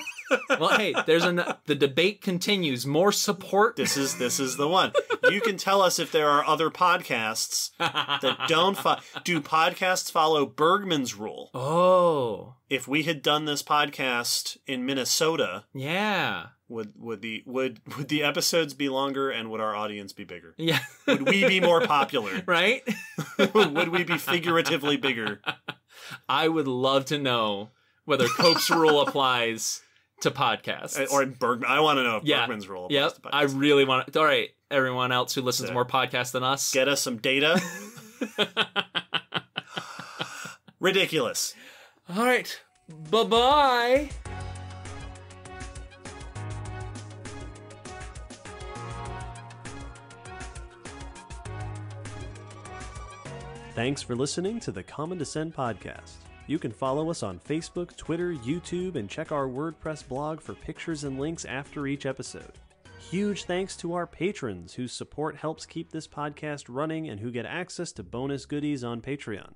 Well, hey, the debate continues. More support. This is the one. You can tell us if there are other podcasts that don't do podcasts follow Bergman's rule? Oh. If we had done this podcast in Minnesota, yeah, would the episodes be longer and would our audience be bigger? Yeah. Would we be more popular? Right? Would we be figuratively bigger? I would love to know whether Cope's rule applies to podcasts. Or Bergman. I want to know if Bergman's rule applies to podcasts. I really want to. All right, everyone else who listens to more podcasts than us. Get us some data. Ridiculous. All right. Bye-bye. Thanks for listening to the Common Descent podcast. You can follow us on Facebook, Twitter, YouTube, and check our WordPress blog for pictures and links after each episode. Huge thanks to our patrons whose support helps keep this podcast running and who get access to bonus goodies on Patreon.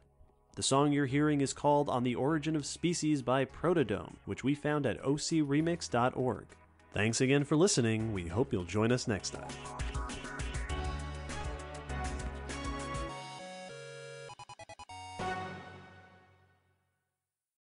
The song you're hearing is called On the Origin of Species by Protodome, which we found at ocremix.org. Thanks again for listening. We hope you'll join us next time.